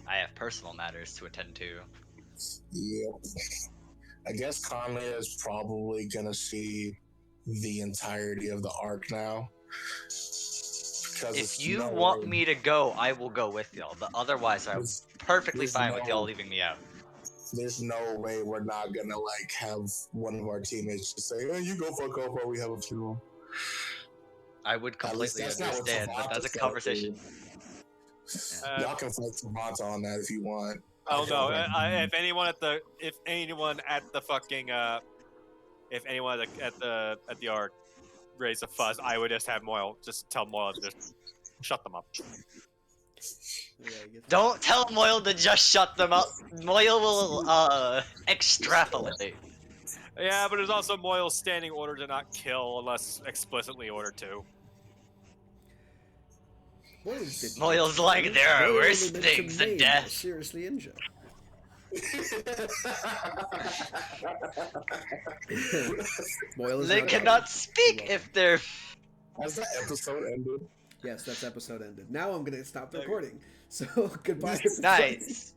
have personal matters to attend to. Yep. I guess Conley is probably gonna see the entirety of the arc now. If you want me to go, I will go with y'all. But otherwise, I'm perfectly fine with y'all leaving me out. There's no way we're not gonna like have one of our teammates just say, "Hey, you go fuck off while we have a funeral." I would completely understand, but that's a conversation. Y'all can fight Savanta on that if you want. Oh no! If anyone at the arc raise a fuss, I would just have Moyle just tell Moyle to just shut them up. Don't tell Moyle to just shut them up. Moyle will extrapolate. Yeah, but there's also Moyle's standing order to not kill unless explicitly ordered to. Moyle's like, there are worse things than death. Seriously injure. They cannot speak if they're. Has that episode ended? Yes, that's episode ended. Now I'm gonna stop recording. So goodbye. Nice.